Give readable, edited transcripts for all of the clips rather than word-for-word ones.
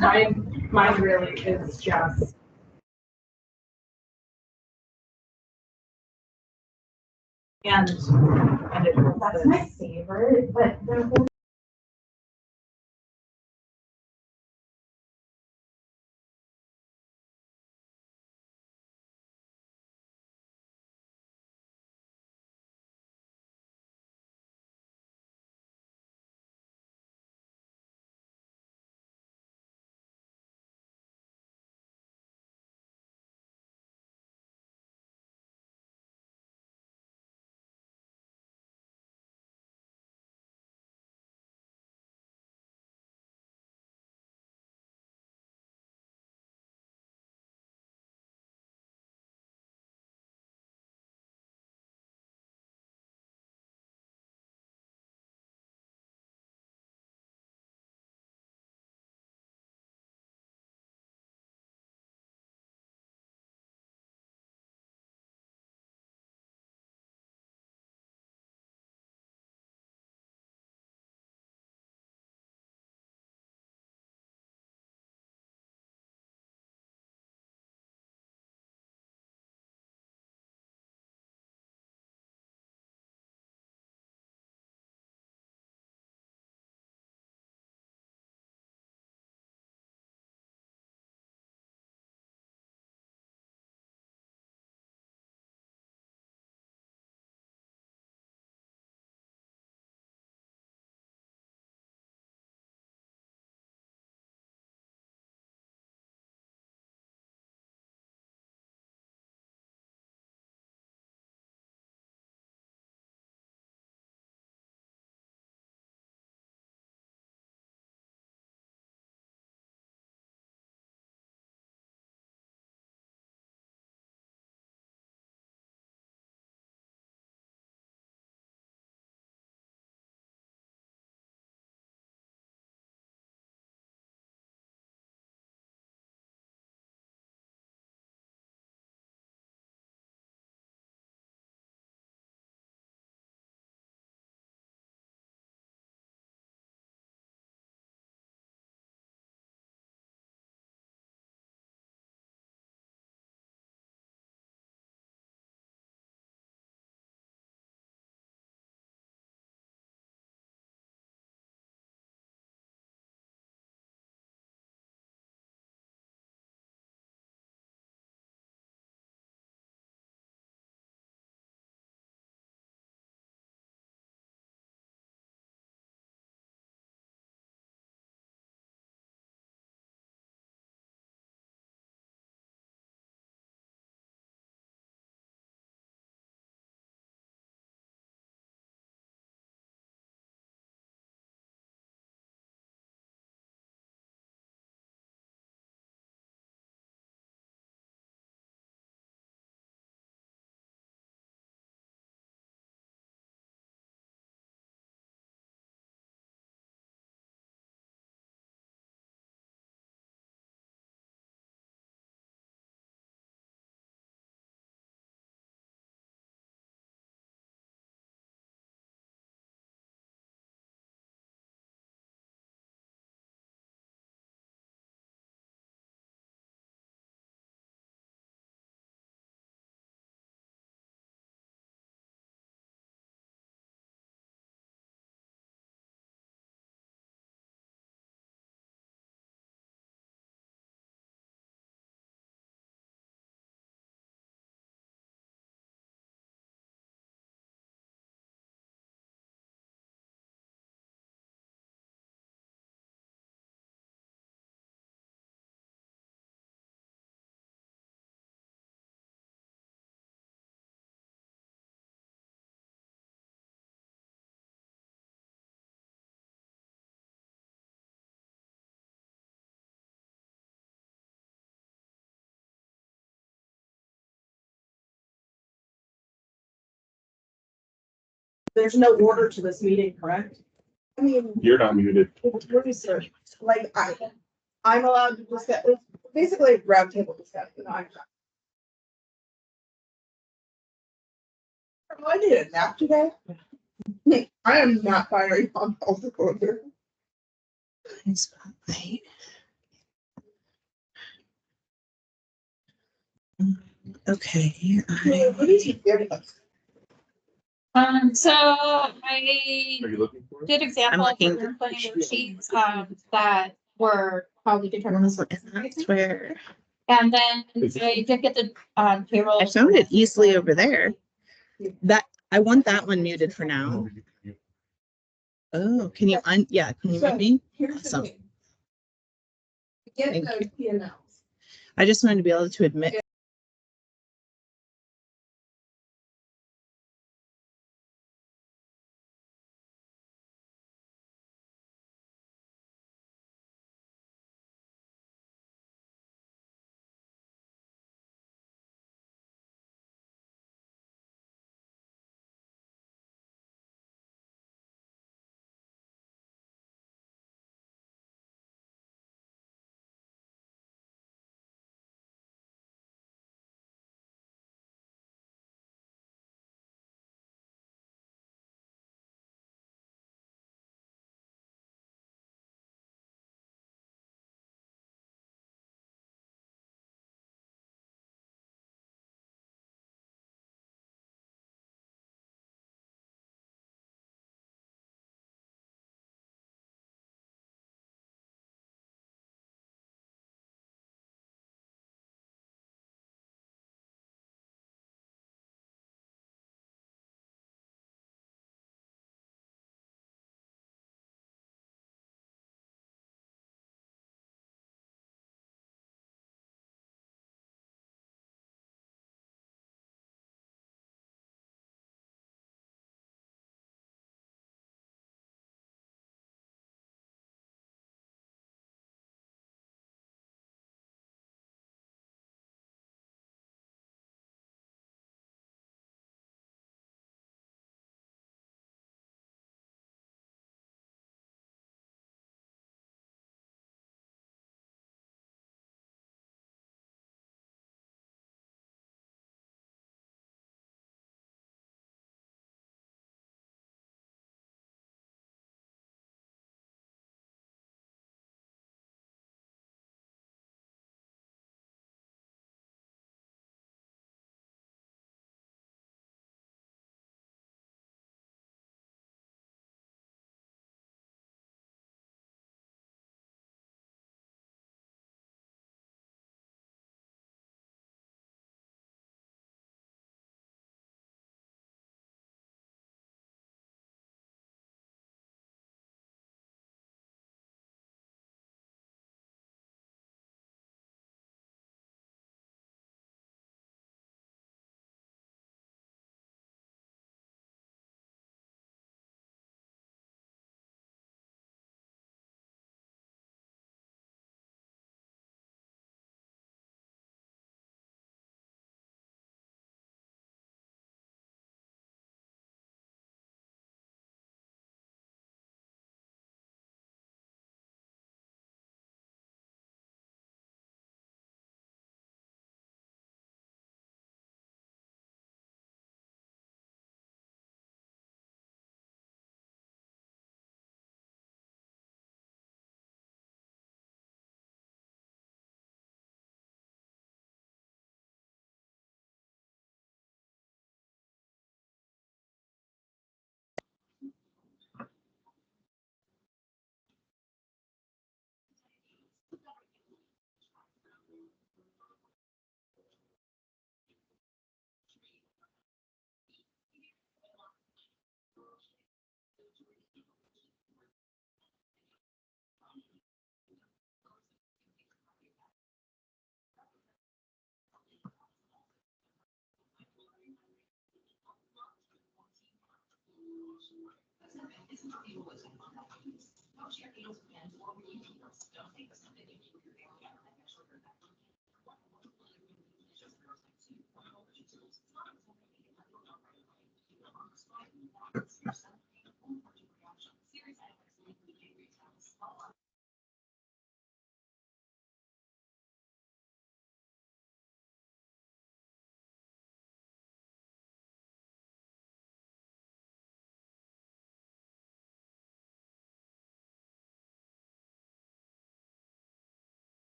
Mine really is just. And That's my favorite, but the whole. There's no order to this meeting, correct? I mean, You're not muted. what is there? Like, I'm allowed to discuss, it's basically a round table discussion, you know, I did a nap today. I am not firing on all the quarter. It's about late. Okay. What is your earbuds? So I Are you looking for it? did example looking. planning worksheets, that were probably determined. And that's where And then I did get the, payroll. I found it easily over there. That I want that one muted for now. Oh, can you yeah, can you mute me? Here's the Awesome. thing. Get Thank those P&Ls. I just wanted to be able to admit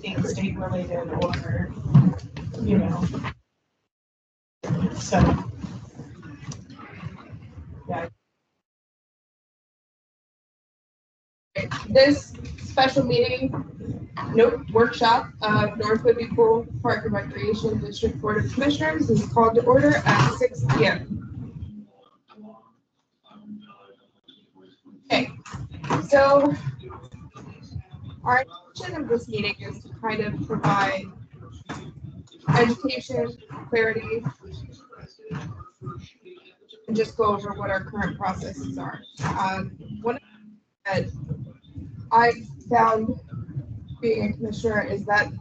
being state related or, you know. So. Yeah. This special meeting, workshop of North Whitby Pool Park and Recreation District Board of Commissioners is called to order at 6 p.m. Okay, so our intention of this meeting is to kind of provide education, clarity, and just go over what our current processes are. One of that I found being a commissioner is that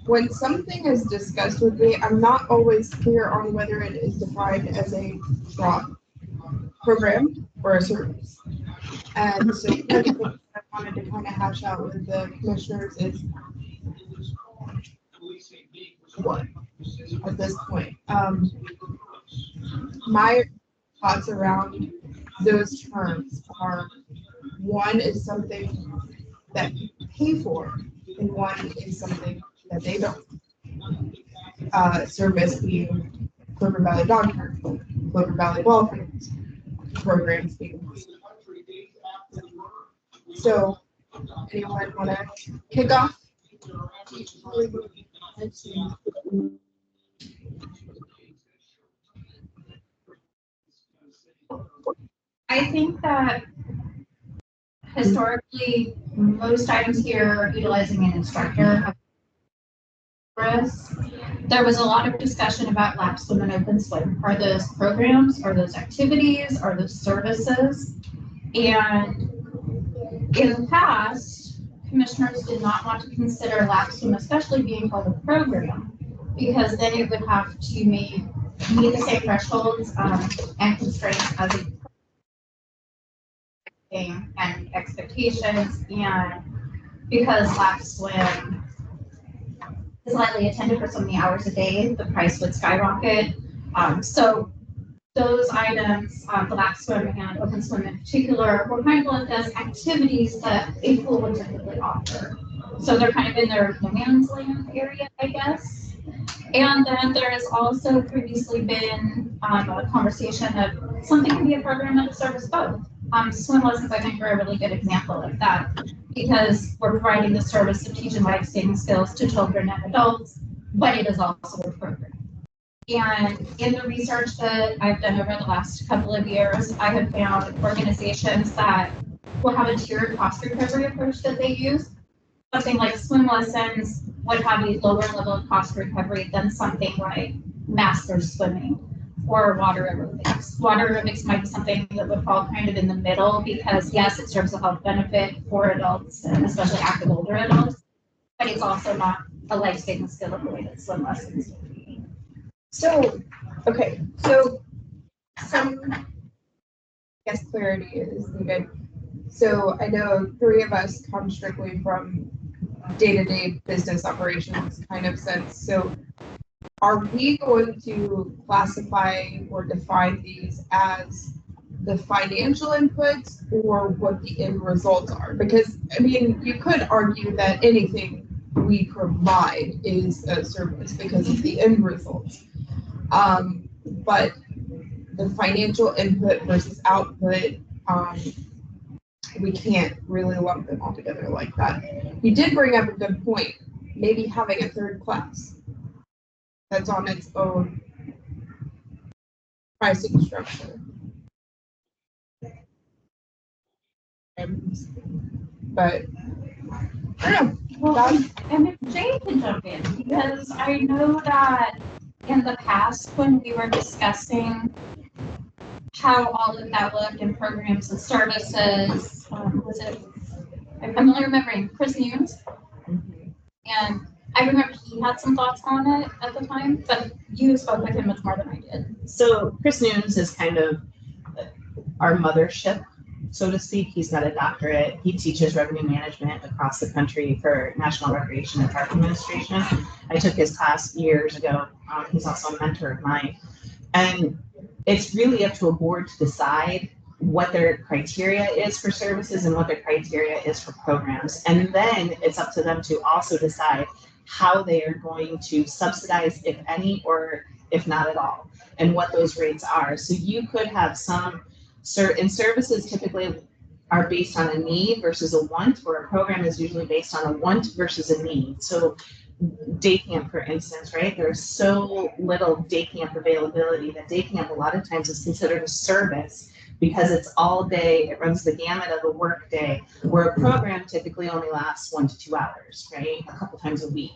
when something is discussed with me, I'm not always clear on whether it is defined as a program or a service. And so one of the things I wanted to kind of hash out with the commissioners is what at this point. My thoughts around those terms are, one is something that you pay for, and one is something that they don't. Service being Clover Valley Dog Park, Clover Valley Welfare programs being. So, anyone want to kick off? I think that historically, most items here utilizing an instructor have there was a lot of discussion about lap swim and open swim. Are those programs, are those activities, are those services? And in the past, commissioners did not want to consider lap swim, especially being part of the program, because then it would have to meet the same thresholds and constraints as a and expectations, and because lap swim is lightly attended for so many hours a day, the price would skyrocket. So those items, the lap swim and open swim in particular, were kind of looked as activities that a pool would typically offer. So they're kind of in their no man's land area, I guess. And then there has also previously been a conversation of something can be a program and a service both. Swim lessons, I think, are a really good example of that, because we're providing the service of teaching life-saving skills to children and adults, but it is also a program. And in the research that I've done over the last couple of years, I have found organizations that will have a tiered cost recovery approach that they use. Something like swim lessons would have a lower level of cost recovery than something like master swimming or water aerobics. Water aerobics might be something that would fall kind of in the middle, because yes, it serves a health benefit for adults and especially active older adults, but it's also not a life-saving skill the way that swim lessons would be. So, okay, so some, I guess, clarity is needed. So I know three of us come strictly from day-to-day business operations kind of sense. So are we going to classify or define these as the financial inputs or what the end results are? Because, I mean, you could argue that anything we provide is a service because it's the end results. But the financial input versus output, we can't really lump them all together like that. You did bring up a good point, maybe having a third class that's on its own pricing structure. But I don't know. Well, and if Jane can jump in, because I know that in the past when we were discussing how all of that looked in programs and services, was it, I'm only remembering Chris Nunes, and I remember he had some thoughts on it at the time, but you spoke with him much more than I did. So Chris Nunes is kind of our mothership, so to speak. He's got a doctorate. He teaches revenue management across the country for National Recreation and Park Administration. I took his class years ago. He's also a mentor of mine. And it's really up to a board to decide what their criteria is for services and what their criteria is for programs. And then it's up to them to also decide how they are going to subsidize, if any, or if not at all, and what those rates are. So you could have some certain services typically are based on a need versus a want, where a program is usually based on a want versus a need. So day camp, for instance, right? There's so little day camp availability that day camp a lot of times is considered a service because it's all day, it runs the gamut of a work day, where a program typically only lasts 1 to 2 hours, right? A couple times a week.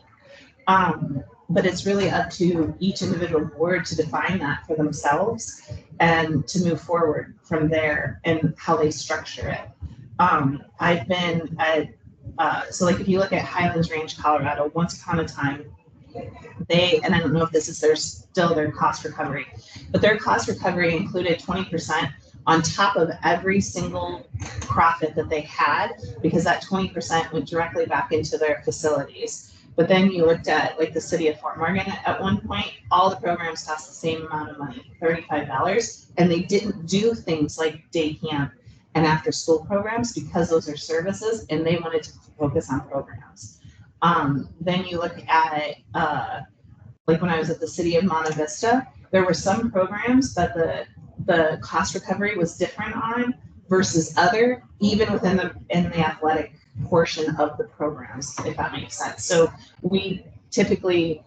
But it's really up to each individual board to define that for themselves and to move forward from there and how they structure it. I've been at, so like if you look at Highlands Range, Colorado, once upon a time, and I don't know if this is still their cost recovery, but their cost recovery included 20% on top of every single profit that they had, because that 20% went directly back into their facilities. But then you looked at like the city of Fort Morgan at one point, all the programs cost the same amount of money, $35, and they didn't do things like day camp and after school programs because those are services and they wanted to focus on programs. Then you look at like when I was at the city of Monte Vista, there were some programs that the cost recovery was different on versus other, even within the athletic portion of the programs, if that makes sense. So we typically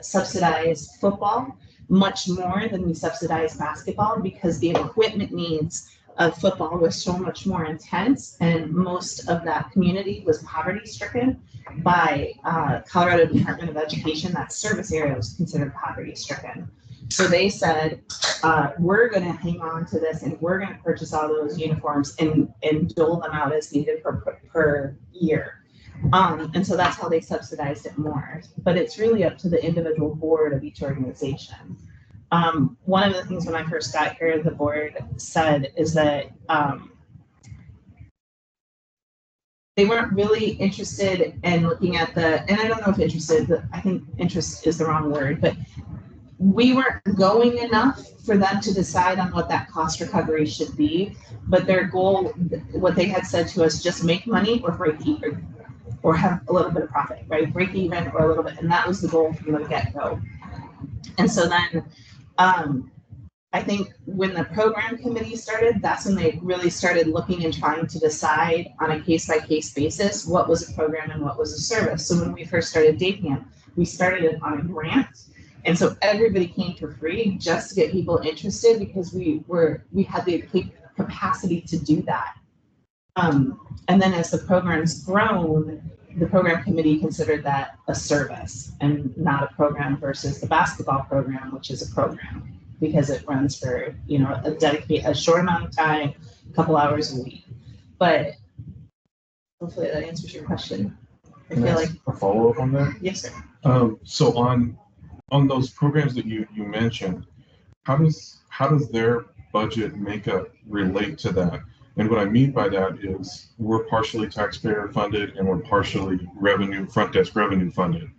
subsidize football much more than we subsidize basketball because the equipment needs of football was so much more intense, and most of that community was poverty stricken by Colorado Department of Education. That service area was considered poverty stricken. So they said, we're going to hang on to this and we're going to purchase all those uniforms and dole them out as needed per year. And so that's how they subsidized it more. But it's really up to the individual board of each organization. One of the things when I first got here, the board said is that they weren't really interested in looking at and I don't know if interested, I think interest is the wrong word, but we weren't going enough for them to decide on what that cost recovery should be. But their goal, what they had said to us, just make money or break even or have a little bit of profit, right? Break even or a little bit. And that was the goal from the get-go. And so then I think when the program committee started, that's when they really started looking and trying to decide on a case-by-case basis what was a program and what was a service. So when we first started day camp, we started it on a grant. And so everybody came for free just to get people interested because we had the capacity to do that. And then as the program's grown, the program committee considered that a service and not a program versus the basketball program, which is a program because it runs for, a short amount of time, a couple hours a week. But hopefully that answers your question. I feel like a follow-up on that. Yes, sir. So on those programs that you mentioned, how does their budget makeup relate to that? And what I mean by that is we're partially taxpayer funded and we're partially front desk revenue funded.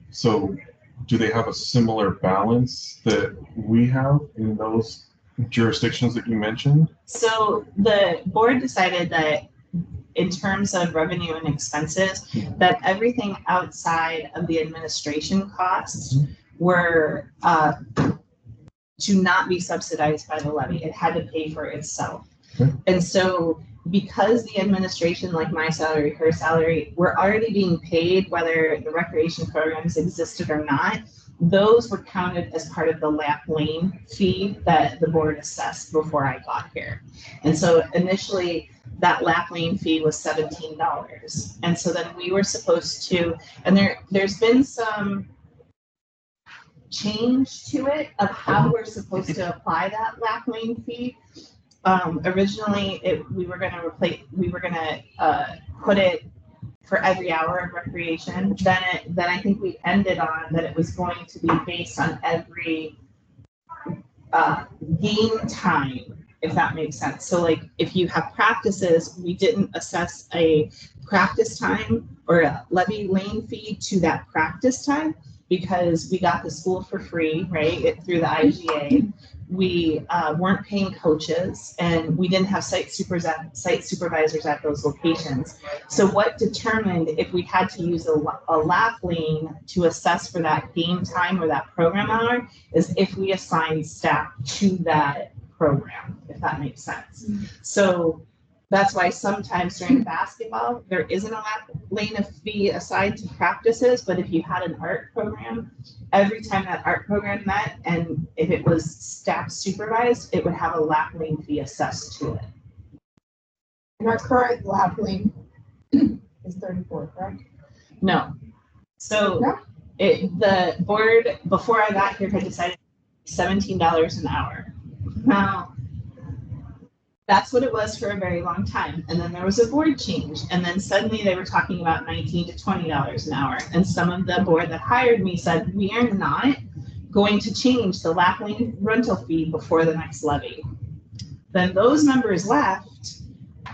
So do they have a similar balance that we have in those jurisdictions that you mentioned? So the board decided that in terms of revenue and expenses, that everything outside of the administration costs were to not be subsidized by the levy. It had to pay for itself. Okay. And so because the administration, like my salary, her salary, were already being paid whether the recreation programs existed or not, those were counted as part of the lap lane fee that the board assessed before I got here. And so initially that lap lane fee was $17. And so then we were supposed to, and there's been some change to it of how we're supposed to apply that lap lane fee. Originally we were going to put it for every hour of recreation. Then I think we ended on that it was going to be based on every game time, if that makes sense. So like if you have practices, we didn't assess a practice time or a levy lane fee to that practice time because we got the school for free, right, through the IGA. we weren't paying coaches, and we didn't have site supervisors at those locations. So what determined if we had to use a lap lane to assess for that game time or that program hour is if we assigned staff to that program, if that makes sense. So that's why sometimes during basketball, there isn't a lap lane of fee assigned to practices, but if you had an art program, every time that art program met, and if it was staff supervised, it would have a lap lane fee assessed to it. And our current lap lane is 34, correct? No. So No? The board, before I got here, had decided $17 an hour. Now, that's what it was for a very long time. And then there was a board change. And then suddenly they were talking about $19 to $20 an hour. And some of the board that hired me said, we are not going to change the lap lane rental fee before the next levy. Then those members left.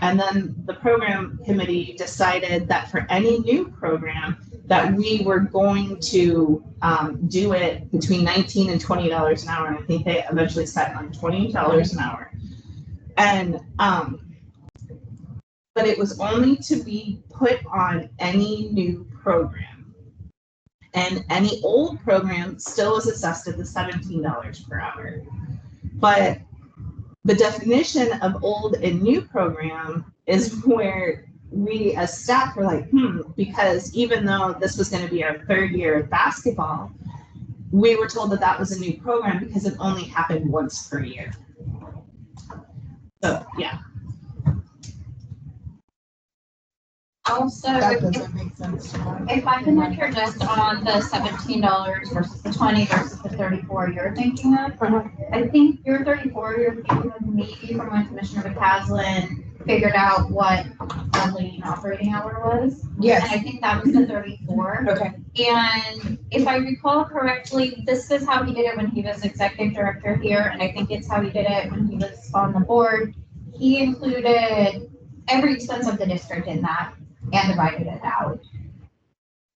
And then the program committee decided that for any new program that we were going to do it between $19 and $20 an hour. And I think they eventually set on $20 an hour. And, but it was only to be put on any new program. And any old program still was assessed at the $17 per hour. But the definition of old and new program is where we as staff were like, because even though this was going to be our third year of basketball, we were told that that was a new program because it only happened once per year. So, yeah. Also, That doesn't make sense to me. if I can interject on the $17 versus the 20 versus the 34 you're thinking of, I think your 34 you're thinking of maybe from when Commissioner McCaslin figured out what a lane operating hour was. And Yes, I think that was the 34. okay. And if I recall correctly, this is how he did it when he was executive director here, and I think it's how he did it when he was on the board. He included every expense of the district in that and divided it out as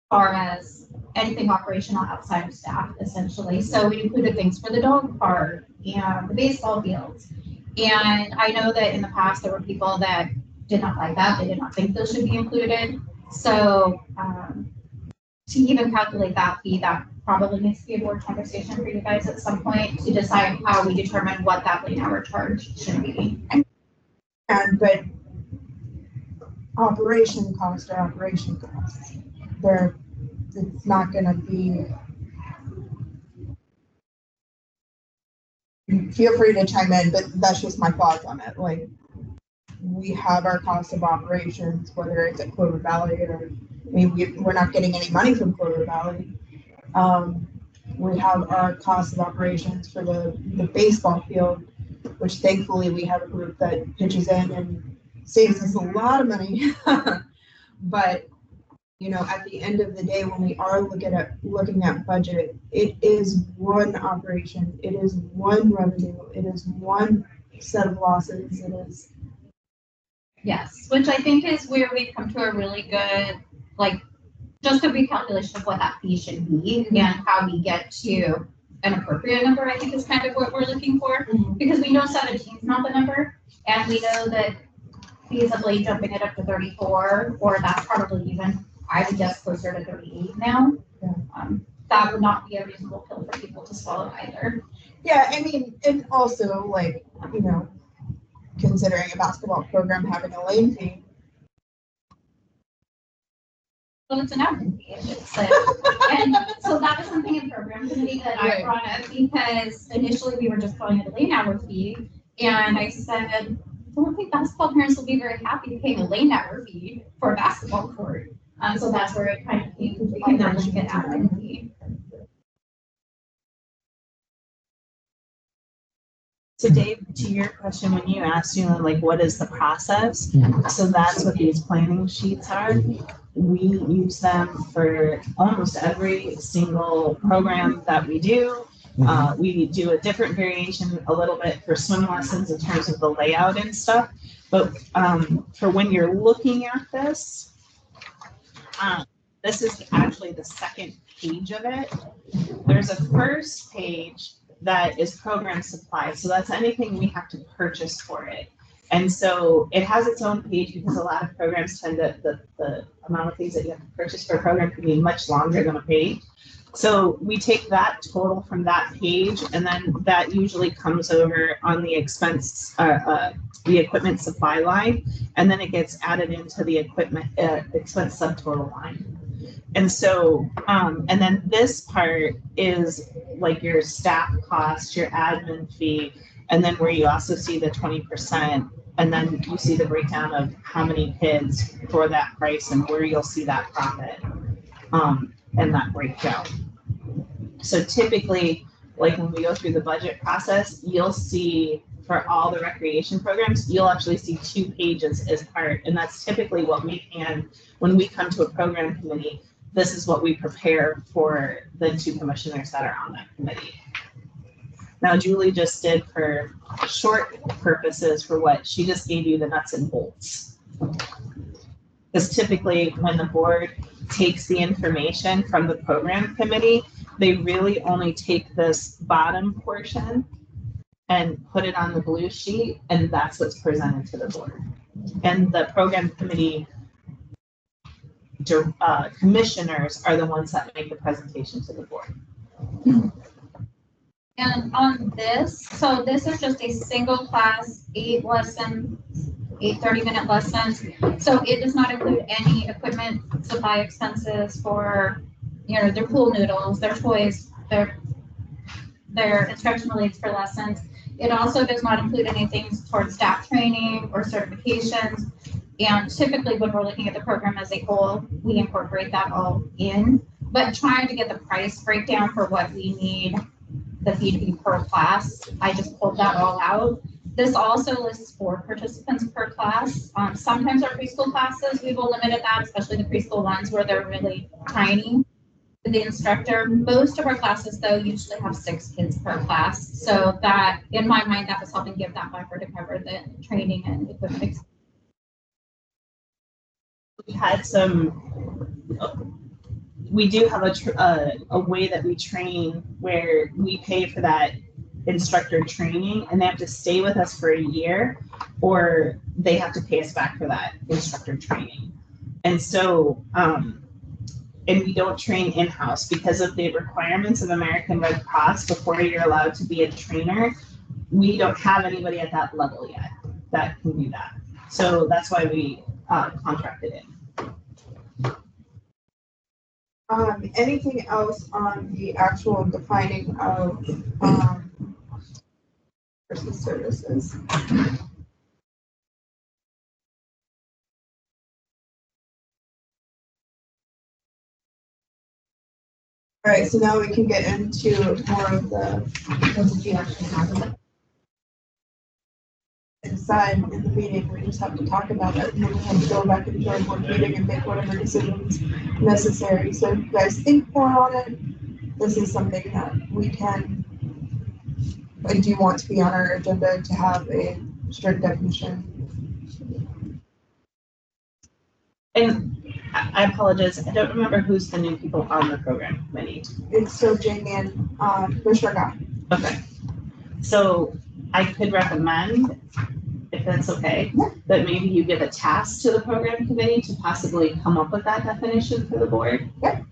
far as anything operational outside of staff, essentially. So we included things for the dog park and the baseball fields. And I know that in the past, there were people that did not like that. They did not think those should be included. So to even calculate that fee, that probably needs to be a board conversation for you guys at some point to decide how we determine what that lane hour charge should be. And, but operation costs are operation costs. It's not gonna be. Feel free to chime in, but that's just my thoughts on it. Like, we have our cost of operations, whether it's at Clover Valley or maybe we're not getting any money from Clover Valley. We have our cost of operations for the baseball field, which thankfully we have a group that pitches in and saves us a lot of money. But, you know, at the end of the day, when we are looking at budget, it is one operation, it is one revenue, it is one set of losses, it is. Yes, which I think is where we've come to a really good, like, just a recalculation of what that fee should be and how we get to an appropriate number, I think is kind of what we're looking for. Because we know 17 is not the number, and we know that feasibly jumping it up to 34, or that's probably even, I would guess, closer to 38 now. That would not be a reasonable pill for people to swallow either. Yeah, I mean, and also, like, you know, considering a basketball program having a lane fee. Well, it's an admin fee. And so that was something in program committee that I brought up because initially we were just calling it a lane hour fee. And I said, I don't think basketball parents will be very happy paying a lane hour fee for a basketball court. So that's where it kind of became that like an admin fee. So Dave, to your question, when you asked, you know, like, what is the process? So that's what these planning sheets are. We use them for almost every single program that we do. We do a different variation a little bit for swim lessons in terms of the layout and stuff. But for when you're looking at this, this is actually the second page of it. There's a first page that is program supply. So that's anything we have to purchase for it. And so it has its own page because a lot of programs tend to, the amount of things that you have to purchase for a program can be much longer than a page. So we take that total from that page, and then that usually comes over on the expense, the equipment supply line, and then it gets added into the equipment expense subtotal line. And so, and then this part is like your staff cost, your admin fee, and then where you also see the 20%, and then you see the breakdown of how many kids for that price and where you'll see that profit, and that breakdown. So typically, like when we go through the budget process, you'll see for all the recreation programs, you'll actually see 2 pages as part, and that's typically what we can, when we come to a program committee, this is what we prepare for the 2 commissioners that are on that committee. Now, Julie just did for short purposes for what she just gave you the nuts and bolts. Because typically when the board takes the information from the program committee, they really only take this bottom portion and put it on the blue sheet, and that's what's presented to the board. And the program committee commissioners are the ones that make the presentation to the board. And on this, so this is just a single class, 8 lessons, 8 30-minute lessons. So it does not include any equipment supply expenses for, you know, their pool noodles, their toys, their instructional aids for lessons. It also does not include anything towards staff training or certifications. And typically when we're looking at the program as a whole, we incorporate that all in, but trying to get the price breakdown for what we need the fee to be per class, I just pulled that all out. This also lists 4 participants per class. Sometimes our preschool classes, we've limited that, especially the preschool ones where they're really tiny. The instructor, most of our classes though usually have 6 kids per class. So that, in my mind, that was helping give that buffer to cover the training and equipment. We had we do have a way that we train where we pay for that instructor training, and they have to stay with us for a year, or they have to pay us back for that instructor training. And so, and we don't train in-house because of the requirements of American Red Cross. Before you're allowed to be a trainer, we don't have anybody at that level yet that can do that. So that's why we contracted in. Anything else on the actual defining of versus services? All right, so now we can get into more of the decide in the meeting. We just have to talk about it, and then we have to go back into our board meeting and make whatever decisions necessary. So if you guys think more on it, this is something that we can, I do want to be on our agenda to have a strict definition. And I apologize, I don't remember who's the new people on the program committee. It's still Jamie and Commissioner Guy. Okay. So I could recommend, if that's okay, that maybe you give a task to the program committee to possibly come up with that definition for the board. Yeah.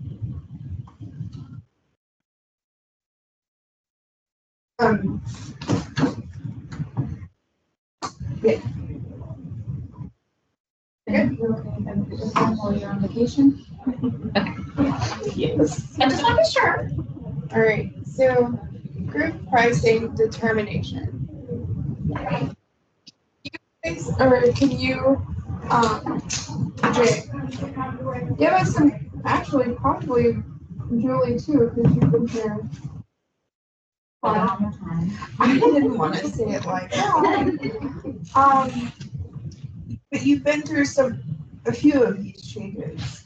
Yeah. Good. You're okay with that while you're on vacation? Yes. I just want to be sure. All right, so group pricing determination. Or can you, Jay, give us some, actually, probably Julie too, because you've been here. I didn't want to say it like that. But you've been through a few of these changes.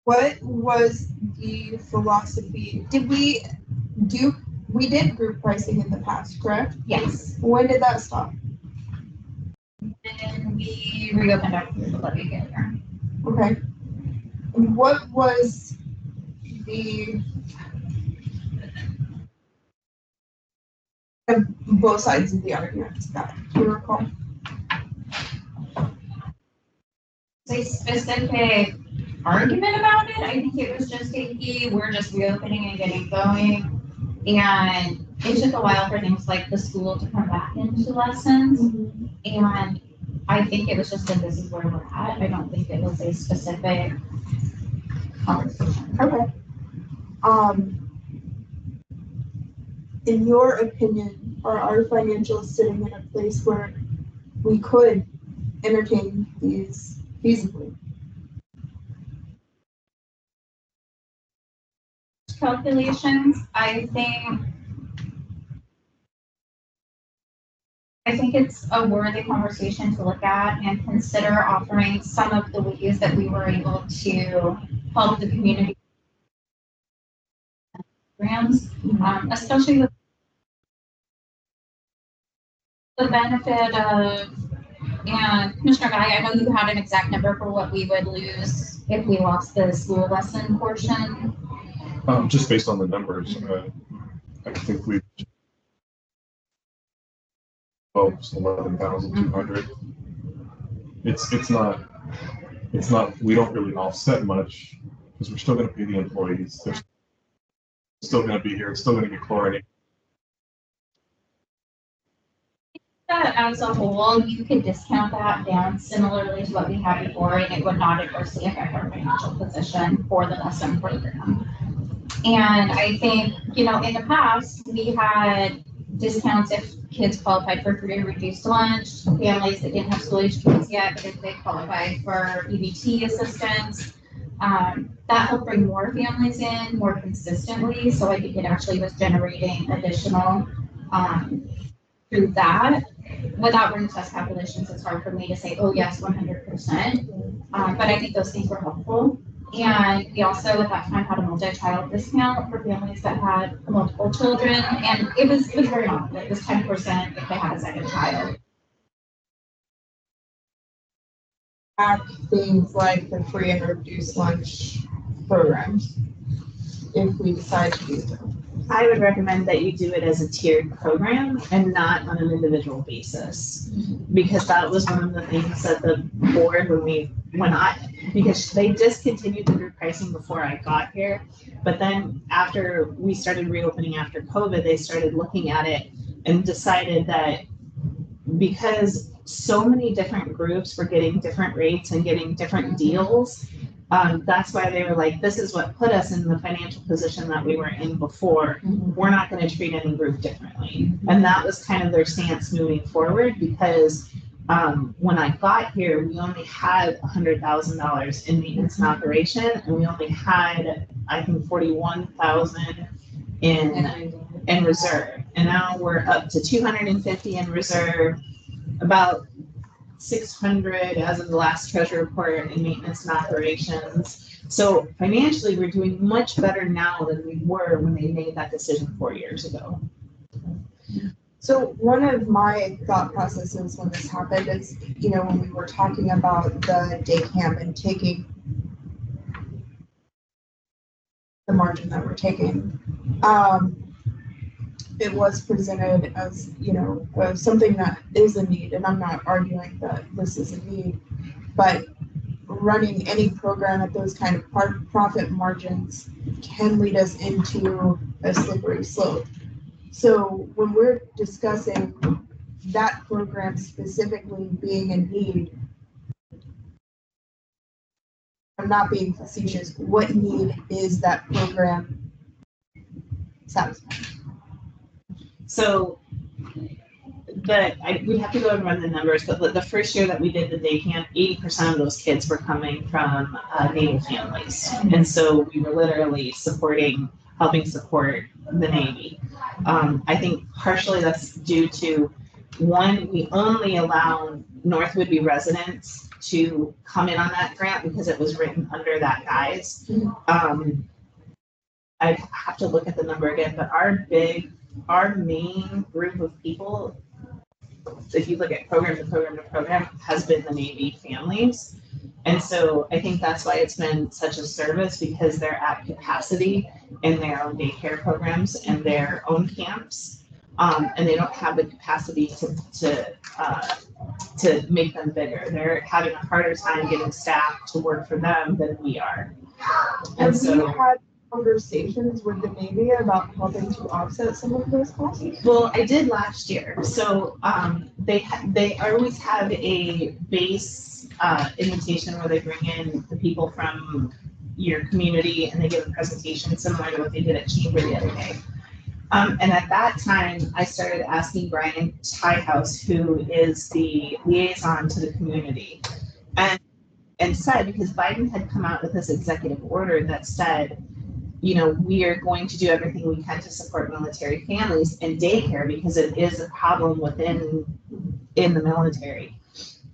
What was the philosophy? We did group pricing in the past, correct? Yes. When did that stop? And we reopened after the levy failure. Okay. And what was the And both sides of the argument, that do you recall? A specific argument about it. I think it was just we're just reopening and getting going. And it took a while for things like the school to come back into lessons. And I think it was just that this is where we're at. I don't think it was a specific conversation. Okay. In your opinion, are our financials sitting in a place where we could entertain these feasibly? Calculations, I think it's a worthy conversation to look at and consider offering some of the ways that we were able to help the community programs, especially with the benefit of, and Commissioner Guy, I know you had an exact number for what we would lose if we lost the school lesson portion. Just based on the numbers, I think we 11,200. It's not, we don't really offset much because we're still going to pay the employees. They're still going to be here. It's still going to get chlorinated. That as a whole, you could discount that down similarly to what we had before, and it would not adversely affect our financial position for the lesson program. And I think, in the past, we had discounts if kids qualified for free or reduced lunch, families that didn't have school age kids yet, but if they qualified for EBT assistance. That helped bring more families in more consistently. So I think it actually was generating additional through that. Without running test calculations, it's hard for me to say, oh yes, 100%. But I think those things were helpful. And we also at that time had a multi-child discount for families that had multiple children. And it was very nominal. It was 10% if they had a second child. Things like the free and reduced lunch programs, if we decide to do so. I would recommend that you do it as a tiered program and not on an individual basis. Because that was one of the things that the board, because they discontinued the group pricing before I got here. But then after we started reopening after COVID, they started looking at it and decided that because so many different groups were getting different rates and getting different deals, that's why they were like, this is what put us in the financial position that we were in before. We're not going to treat any group differently. And that was kind of their stance moving forward because when I got here, we only had $100,000 in maintenance and operation, and we only had, I think, $41,000 in reserve. And now we're up to 250 in reserve, about 600 as of the last treasury report in maintenance and operations. So financially, we're doing much better now than we were when they made that decision 4 years ago. So one of my thought processes when this happened is, when we were talking about the day camp and taking the margin that we're taking, it was presented as, something that is a need, and I'm not arguing that this is a need, but running any program at those kind of profit margins can lead us into a slippery slope. So when we're discussing that program specifically being a need, I'm not being facetious, what need is that program satisfying? So we'd have to go and run the numbers, but the first year that we did the day camp, 80% of those kids were coming from Naval families. And so we were literally helping support the Navy. I think partially that's due to, one, we only allow North Whidbey residents to come in on that grant because it was written under that guise. I'd have to look at the number again, but our main group of people, if you look at program to program to program, has been the Navy families. And so I think that's why it's been such a service, because they're at capacity in their own daycare programs and their own camps. and they don't have the capacity to make them bigger. They're having a harder time getting staff to work for them than we are. And Have we so, had conversations with the Navy about helping to offset some of those costs? well, I did last year. So they always have a base invitation where they bring in the people from your community and they give a presentation similar to what they did at Chamber the other day. And at that time, I started asking Brian Tyhouse, who is the liaison to the community, and said, because Biden had come out with this executive order that said, you know, we are going to do everything we can to support military families and daycare because it is a problem in the military.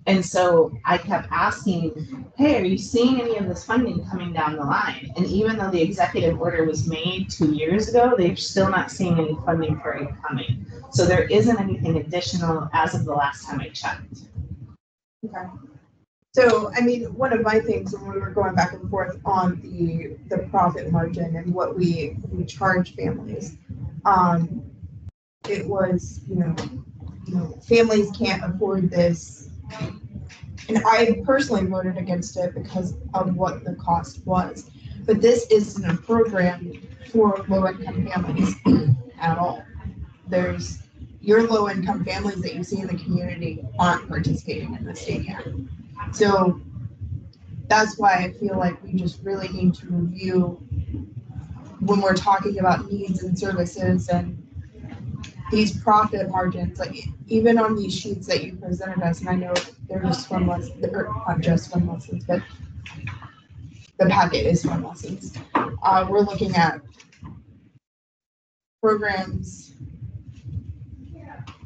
And so I kept asking, hey, are you seeing any of this funding coming down the line? And even though the executive order was made 2 years ago, they're still not seeing any funding for it coming. So there isn't anything additional as of the last time I checked. Okay. So, I mean, one of my things when we were going back and forth on the profit margin and what we charge families, it was, you know, families can't afford this. And I personally voted against it because of what the cost was. But this isn't a program for low-income families at all. There's your low-income families that you see in the community aren't participating in this yet. So that's why I feel like we just really need to review when we're talking about needs and services and these profit margins, like even on these sheets that you presented us, and I know there's swim lessons, or not just swim lessons, but the packet is swim lessons. We're looking at programs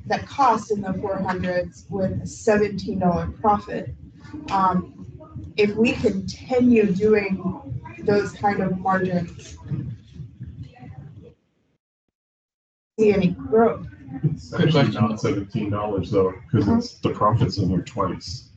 that cost in the 400s with a $17 profit. If we continue doing those kind of margins, see any growth. It's actually not $17 though, because it's the profits in here twice.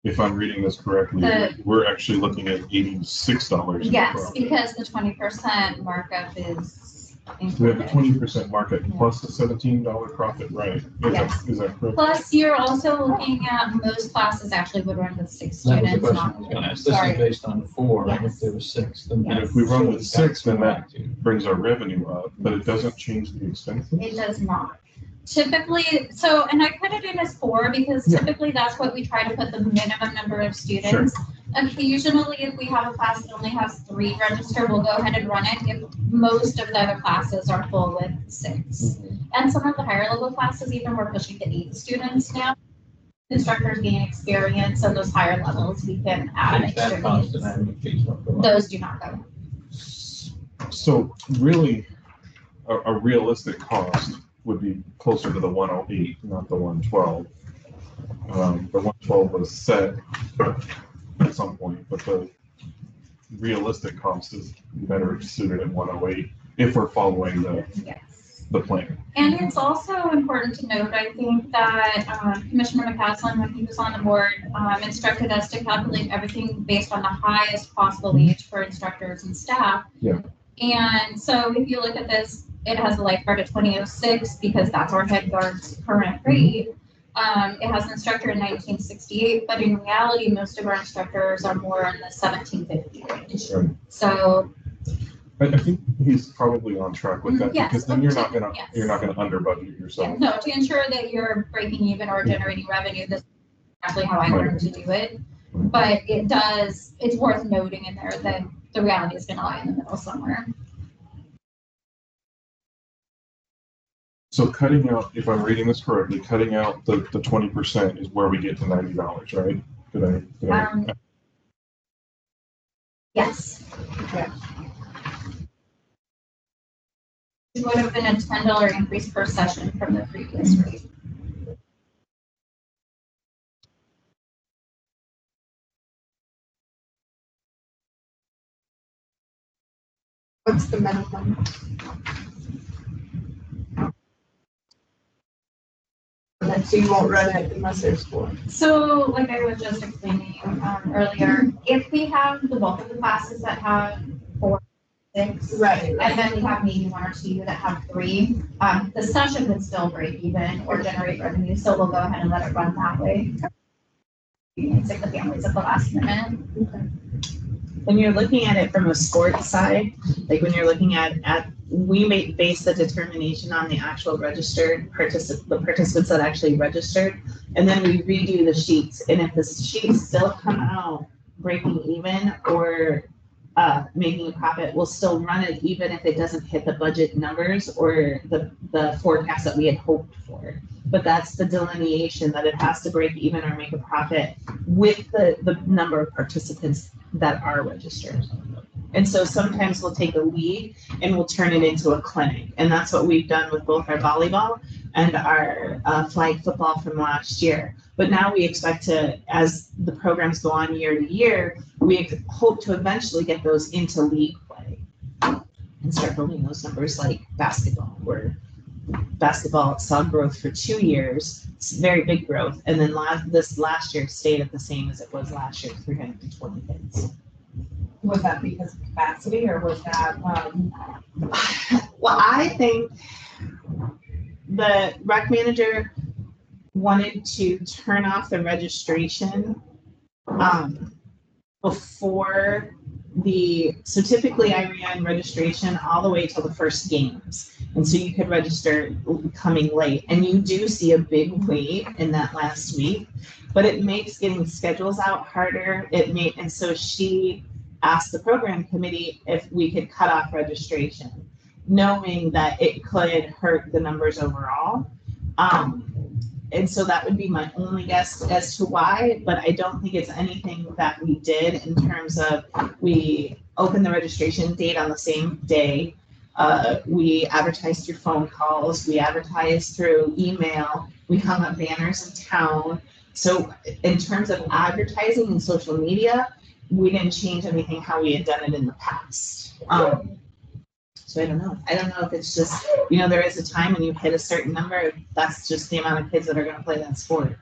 If I'm reading this correctly, we're actually looking at $86. Yes, because the 20% markup is We have a included. 20% market plus a $17 profit, right? Yes. Is that correct? Plus, you're also looking at most classes actually would run with 6 That was the students, question I not was gonna ask. This Sorry. is based on 4, and Yes. if there was 6, then. And if we run with that's 6, then that correct, too. brings our revenue up, but it doesn't change the expenses? It does not. Typically, so, and I put it in as 4 because Yeah. typically that's what we try to put the minimum number of students. Occasionally, if we have a class that only has 3 register, we'll go ahead and run it if most of the other classes are full with 6. And some of the higher level classes, even we're pushing to 8 students now. Instructors gain experience on those higher levels, we can add If that extra cost and meetings. admin fees don't go up. Those do not go. So really, a realistic cost would be closer to the 108, not the 112. The 112 was set at some point, but the realistic cost is better suited at 108 if we're following Yes. the plan. And it's also important to note, I think that Commissioner McCaslin, when he was on the board, instructed us to calculate everything based on the highest possible wage for instructors and staff. Yeah. And so if you look at this, it has a lifeguard at 2006 because that's our head guard's current rate. It has an instructor in 1968, but in reality, most of our instructors are more in the 1750 range. Right. So I think he's probably on track with that Yes, because then you're not gonna yes. under budget yourself. no, to ensure that you're breaking even or generating revenue, this is actually how I learned to do it. But it's worth noting in there that the reality is gonna lie in the middle somewhere. So cutting out, if I'm reading this correctly, cutting out the 20% is where we get to $90, right? Did I? Yes. Yeah. It would have been a $10 increase per session from the previous rate. What's the minimum? So you won't run it unless there's 4. So, like I was just explaining earlier, if we have the bulk of the classes that have 4, 6. Right. And then we have maybe 1 or 2 that have 3. The session would still break even or generate revenue, so we'll go ahead and let it run that way. You can take the families at the last minute. When you're looking at it from a sports side, like when you're looking at we may base the determination on the actual registered the participants that actually registered, and then we redo the sheets. And if the sheets still come out breaking even or making a profit, we'll still run it even if it doesn't hit the budget numbers or the forecast that we had hoped for. But that's the delineation that it has to break even or make a profit with the number of participants that are registered. And so sometimes we'll take a league and we'll turn it into a clinic. And that's what we've done with both our volleyball and our flag football from last year. But now we expect to, as the programs go on year to year, we hope to eventually get those into league play and start building those numbers like basketball, where basketball saw growth for 2 years. It's very big growth. And then this last year stayed at the same as it was last year, 320 kids. Was that because of capacity or was that, Well, I think the rec manager wanted to turn off the registration before so typically I ran registration all the way till the first games. And so you could register coming late, and you do see a big wait in that last week, but it makes getting schedules out harder. And so she asked the program committee if we could cut off registration, knowing that it could hurt the numbers overall. And so that would be my only guess as to why, but I don't think it's anything that we did in terms of we opened the registration date on the same day. We advertised through phone calls, we advertised through email, we hung up banners in town. So in terms of advertising and social media, we didn't change anything how we had done it in the past. So I don't know. I don't know if it's just, there is a time when you hit a certain number, that's just the amount of kids that are going to play that sport.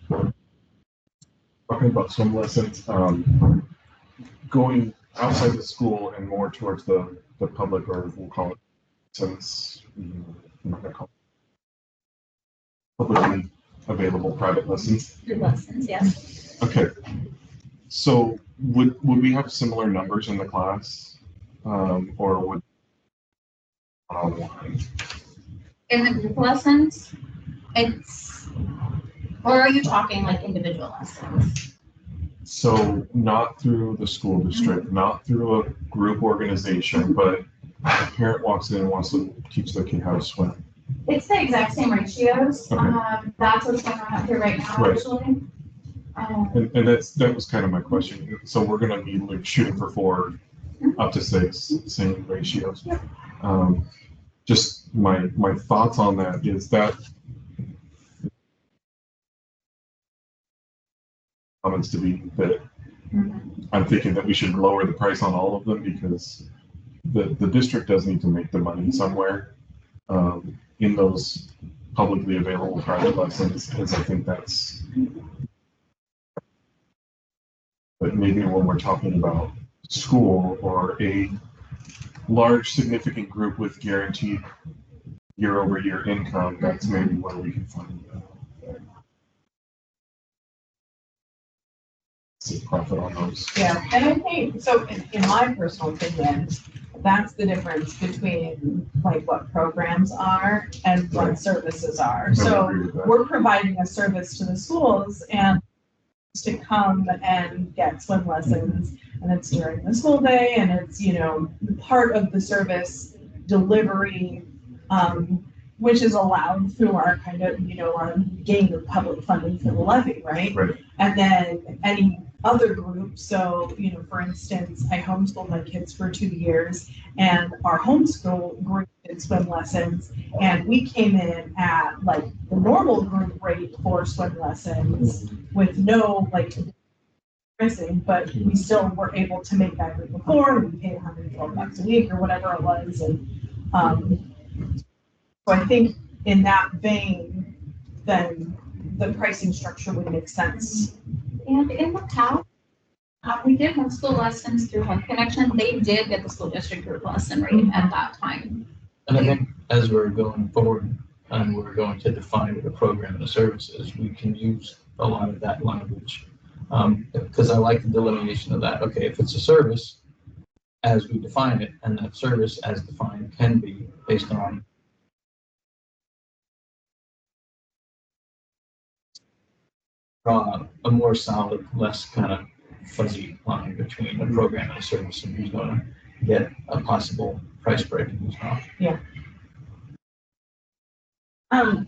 Talking about swim lessons, going outside the school and more towards the public, or we'll call it, since I'm not going to call it publicly available private lessons. Good lessons, yes. Okay. So would we have similar numbers in the class? Or would online? In the group lessons, or are you talking like individual lessons? So not through the school district, not through a group organization, but a parent walks in and wants to teach their kid how to swim. It's the exact same ratios. Okay. That's what's going on out here right now, Right. actually. And that was kind of my question. So we're going to be like shooting for 4 up to 6, same ratios. Just my thoughts on that is that comments to be that I'm thinking that we should lower the price on all of them because the district does need to make the money somewhere in those publicly available private lessons, as I think that's. But maybe when we're talking about school or a large significant group with guaranteed year-over-year income, that's maybe where we can find some profit on those. yeah, and I think, so in my personal opinion, that's the difference between like what programs are and what Right. services are. I would So agree with that. we're providing a service to the schools and to come and get swim lessons, and it's during the school day, and it's, part of the service delivery, which is allowed through our kind of, our gain of public funding through the levy, right? Right. And then any other group, so, for instance, I homeschooled my kids for 2 years, and our homeschool group did swim lessons, and we came in at like the normal group rate for swim lessons with no like pricing, but we still were able to make that group before. We paid $112 a week or whatever it was, and so I think in that vein, then the pricing structure would make sense. And in the past, We did homeschool lessons through Home Connection. They did get the school district group lesson rate at that time. And I think as we're going forward and we're going to define what a program and a service is, we can use a lot of that language. Because I like the delineation of that. Okay, if it's a service, as we define it, and that service as defined can be based on a more solid, less kind of fuzzy line between a program and a service, and who's going to get a possible price break and who's not.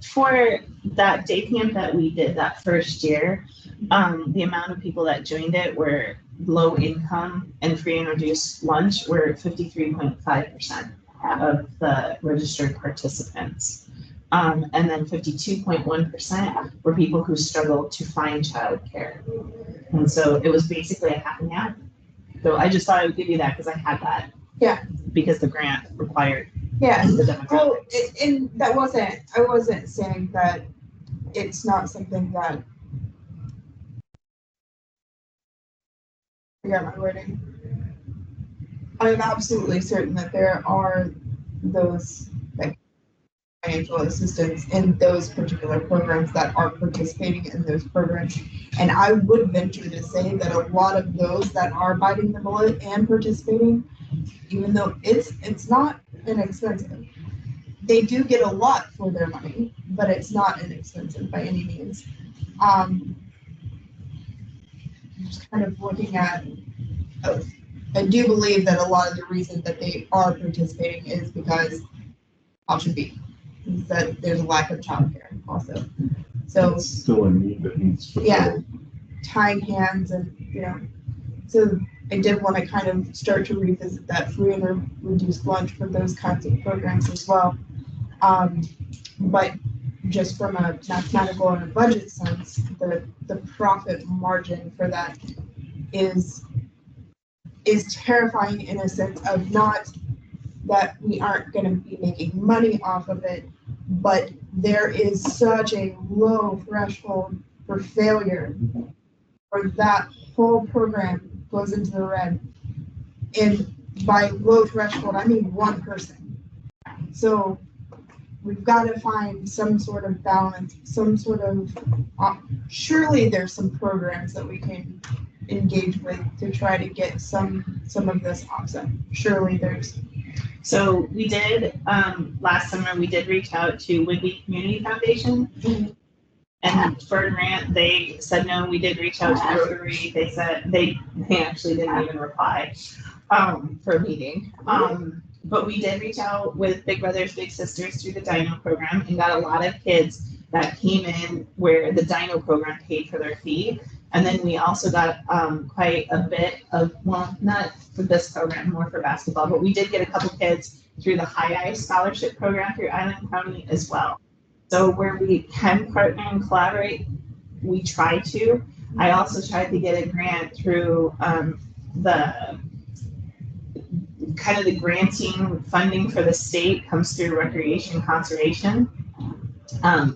For that day camp that we did that first year, the amount of people that joined it were low income, and free and reduced lunch were 53.5% of the registered participants. And then 52.1% were people who struggled to find childcare. And so it was basically a half and half. So I just thought I would give you that because I had that. Yeah. Because the grant required Yeah, the demographics. well, and I wasn't saying that it's not something that, I got my wording. I'm absolutely certain that there are those like financial assistance in those particular programs that are participating in those programs. And I would venture to say that a lot of those that are biting the bullet and participating, even though it's not inexpensive, they do get a lot for their money, but it's not inexpensive by any means. Just kind of looking at, I do believe that a lot of the reason that they are participating is because option B is that there's a lack of childcare also. So It's still a need that needs fulfilled. yeah, tying hands and so I did want to kind of start to revisit that free and reduced lunch for those kinds of programs as well. But just from a mathematical and a budget sense, the profit margin for that is terrifying in a sense of not that we aren't going to be making money off of it, but there is such a low threshold for failure for that whole program goes into the red. And by low threshold, I mean one person. So we've got to find some sort of balance, some sort of, surely there's some programs that we can engage with to try to get some of this offset. Surely there's. So we did, last summer, we did reach out to Whidbey Community Foundation. And for a grant, they said no. We did reach out to Rotary. They said they actually didn't even reply for a meeting. But we did reach out with Big Brothers Big Sisters through the Dino program and got a lot of kids that came in where the Dino program paid for their fee. And then we also got quite a bit of, well, not for this program, more for basketball, but we did get a couple kids through the High Ice Scholarship Program through Island County as well. So where we can partner and collaborate, we try to. I also tried to get a grant through the kind of the granting funding for the state comes through Recreation Conservation,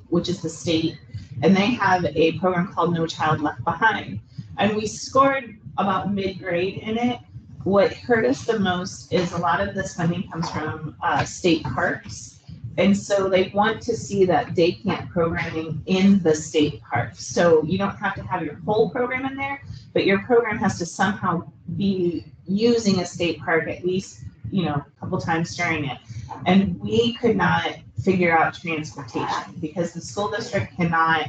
which is the state, and they have a program called No Child Left Behind. And we scored about mid-grade in it. What hurt us the most is a lot of this funding comes from state parks. And so they want to see that day camp programming in the state park. So you don't have to have your whole program in there, but your program has to somehow be using a state park at least, a couple times during it. And we could not figure out transportation because the school district cannot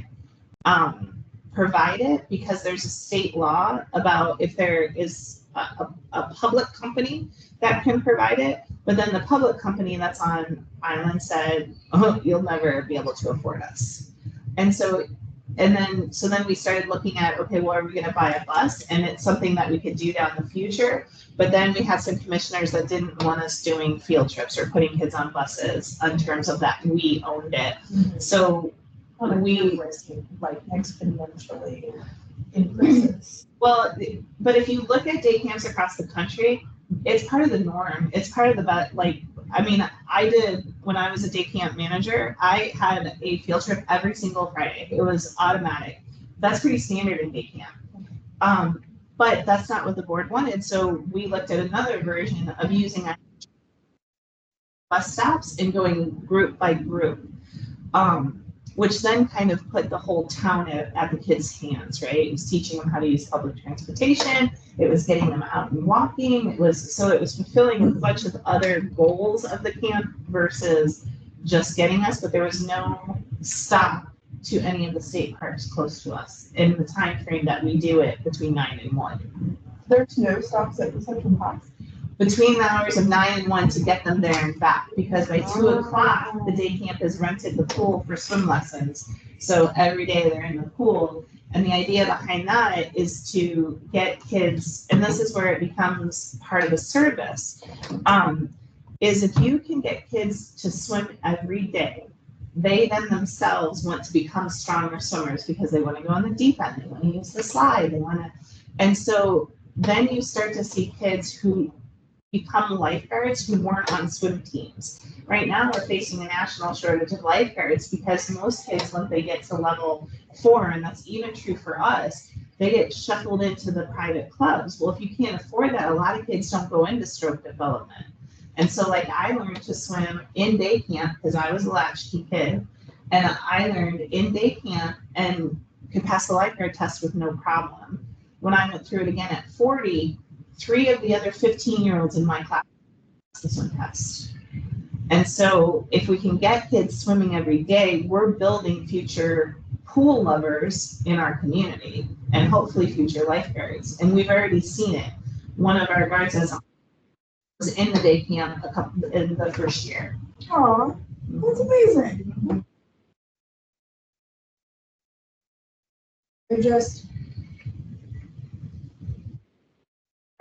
provide it because there's a state law about if there is a public company that can provide it, but then the public company that's on island said, oh, you'll never be able to afford us. And so then we started looking at, okay, well, are we going to buy a bus? And it's something that we could do down the future. But then we had some commissioners that didn't want us doing field trips or putting kids on buses in terms of that. We owned it. So we like exponentially increases. Well, but if you look at day camps across the country, it's part of the norm. It's part of the, I did, when I was a day camp manager, I had a field trip every single Friday. It was automatic. That's pretty standard in day camp. But that's not what the board wanted, so we looked at another version of using bus stops and going group by group, which then kind of put the whole town at the kids' hands, right? It was teaching them how to use public transportation. It was getting them out and walking. It was fulfilling a bunch of other goals of the camp versus just getting us, but there was no stop to any of the state parks close to us in the time frame that we do it between 9 and 1. There's no stops at the Central Parks. Between the hours of 9 and 1 to get them there and back, because by 2 o'clock, the day camp has rented the pool for swim lessons. So every day they're in the pool. And the idea behind that is to get kids, and this is where it becomes part of the service, is if you can get kids to swim every day, they then themselves want to become stronger swimmers because they want to go on the deep end, they want to use the slide, and so then you start to see kids who become lifeguards who weren't on swim teams. Right now, we're facing a national shortage of lifeguards because most kids, when they get to level 4, and that's even true for us, they get shuffled into the private clubs. Well, if you can't afford that, a lot of kids don't go into stroke development. And so like I learned to swim in day camp because I was a latchkey kid, and I learned in day camp and could pass the lifeguard test with no problem. When I went through it again at 40, 3 of the other 15-year-olds in my class passed the swim test. And so if we can get kids swimming every day, we're building future pool lovers in our community and hopefully future lifeguards. And we've already seen it. One of our guards was in the day camp in the first year. Oh, that's amazing.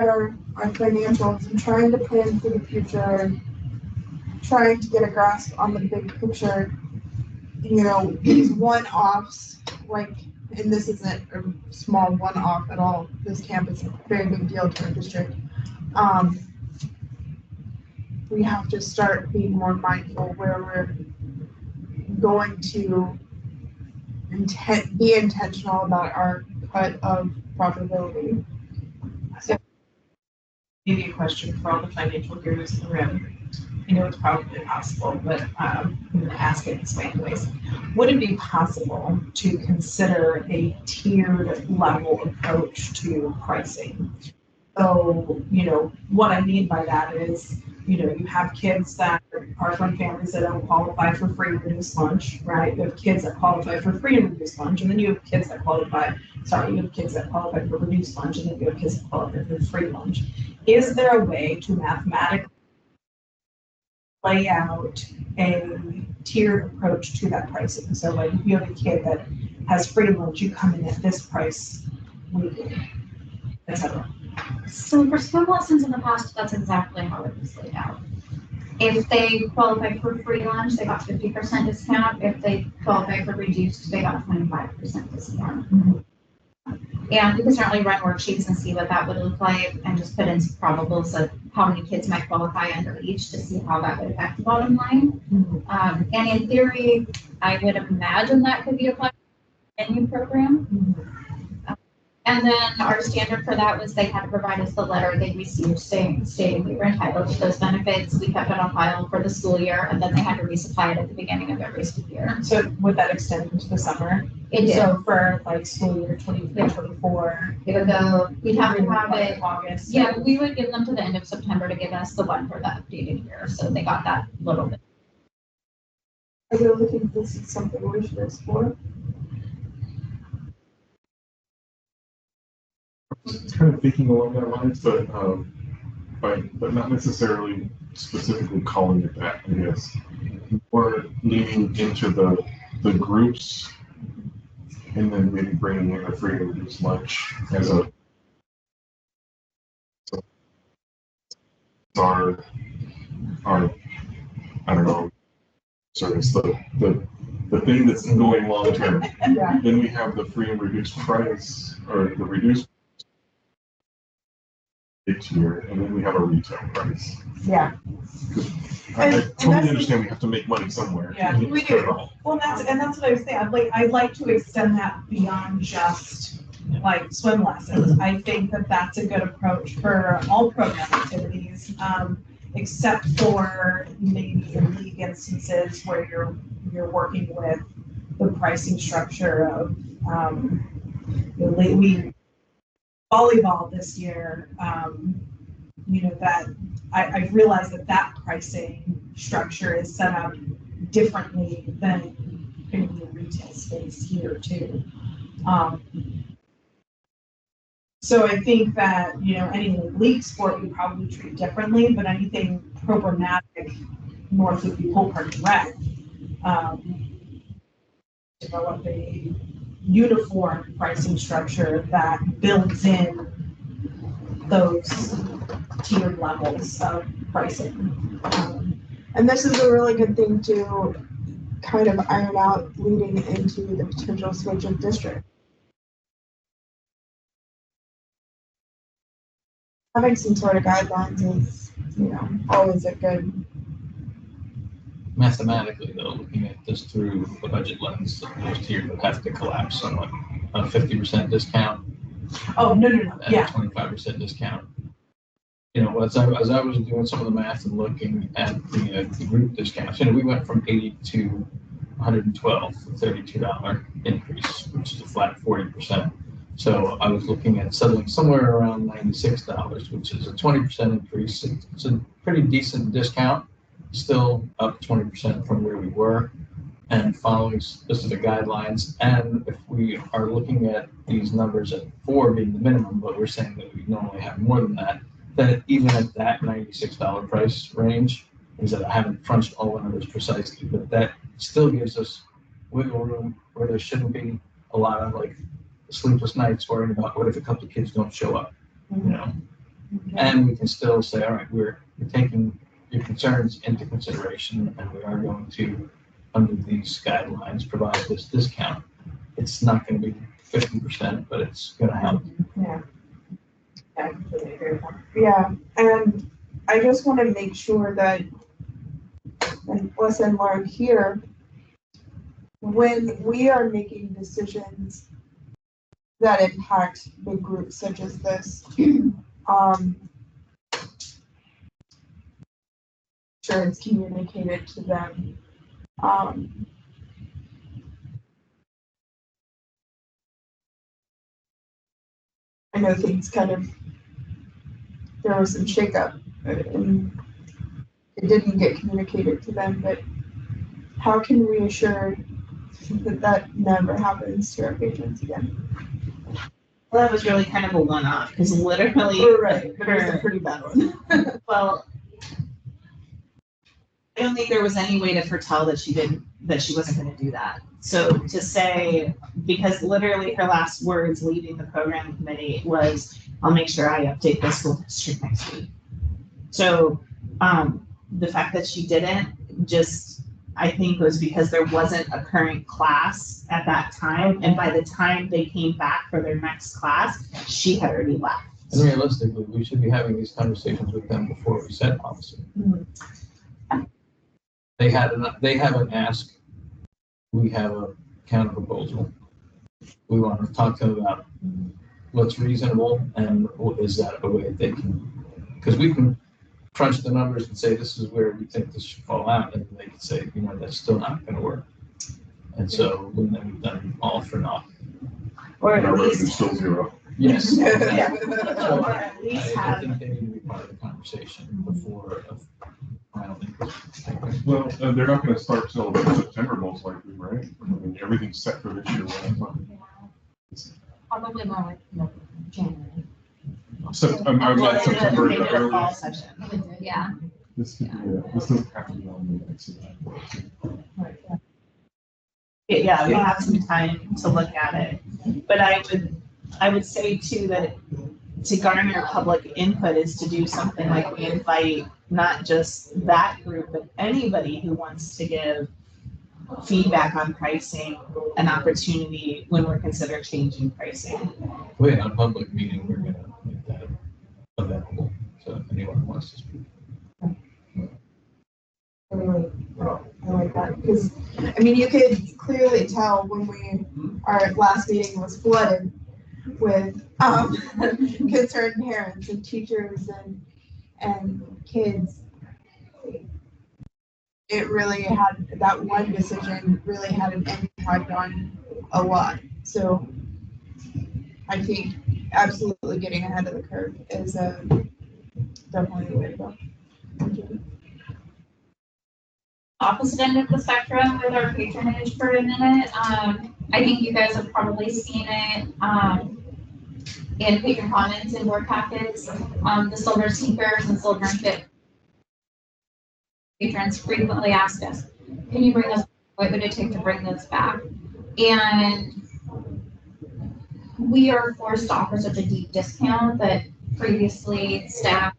Our financials and trying to plan for the future, trying to get a grasp on the big picture. You know, these one-offs, like, and this isn't a small one-off at all. This camp is a very big deal to our district. We have to start being more mindful where we're going to be intentional about our cut of profitability. Maybe a question for all the financial gurus in the room. I know it's probably impossible, but I'm going to ask it this way anyways. Would it be possible to consider a tiered level approach to pricing? So, you know, what I mean by that is, you know, you have kids that are from families that don't qualify for free and reduced lunch, right? You have kids that qualify for free and reduced lunch, and then you have kids that qualify for reduced lunch, and then you have kids that qualify for free lunch. Is there a way to mathematically lay out a tiered approach to that pricing? So like if you have a kid that has free lunch, you come in at this price weekly, etc. So for swim lessons in the past, that's exactly how it was laid out. If they qualify for free lunch, they got 50% discount. If they qualify for reduced, they got 25% discount. Mm-hmm. And you can certainly run worksheets and see what that would look like and just put in some probables of how many kids might qualify under each to see how that would affect the bottom line. Mm-hmm. And in theory, I would imagine that could be applied to any program. Mm-hmm. And then our standard for that was they had to provide us the letter they received stating we were entitled to those benefits. We kept it on file for the school year, and then they had to resupply it at the beginning of every school year. So would that extend into the summer? It did. So for like school year 23-24, It would go, we'd have to have it. August. Yeah, we would give them to the end of September to give us the one for the updated year. So they got that little bit. I really think this is something we should explore. Kind of thinking along that lines, but not necessarily specifically calling it that, I guess. Or leaning into the groups and then maybe bringing in a free and reduced lunch as our I don't know, service, the thing that's going long term. Yeah. Then we have the free and reduced price, or the reduced tier, and then we have a retail price. Yeah. I totally understand we have to make money somewhere. Yeah, we do. Well, that's what I was saying. I'd like to extend that beyond just like swim lessons. I think that that's a good approach for all program activities, except for maybe in league instances where you're working with the pricing structure of, we volleyball this year, that I've realized that pricing structure is set up differently than in the retail space here too. So I think that, any league sport we probably treat differently, but anything programmatic north of the Pole Park Rec, develop a uniform pricing structure that builds in those tiered levels of pricing. And this is a really good thing to kind of iron out leading into the potential switch of district. Having some sort of guidelines is, always a good. Mathematically, though, looking at this through the budget lens, those tiers would have to collapse somewhat. A 50% discount. Oh, no, yeah. 25% discount. As I was doing some of the math and looking at the group discounts, we went from 80 to 112, $32 increase, which is a flat 40%. So I was looking at settling somewhere around $96, which is a 20% increase. It's a pretty decent discount, still up 20% from where we were, and following specific guidelines. And if we are looking at these numbers at 4 being the minimum, but we're saying that we normally have more than that, then even at that $96 price range, is that I haven't crunched all the numbers precisely, but that still gives us wiggle room where there shouldn't be a lot of sleepless nights worrying about what if a couple of kids don't show up, And we can still say, all right, we're taking your concerns into consideration, and we are going to, under these guidelines, provide this discount. It's not going to be 50%, but it's going to help. Yeah. Yeah, and I just want to make sure that, and lesson learned here, when we are making decisions that impact big groups such as this, sure it's communicated to them. I know things there was some shakeup and it didn't get communicated to them, but how can we assure that never happens to our patrons again? Well, that was really kind of a one-off, because literally, Right, but it was a pretty bad one. Well, I don't think there was any way to foretell that she wasn't going to do that. So to say, because literally her last words leaving the program committee was, "I'll make sure I update the school district next week." So the fact that she didn't, I think was because there wasn't a current class at that time, and by the time they came back for their next class, she had already left. And realistically, we should be having these conversations with them before we set policy. Mm-hmm. They have an ask. We have a counter proposal. We want to talk to them about what's reasonable and is that a way they can, because we can crunch the numbers and say this is where we think this should fall out, and they can say, that's still not going to work. And so then we've done all for naught. Or at Our least revenue's still zero. Yes. Yeah. So Or at least I have. think they need to be part of the conversation before a final increase. Well, they're not going to start till September most likely, right? I mean, everything's set for this year. Probably more like January. I'm not September They the did a fall earliest. session. Yeah. This could be, this doesn't have to be on the next session. Yeah, we have some time to look at it. But I would say too that to garner public input is to do something like we invite not just that group, but anybody who wants to give feedback on pricing, an opportunity when we're considering changing pricing. Wait, on a public meeting, we're going to make that available. So if anyone wants to speak. I like that, because you could clearly tell when our last meeting was flooded with concerned parents and teachers and kids. It really had, that one decision really had an impact on a lot. So I think absolutely getting ahead of the curve is definitely the way to go. Opposite end of the spectrum with our patronage for a minute. I think you guys have probably seen it in patron comments and board packets. The silver sneakers and silver fit. Patrons frequently ask us, can you bring us, what would it take to bring this back? And we are forced to offer such a deep discount that previously staff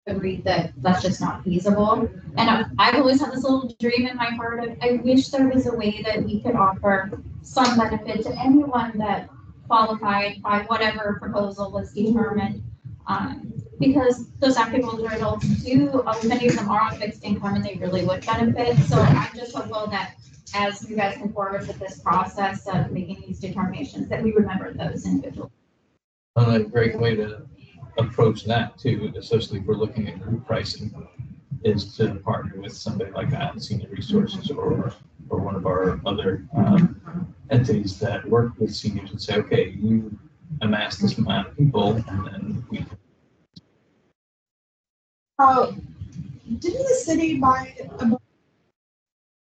agreed that that's just not feasible. And I've always had this little dream in my heart of, I wish there was a way that we could offer some benefit to anyone that qualified by whatever proposal was determined. Because those active older adults do, many of them are on fixed income and they really would benefit. So I'm just hopeful that as you guys move forward with this process of making these determinations, that we remember those individuals. And a great way to approach that too, especially if we're looking at group pricing, is to partner with somebody like that, Senior Resources, or one of our other entities that work with seniors and say, okay, you amass this amount of people, and then we. Didn't the city buy a,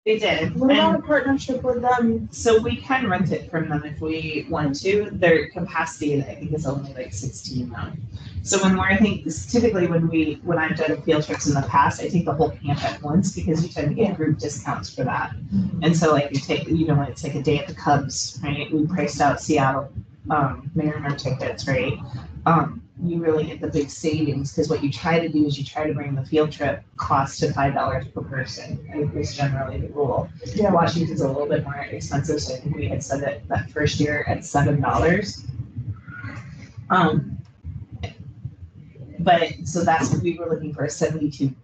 They did. what about a And partnership with them? so we can rent it from them if we want to. Their capacity, I think, is only like 16 now. So when typically when I've done field trips in the past, I take the whole camp at once because you tend to get group discounts for that. And so like it's like a day at the Cubs, right? We priced out Seattle Mariners tickets, right? You really get the big savings because what you try to do is you try to bring the field trip cost to $5 per person. I think is generally the rule. Yeah. Washington's a little bit more expensive, so I think we had said it that first year at $7. But so that's what we were looking for, a 72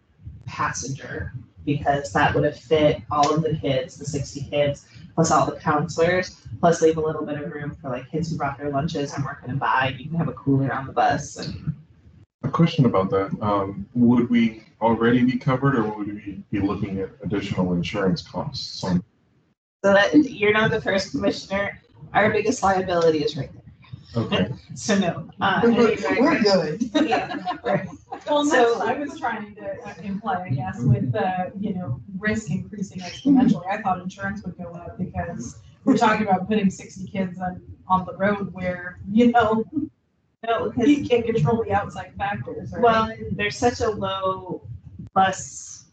passenger, because that would have fit all of the kids, the 60 kids, plus all the counselors, plus leave a little bit of room for like kids who brought their lunches and weren't gonna buy. You can have a cooler on the bus. And A question about that. Would we already be covered, or would we be looking at additional insurance costs? so that you're not the first commissioner. Our biggest liability is right there. Okay. So no. We're good. Yeah. Well, and So- that's what I was trying to imply, I guess, with the, risk increasing exponentially. I thought insurance would go up because we're talking about putting 60 kids on the road where, No, because you can't control the outside factors, right? well, there's such a low bus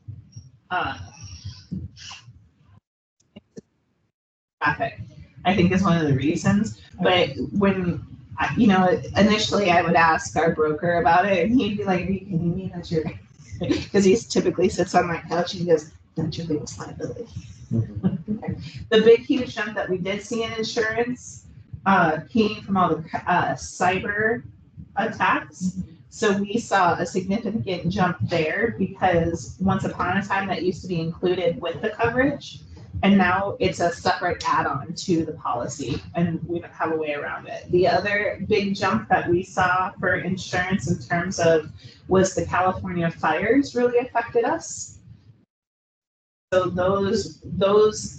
traffic, I think is one of the reasons. But when, initially I would ask our broker about it and he'd be like, are you kidding me? That's your, because he typically sits on that couch and he goes, that's your biggest liability. The big, huge jump that we did see in insurance came from all the cyber attacks. So we saw a significant jump there because once upon a time that used to be included with the coverage. And now it's a separate add-on to the policy and we don't have a way around it. The other big jump that we saw for insurance in terms of was the California fires really affected us. So those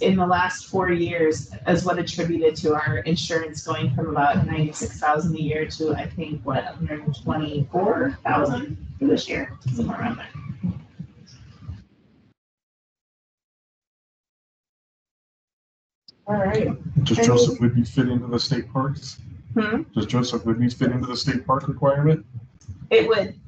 in the last 4 years is what attributed to our insurance going from about 96,000 a year to I think 124,000 for this year, somewhere around there. All right. Does Joseph Whitby fit into the state parks? Does Joseph Whitby fit into the state park requirement? It would.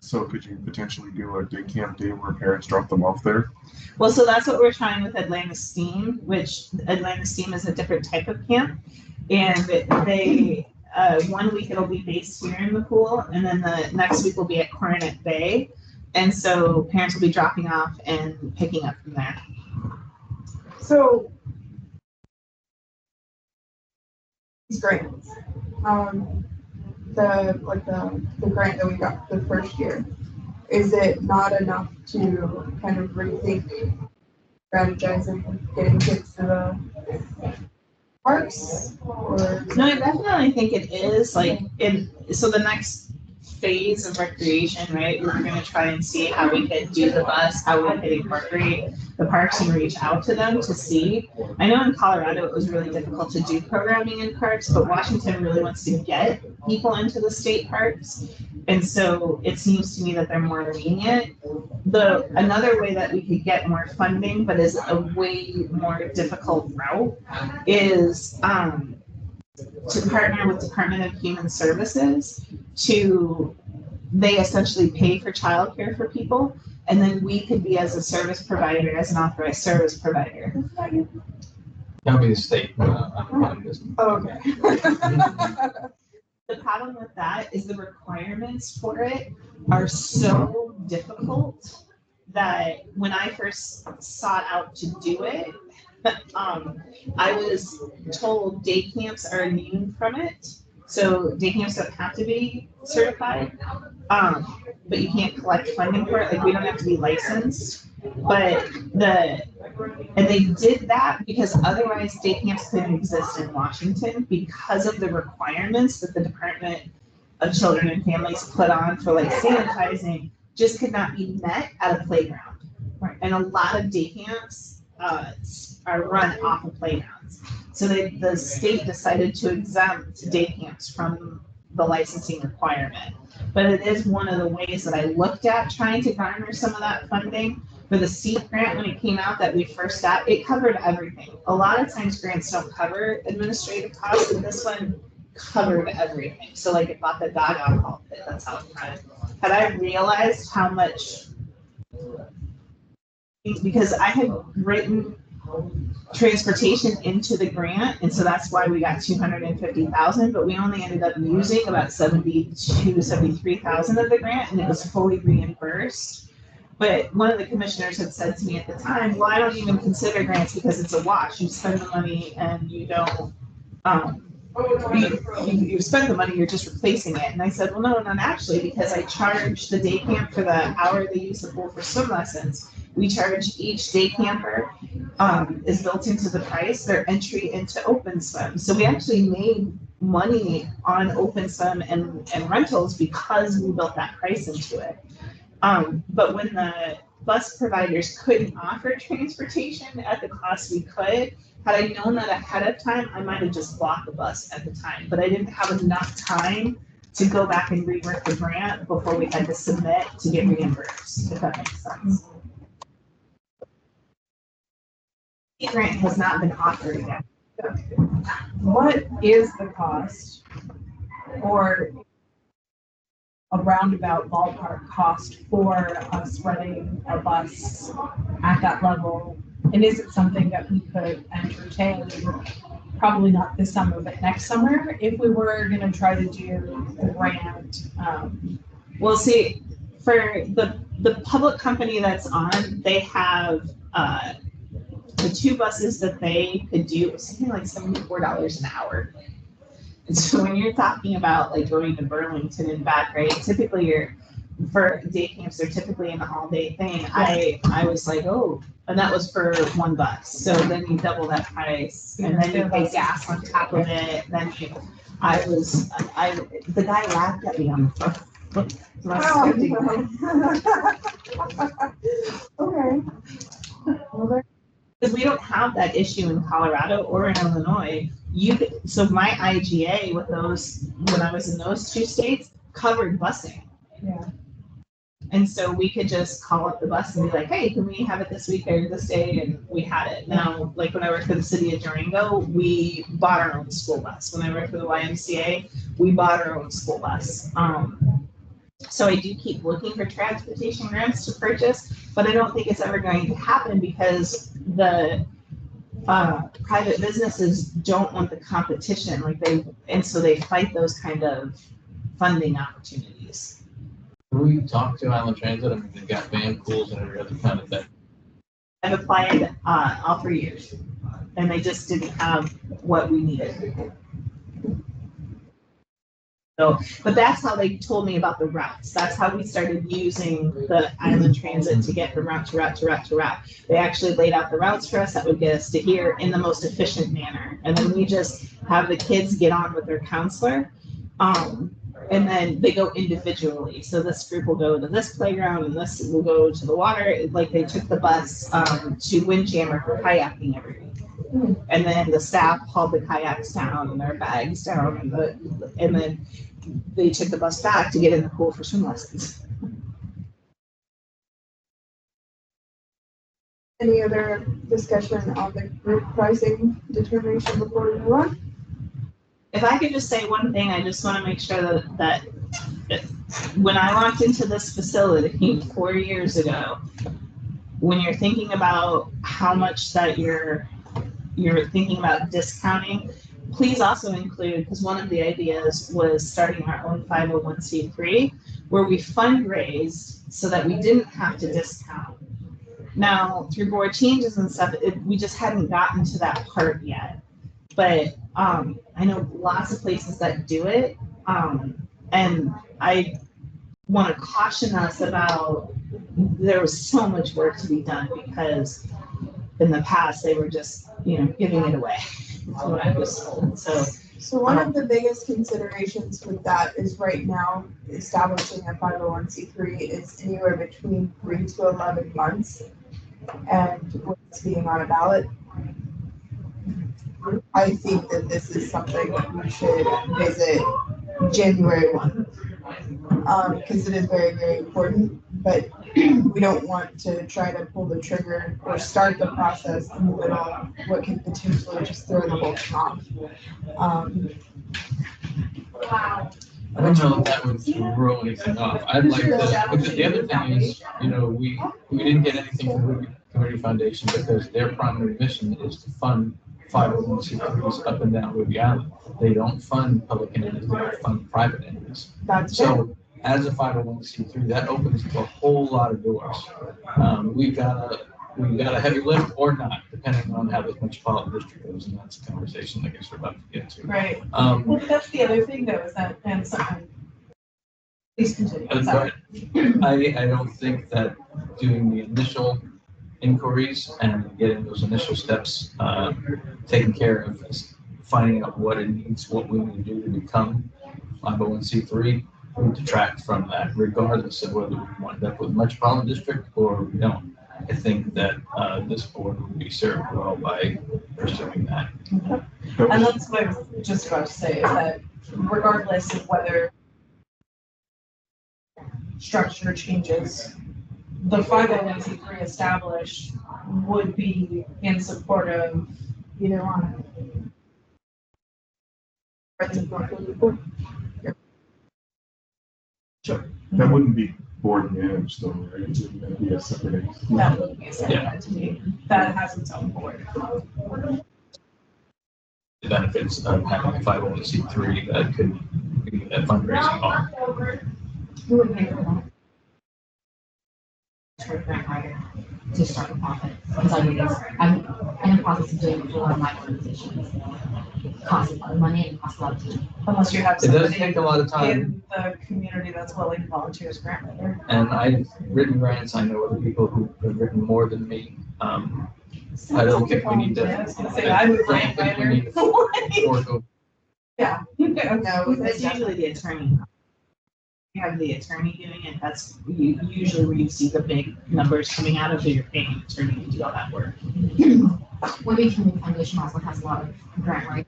So could you potentially do a day camp day where parents drop them off there? Well, so that's what we're trying with Atlanta Steam, which Atlanta Steam is a different type of camp. And they, 1 week it'll be based here in the pool, and then the next week will be at Coronet Bay. And so parents will be dropping off and picking up from there. So these grants, the grant that we got the first year, is it not enough to kind of rethink strategizing getting kids to the parks? Or No, I definitely think it is like so the next phase of recreation, right? We're gonna try and see how we could do the bus, how we could incorporate the parks and reach out to them to see. I know in Colorado it was really difficult to do programming in parks, but Washington really wants to get people into the state parks. And so it seems to me that they're more lenient. Another way that we could get more funding, but is a way more difficult route, is to partner with Department of Human Services they essentially pay for childcare for people, and then we could be as a service provider, as an authorized service provider. That'll be the state. Business. oh, okay. The problem with that is the requirements for it are so difficult that when I first sought out to do it, I was told day camps are immune from it. So day camps don't have to be certified, but you can't collect funding for it. Like we don't have to be licensed. But and they did that because otherwise day camps couldn't exist in Washington because of the requirements that the Department of Children and Families put on for like sanitizing just could not be met at a playground. Right. And a lot of day camps are run off of playgrounds. So the state decided to exempt day camps from the licensing requirement. But it is one of the ways that I looked at trying to garner some of that funding. For the SEEP grant, when it came out that we first got, it covered everything. A lot of times grants don't cover administrative costs, and this one covered everything. So like it bought the dog alcohol pit, that's how it went. Had I realized how much, because I had written transportation into the grant, and so that's why we got 250,000, but we only ended up using about 73,000 of the grant, and it was fully reimbursed. But one of the commissioners had said to me at the time, well, I don't even consider grants because it's a wash. You spend the money and you don't, you spend the money, you're just replacing it. And I said, well, no, not actually, because I charge the day camp for the hour they use the pool for swim lessons. We charge each day camper is built into the price, their entry into open swim. So we actually made money on open swim and rentals because we built that price into it. But when the bus providers couldn't offer transportation at the cost we could, had I known that ahead of time, I might have just bought the bus at the time. But I didn't have enough time to go back and rework the grant before we had to submit to get reimbursed, if that makes sense. The grant has not been offered yet. What is the cost or a roundabout ballpark cost for us running a bus at that level? And is it something that we could entertain? Probably not this summer, but next summer, if we were going to try to do the grant. Well, see, for the public company that's on, they have the two buses that they could do something like $74 an hour. And so when you're talking about like going to Burlington and back, right? Typically for day camps, they're typically an all day thing. I was like, oh, and that was for one bus. So then you double that price and then you pay gas on top of it. Then the guy laughed at me on the phone. Okay. Well, Because we don't have that issue in Colorado or in Illinois. So my IGA with those, when I was in those two states, covered busing. Yeah. And so we could just call up the bus and be like, hey, can we have it this week or this day? And we had it. Now, like when I worked for the city of Durango, we bought our own school bus. When I worked for the YMCA, we bought our own school bus. So I do keep looking for transportation grants to purchase, but I don't think it's ever going to happen because the private businesses don't want the competition, and so they fight those kind of funding opportunities. We talked to Island Transit. I mean, they've got van pools and every other kind of thing. I've applied all 3 years, and they just didn't have what we needed. So, but that's how they told me about the routes. That's how we started using the island transit to get from route to route to route to route. They actually laid out the routes for us that would get us to here in the most efficient manner. And then we just have the kids get on with their counselor. And then they go individually. So this group will go to this playground and this will go to the water. Like they took the bus to Windjammer for kayaking every week. And then the staff hauled the kayaks down and their bags down and then they took the bus back to get in the pool for swim lessons. Any other discussion on the group pricing determination before we move on? If I could just say one thing, I just want to make sure that when I walked into this facility 4 years ago, when you're thinking about how much that you're thinking about discounting, please also include, because one of the ideas was starting our own 501c3 where we fundraised so that we didn't have to discount. Now, through board changes and stuff, we just hadn't gotten to that part yet. But I know lots of places that do it. And I want to caution us about there was so much work to be done because in the past they were just, giving it away. That's what I was told. So one of the biggest considerations with that is right now establishing a 501c3 is anywhere between 3 to 11 months, and with this being on a ballot, I think that this is something that we should visit January 1, because it is very, very important, but we don't want to try to pull the trigger or start the process in the middle of what can potentially just throw the whole thing off. I don't know if that would throw anything off. I'd like to, because the other thing is, we didn't get anything from the Community Foundation because their primary mission is to fund 501c3s up and down Ruby Island. They don't fund public entities, they don't fund private entities. So as a 501c3, that opens up a whole lot of doors. We've got a heavy lift or not, depending on how this metropolitan district goes, and that's a conversation I guess we're about to get to. Right. Well, that's the other thing though, is that, and sometimes, please continue. I don't think that doing the initial inquiries and getting those initial steps taken care of, finding out what it needs, what we need to do to become 501c3, we detract from that, regardless of whether we wind up with Metropolitan District or we don't. I think that this board would be served well by pursuing that. And that's what I was just about to say, is that regardless of whether structure changes, the 501c3 established would be in support of either one. Sure. That wouldn't be board managed though, right? It'd be a separate. That would be a separate entity that has its own board. The benefits of having a 501c3 that could be a fundraising arm. Who would pay for that? For a grant writer to start a profit, because I'm in the process of doing it for one of my organizations. It costs a lot of money and it costs a lot of time. Unless you have It does somebody take a lot of time. in the community that's willing to volunteer as grant writer. And I've written grants. I know other people who have written more than me. I don't think we need to. Yeah, I was gonna say, I'm a grant I don't think we writer. need to fork over. Yeah. No, That's usually the attorney. You have the attorney doing it, that's usually where you see the big numbers coming out of, so you're paying an attorney to do all that work. Women Community Foundation also has a lot of grant writing.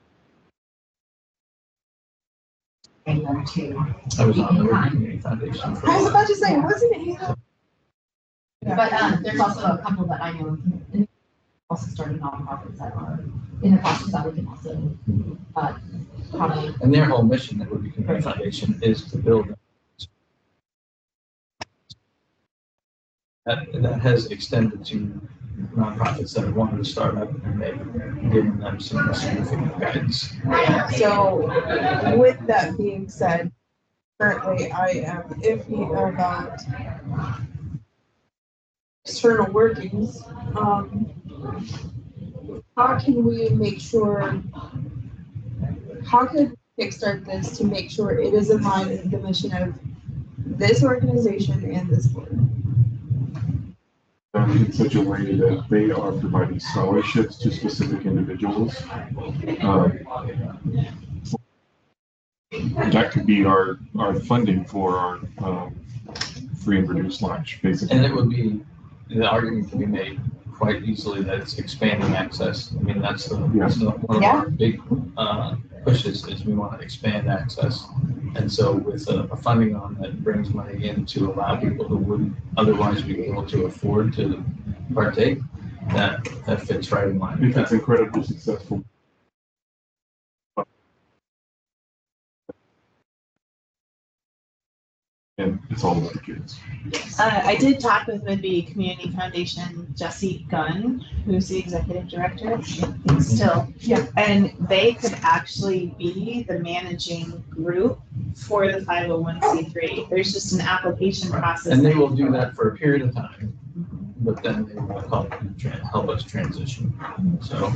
And them too. I was on the Working Community Foundation for a I was while. about to say, wasn't it? But there's also a couple that I know also started nonprofits that are in the process that we can also probably. And their whole mission, the Working Community Foundation, is to build. That has extended to nonprofits that have wanted to start up, and they've given them some significant guidance. So with that being said, currently I am iffy about external workings. How can we make sure, how could kickstart this to make sure it is in line with the mission of this organization and this board. In such a way that they are providing scholarships to specific individuals. That could be our funding for our free and reduced lunch, basically. And it would be, the argument can be made quite easily that it's expanding access. I mean, that's one of our big pushes is we want to expand access. And so with a funding on that brings money in to allow people who wouldn't otherwise be able to afford to partake, that fits right in line with If it's that. incredibly successful. And it's all about the kids. I did talk with Midby Community Foundation, Jesse Gunn, who's the executive director. He's still, Yeah. and they could actually be the managing group for the 501c3. There's just an application process. And they will do that for a period of time, but then they will help us transition. So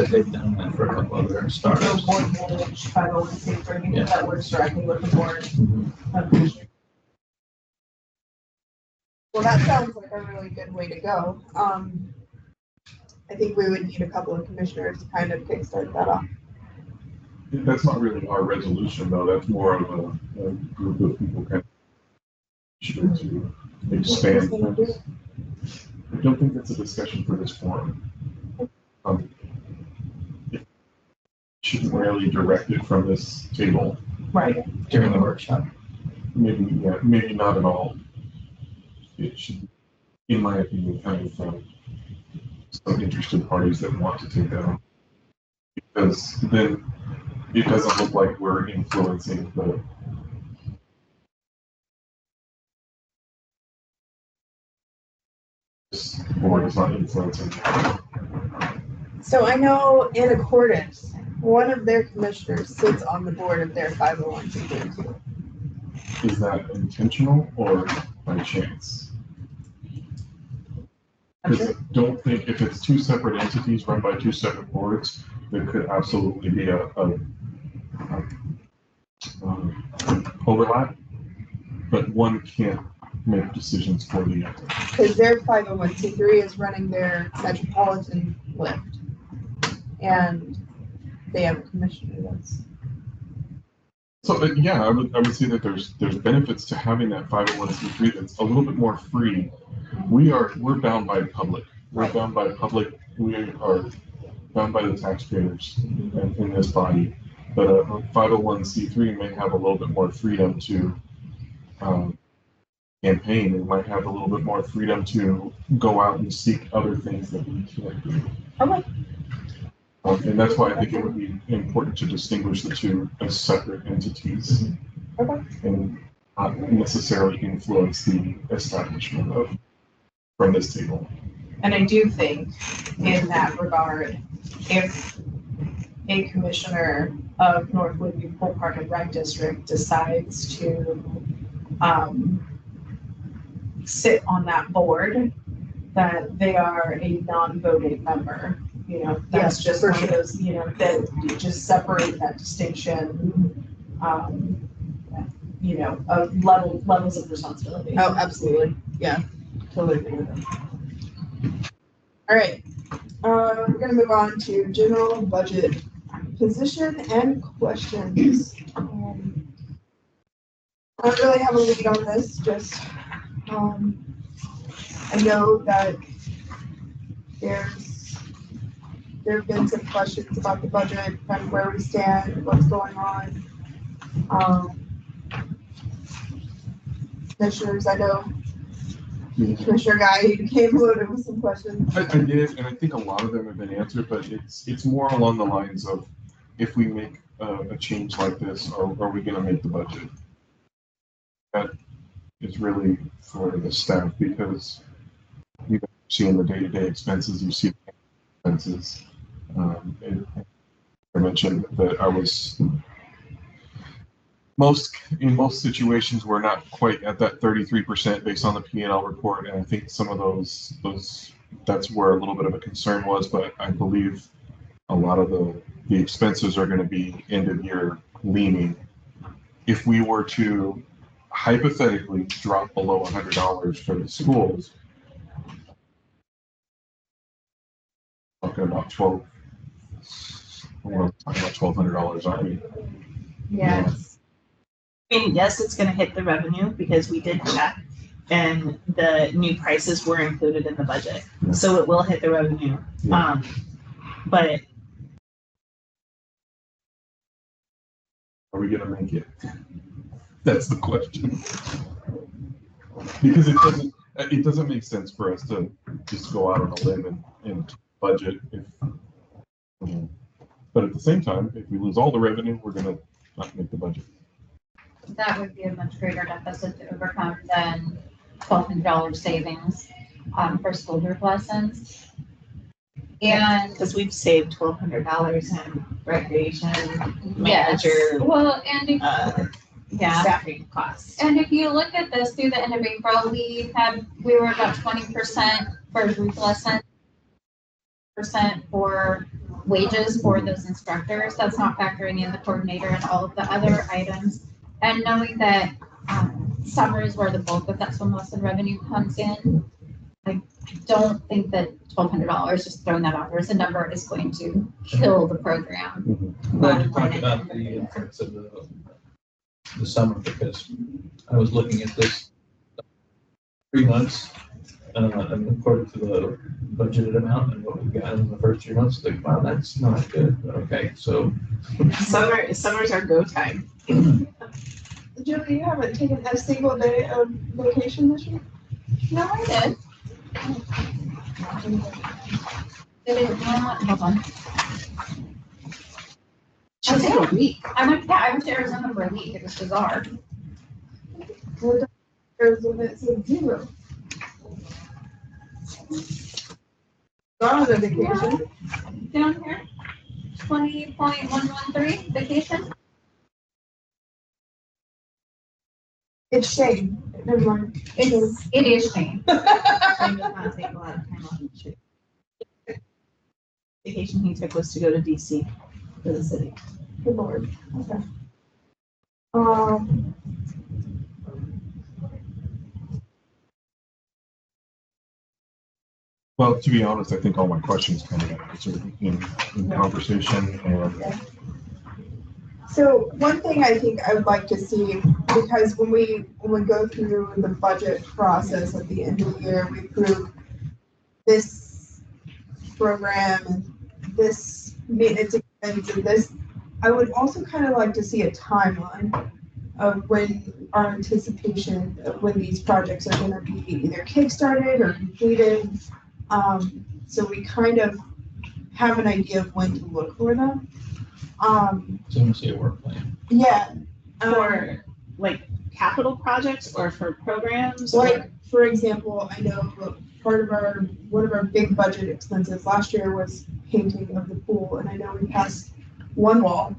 they've done that for a couple other So startups. board managed 501c3 Yeah. that works directly with the board. Well, that sounds like a really good way to go. I think we would need a couple of commissioners to kind of kickstart that off. That's not really our resolution, though. That's more of a group of people kind of to expand. I don't think that's a discussion for this forum. Shouldn't really direct it from this table. Right. During the workshop. Maybe not at all. It should, in my opinion, come from some interested parties that want to take that on. Because then it doesn't look like we're influencing the this board is not influencing. So I know in accordance, one of their commissioners sits on the board of their 501c3 too. Is that intentional or by chance? Because I don't think if it's two separate entities run by two separate boards, there could absolutely be a overlap, but one can't make decisions for the other. Because their 501c3 is running their metropolitan lift. And they have a commissioner that's. So yeah, I would say that there's benefits to having that 501c3 that's a little bit more free. We're bound by public. We're bound by public. We are bound by the taxpayers in this body. But a 501c3 may have a little bit more freedom to campaign. It might have a little bit more freedom to go out and seek other things that we can't do. Okay. And that's why I think it would be important to distinguish the two as separate entities. Okay. And not necessarily influence the establishment of from this table. And I do think in that regard, if a commissioner of North Whitby Pool Park and Rec District decides to sit on that board, that they are a non-voting member. You know, that's just one of those, you know, that you just separate that distinction, you know, of levels of responsibility. Oh, absolutely. Yeah. Totally agree with that. All right. We're gonna move on to general budget position and questions. I don't really have a lead on this, just I know that there have been some questions about the budget, kind of where we stand, what's going on. Commissioners, I know Commissioner Guy, you came loaded with some questions. I did, and I think a lot of them have been answered, but it's more along the lines of if we make a change like this, are we going to make the budget? That is really for the staff because you see in the day-to-day expenses, you see expenses. And I mentioned that I was in most situations we're not quite at that 33% based on the P&L report, and I think some of those that's where a little bit of a concern was, but I believe a lot of the expenses are going to be end of year leaning. If we were to hypothetically drop below $100 for the schools, talking about we're talking about $1,200, aren't we? Yes. I mean, yes, it's gonna hit the revenue because we did check and the new prices were included in the budget. So it will hit the revenue. Yeah. But Are we gonna make it? That's the question. Because it doesn't make sense for us to just go out on a limb and budget if, but at the same time, if we lose all the revenue, we're gonna not make the budget. That would be a much greater deficit to overcome than $1,200 savings for school group lessons. And because we've saved $1,200 in recreation yes, manager well, and if, yeah. staffing costs. And if you look at this through the end of April, we were about 20% for group lessons, percent for wages for those instructors. That's not factoring in the coordinator and all of the other items. And knowing that summer is where the bulk of that swim lesson revenue comes in, I don't think that $1,200, just throwing that out there as a number, is going to kill the program. Glad you talked about the influence of the summer, because I was looking at this 3 months, and according to the budgeted amount and what we got in the first 3 months, like, wow, that's not good. Okay, so Summer's our go time. Julie, you haven't taken a single day of vacation this year? No, I did. Hold on. She took a week. I went to Arizona for a week. It was bizarre. Arizona, it said 0. Gone on a vacation. Down here, 20.113 vacation. It's Shane. Never mind. It is Shane. Shane does not take a lot of time off. Vacation he took was to go to DC for the city. Good Lord. Okay. Well, to be honest, I think all my questions kind of got answered in conversation. And So one thing I think I would like to see, because when we go through the budget process at the end of the year, we approve this program and this maintenance expense and this, I would also kind of like to see a timeline of when our anticipation of when these projects are going to be either kickstarted or completed. So we kind of have an idea of when to look for them. so you see a work plan. Yeah. For like capital projects or for programs? Like, for example, I know one of our big budget expenses last year was painting of the pool, and I know we passed one wall.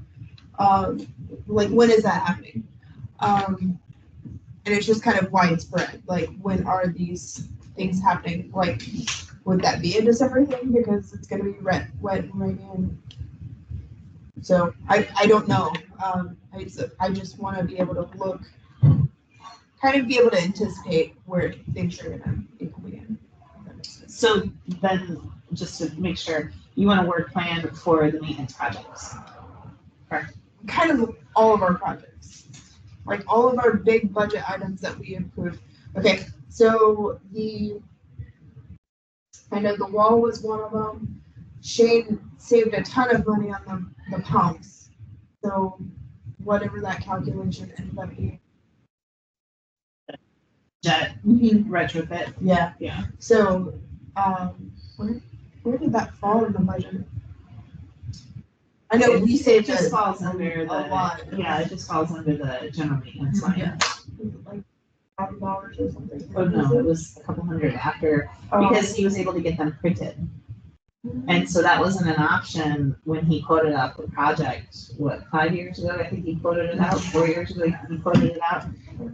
Like, when is that happening? And it's just kind of widespread. Like, when are these things happening? Like, would that be a December thing because it's going to be wet and rainy? So I don't know. I just want to be able to look, kind of be able to anticipate where things are going to be coming in. So then, just to make sure, you want a work plan for the maintenance projects? Correct. Kind of all of our projects, like all of our big budget items that we approve. Okay, so I know the wall was one of them. Shane saved a ton of money on the pumps. So whatever that calculation ended up being. Jet retrofit. Yeah. Yeah. So where did that fall in the budget? I know we saved It just falls under a lot. Yeah, it just falls under the general maintenance line. Yeah. Like $1,000 or something. Oh no, it was a couple hundred after, because he was able to get them printed. And so that wasn't an option when he quoted out the project, 5 years ago, I think he quoted it out, 4 years ago, he quoted it out.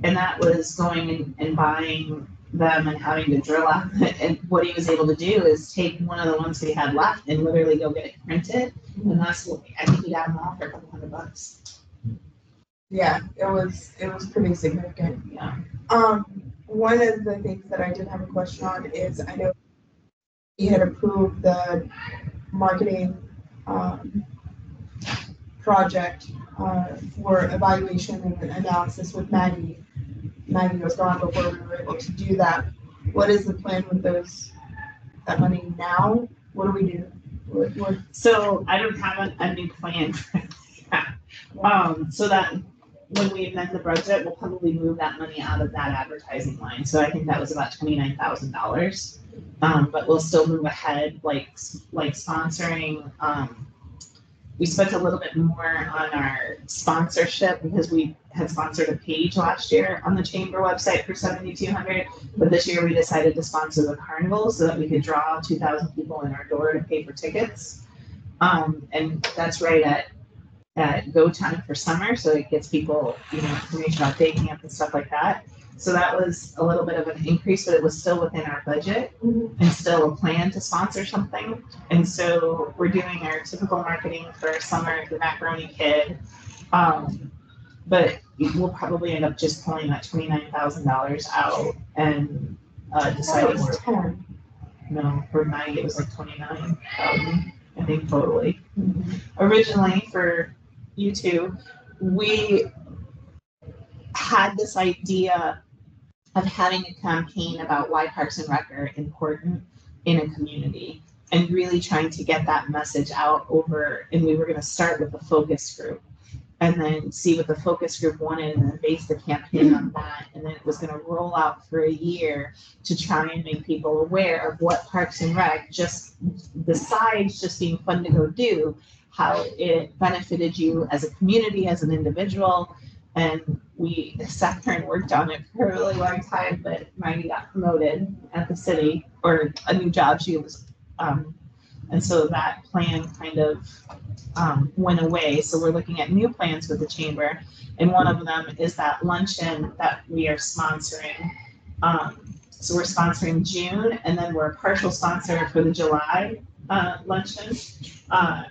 And that was going and buying them and having to drill out. And what he was able to do is take one of the ones we had left and literally go get it printed. And that's what I think he got them all for a couple $100. Yeah, it was pretty significant. Yeah. One of the things that I did have a question on is I know you had approved the marketing project for evaluation and analysis with Maggie. Maggie was gone before we were able to do that. What is the plan with that money now? What do we do? What So I don't have a new plan. So that when we amend the budget, we'll probably move that money out of that advertising line. So I think that was about $29,000. But we'll still move ahead, like sponsoring. We spent a little bit more on our sponsorship because we had sponsored a page last year on the chamber website for $7,200. But this year we decided to sponsor the carnival so that we could draw 2,000 people in our door to pay for tickets. And that's right at Go Time for summer, so it gets people, information about day camp and stuff like that. So that was a little bit of an increase, but it was still within our budget and still a plan to sponsor something. And so we're doing our typical marketing for summer, the Macaroni Kid. But we'll probably end up just pulling that $29,000 out and deciding was 10. no, for Maggie it was like 29,000, I think totally. Originally for you two, we had this idea of having a campaign about why Parks and Rec are important in a community and really trying to get that message out over, and we were going to start with a focus group and then see what the focus group wanted and then base the campaign on that. And then it was going to roll out for a year to try and make people aware of what Parks and Rec, just besides just being fun to go do, how it benefited you as a community, as an individual. And we sat there and worked on it for a really long time, but Maggie got promoted at the city, or a new job she was, and so that plan kind of went away. So we're looking at new plans with the chamber, and one of them is that luncheon that we are sponsoring. So we're sponsoring June, and then we're a partial sponsor for the July luncheon.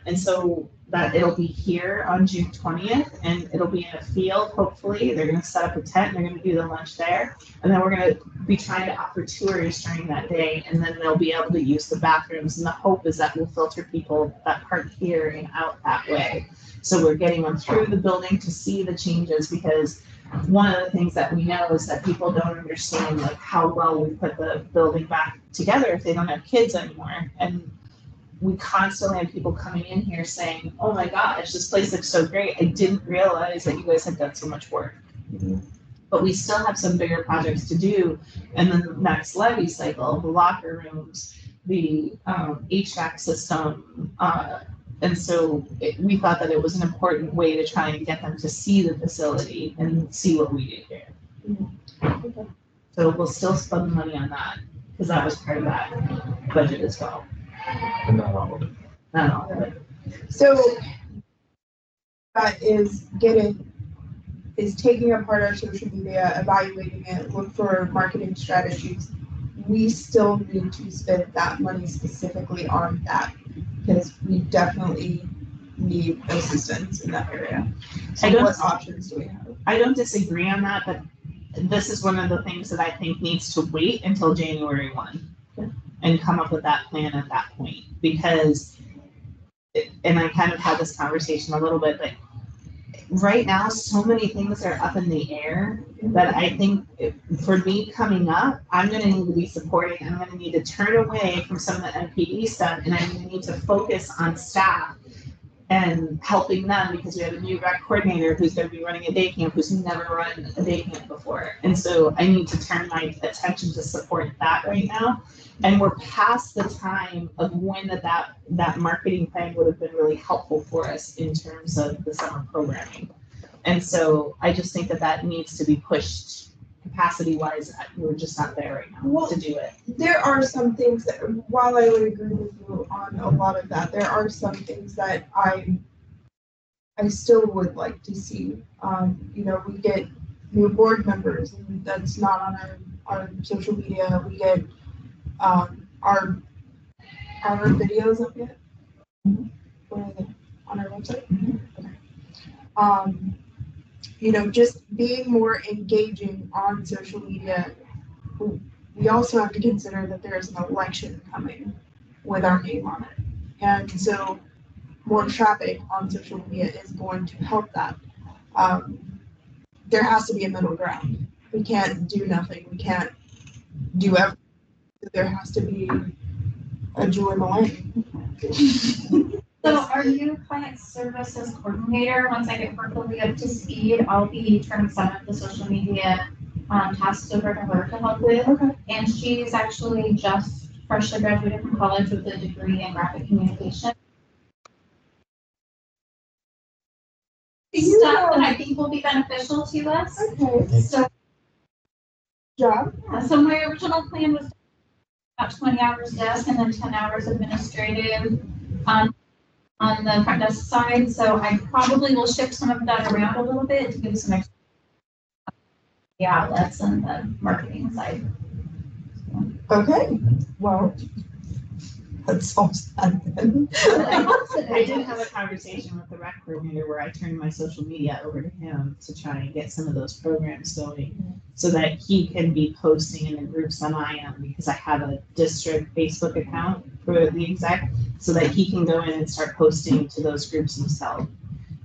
And so that it'll be here on June 20th, and it'll be in a field, hopefully. They're gonna set up a tent, and they're gonna do the lunch there. And then we're gonna be trying to offer tours during that day, and then they'll be able to use the bathrooms. And the hope is that we'll filter people that park here and out that way. So we're getting them through the building to see the changes, because one of the things that we know is that people don't understand like how well we put the building back together if they don't have kids anymore. And we constantly have people coming in here saying, oh my gosh, this place looks so great. I didn't realize that you guys had done so much work. But we still have some bigger projects to do. And then the next levy cycle, the locker rooms, the HVAC system. And so we thought that it was an important way to try and get them to see the facility and see what we do here. So we'll still spend the money on that, because that was part of that budget as well. But not all of it. Not all of it. So that is taking apart our social media, evaluating it, look for marketing strategies. We still need to spend that money specifically on that, because we definitely need assistance in that area. So what options do we have? I don't disagree on that, but this is one of the things that I think needs to wait until January 1 and come up with that plan at that point. Because, and I kind of had this conversation a little bit, but right now so many things are up in the air that I think for me coming up, I'm going to need to be supporting. I'm going to need to turn away from some of the NPD stuff, and I'm going to need to focus on staff and helping them, because we have a new rec coordinator who's going to be running a day camp who's never run a day camp before. And so I need to turn my attention to support that right now. And we're past the time of when that marketing plan would have been really helpful for us in terms of the summer programming. And so I just think that needs to be pushed capacity wise. We're just not there right now to do it. There are some things that, while I would agree with you on a lot of that, there are some things that I still would like to see. We get new board members, and that's not on our social media. We get our videos up yet. Where are they? On our website. Okay. Just being more engaging on social media. We also have to consider that there is an election coming with our name on it, and so more traffic on social media is going to help that. There has to be a middle ground. We can't do nothing. We can't do everything. There has to be a jewel in the lane. So our new client services coordinator, once I get her fully up to speed, I'll be turning some of the social media tasks over to her to help with. Okay. And she's actually just freshly graduated from college with a degree in graphic communication. Stuff that I think will be beneficial to us. Okay. So, Job. so my original plan was about 20 hours desk and then 10 hours administrative on the front desk side. So I probably will shift some of that around a little bit to give some extra outlets and the marketing side. Okay. Well, that solves that then. I did have a conversation with the rec coordinator where I turned my social media over to him to try and get some of those programs going so that he can be posting in the groups that I am, because I have a district Facebook account for the exec, so that he can go in and start posting to those groups himself.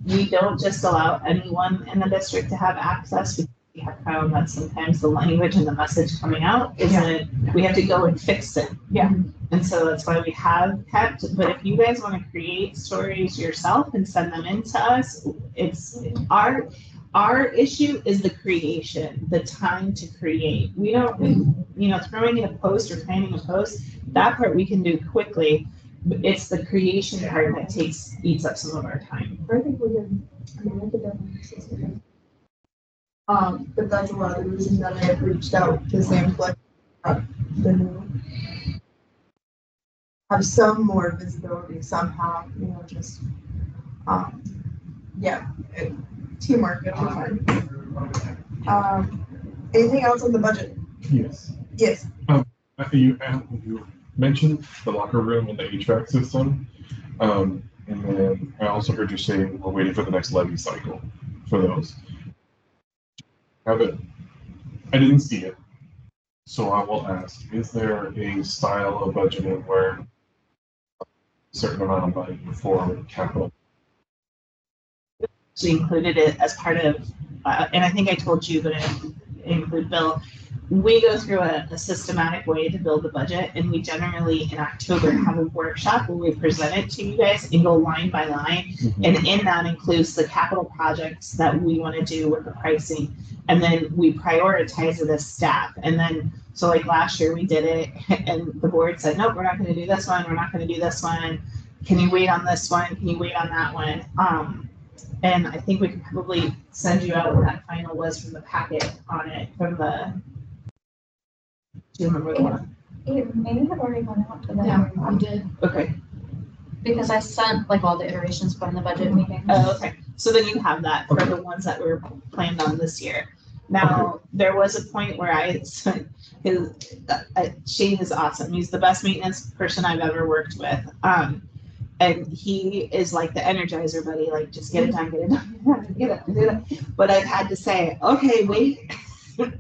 We don't just allow anyone in the district to have access. We have found that sometimes the language and the message coming out isn't, we have to go and fix it. Yeah. And so that's why we have kept, but if you guys want to create stories yourself and send them in to us, it's our issue is the creation, the time to create. We don't, throwing in a post or planning a post, that part we can do quickly. But it's the creation part that eats up some of our time. I think we can, I could definitely assist with that. But that's a lot of the reason that I have reached out to Sam Fleck. Have some more visibility somehow, just, teamwork, it'll be fine. Anything else on the budget? Yes. Yes. You mentioned the locker room and the HVAC system. And then I also heard you say we're waiting for the next levy cycle for those. I didn't see it. So I will ask, is there a style of budgeting where a certain amount of money for capital? So we included it as part of, and I think I told you, but I include Bill. We go through a systematic way to build the budget, and we generally in October have a workshop where we present it to you guys and go line by line. Mm-hmm. And in that includes the capital projects that we want to do with the pricing. And then we prioritize it as staff. And then, so like last year we did it and the board said, nope, we're not going to do this one. We're not going to do this one. Can you wait on this one? Can you wait on that one? And I think we could probably send you out what that final was from the packet on it from the, do you remember the one? It may have already gone out to them. Yeah, we did. Okay. Because I sent like all the iterations from the budget meeting. Oh, okay. So then you have that for the ones that were planned on this year. Now, there was a point where Shane is awesome. He's the best maintenance person I've ever worked with. And he is like the energizer buddy, like just get it done, get it done, get it. But I've had to say, okay, wait,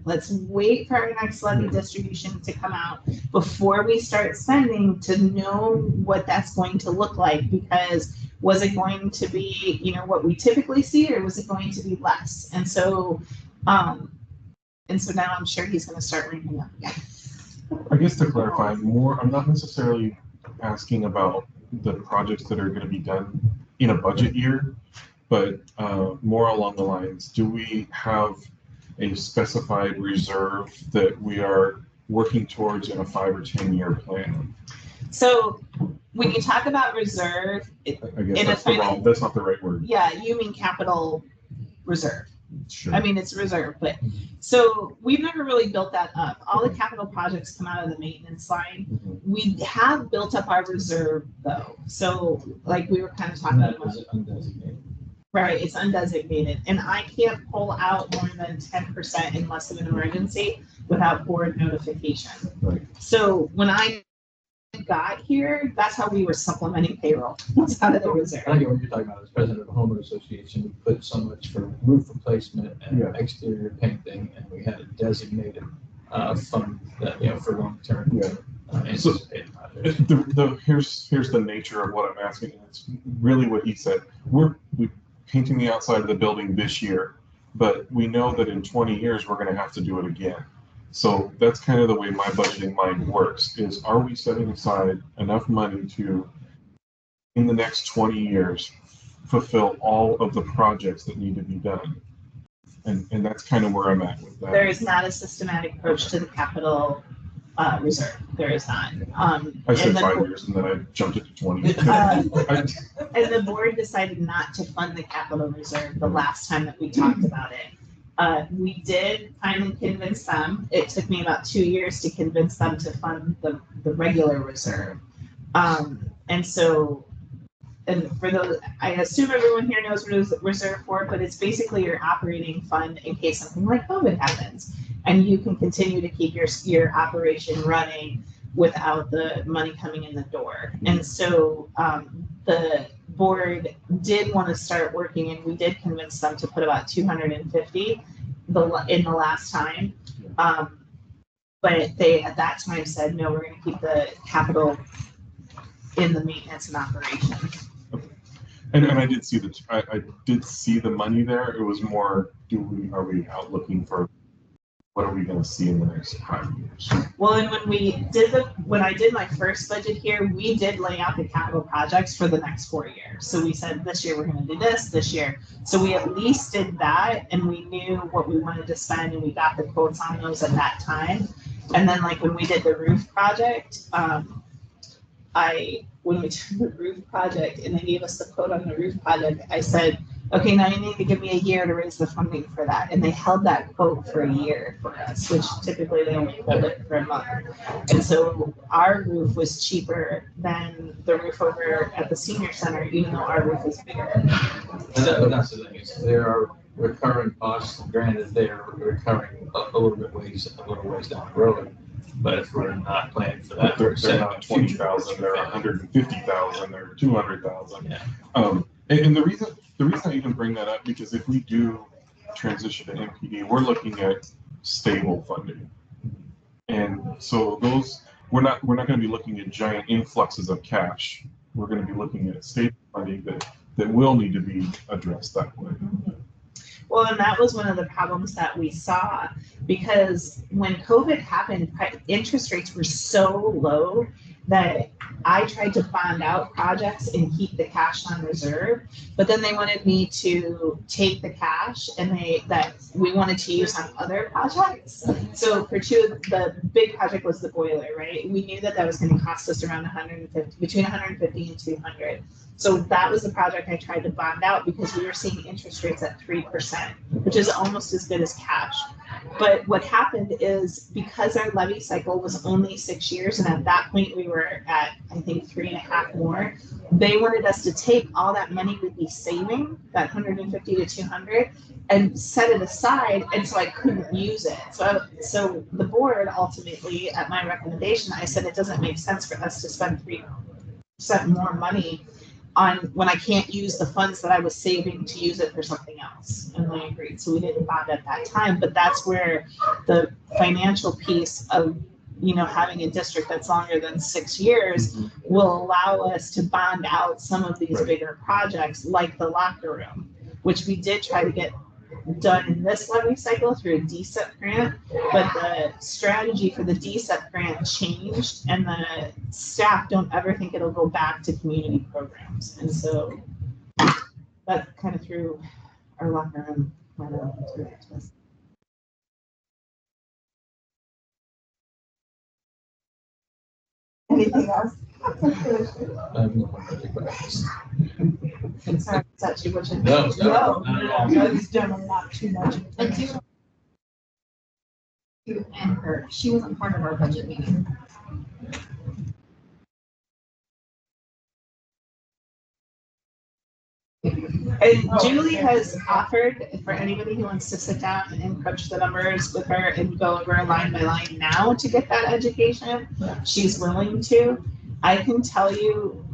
let's wait for our next levy distribution to come out before we start spending to know what that's going to look like, because was it going to be, what we typically see, or was it going to be less? And so now I'm sure he's going to start ramping up again. I guess to clarify more, I'm not necessarily asking about the projects that are going to be done in a budget year, but more along the lines, do we have a specified reserve that we are working towards in a 5 or 10 year plan? So when you talk about reserve, I guess that's not the right word. Yeah, you mean capital reserve. Sure. I mean, it's reserve, but so we've never really built that up. All the capital projects come out of the maintenance line. Mm-hmm. We have built up our reserve though. So like we were kind of talking about. Is it undesignated? Right, it's undesignated, and I can't pull out more than 10% in less of an emergency without board notification. Right. So when I got here, that's how we were supplementing payroll, was out of the reserve. I think what you're talking about, as president of the homeowner association, we put so much for roof replacement and Yeah. exterior painting, and we had a designated fund that, for long-term Yeah. anticipated projects. Here's the nature of what I'm asking. It's really what he said. We're painting the outside of the building this year, but we know that in 20 years we're going to have to do it again. So that's kind of the way my budgeting mind works. Is are we setting aside enough money to, in the next 20 years, fulfill all of the projects that need to be done? And that's kind of where I'm at with that. There is not a systematic approach to the capital reserve. There is not. I said and 5 years and then I jumped it to 20. And the board decided not to fund the capital reserve the last time that we talked about it. We did finally convince them. It took me about 2 years to convince them to fund the regular reserve. And so, and for those, I assume everyone here knows what is reserve for, but it's basically your operating fund in case something like COVID happens. And you can continue to keep your operation running without the money coming in the door. And so the board did want to start working, and we did convince them to put about 250 in the last time. But they at that time said, no, we're going to keep the capital in the maintenance and operations. And I did see I did see the money there. It was more, are we out looking for what are we going to see in the next 5 years? Well, and when I did my first budget here, we did lay out the capital projects for the next 4 years. So we said this year we're going to do this year. So we at least did that, and we knew what we wanted to spend, and we got the quotes on those at that time. And then like when we did the roof project, when we did the roof project and they gave us the quote on the roof project, I said, okay, now you need to give me a year to raise the funding for that. And they held that quote for a year for us, which typically they only hold it for a month. And so our roof was cheaper than the roof over at the senior center, even though our roof is bigger. And that's the thing, is there are recurring costs, granted they're recurring a little ways down the road. But if we're not planning for that, They're not 20,000, they're 150,000, they're 200,000. Yeah. And the reason I even bring that up, because if we do transition to MPD, we're looking at stable funding. And so we're not going to be looking at giant influxes of cash. We're going to be looking at stable funding that will need to be addressed that way. Well, and that was one of the problems that we saw, because when COVID happened, interest rates were so low that I tried to bond out projects and keep the cash on reserve, but then they wanted me to take the cash and that we wanted to use on other projects. So for the big project was the boiler, right? We knew that was going to cost us around between 150 and 200. So that was the project I tried to bond out, because we were seeing interest rates at 3%, which is almost as good as cash. But what happened is, because our levy cycle was only 6 years, and at that point we were at, I think, 3.5 more, they wanted us to take all that money we'd be saving, that 150 to 200, and set it aside, and so I couldn't use it. So the board ultimately, at my recommendation, I said it doesn't make sense for us to spend 3% more money on when I can't use the funds that I was saving to use it for something else. And they agreed. So we didn't bond at that time, but that's where the financial piece of, having a district that's longer than 6 years will allow us to bond out some of these bigger projects, like the locker room, which we did try to get done in this levy cycle through a DSEP grant, but the strategy for the DSEP grant changed, and the staff don't ever think it'll go back to community programs. And so that kind of threw our locker room right out into a twist. Anything else? Sorry, is that too much? No. He's done a lot too much. I do. And her, she wasn't part of our budget meeting. And Julie has offered for anybody who wants to sit down and crunch the numbers with her and go over line by line now to get that education. She's willing to. I can tell you,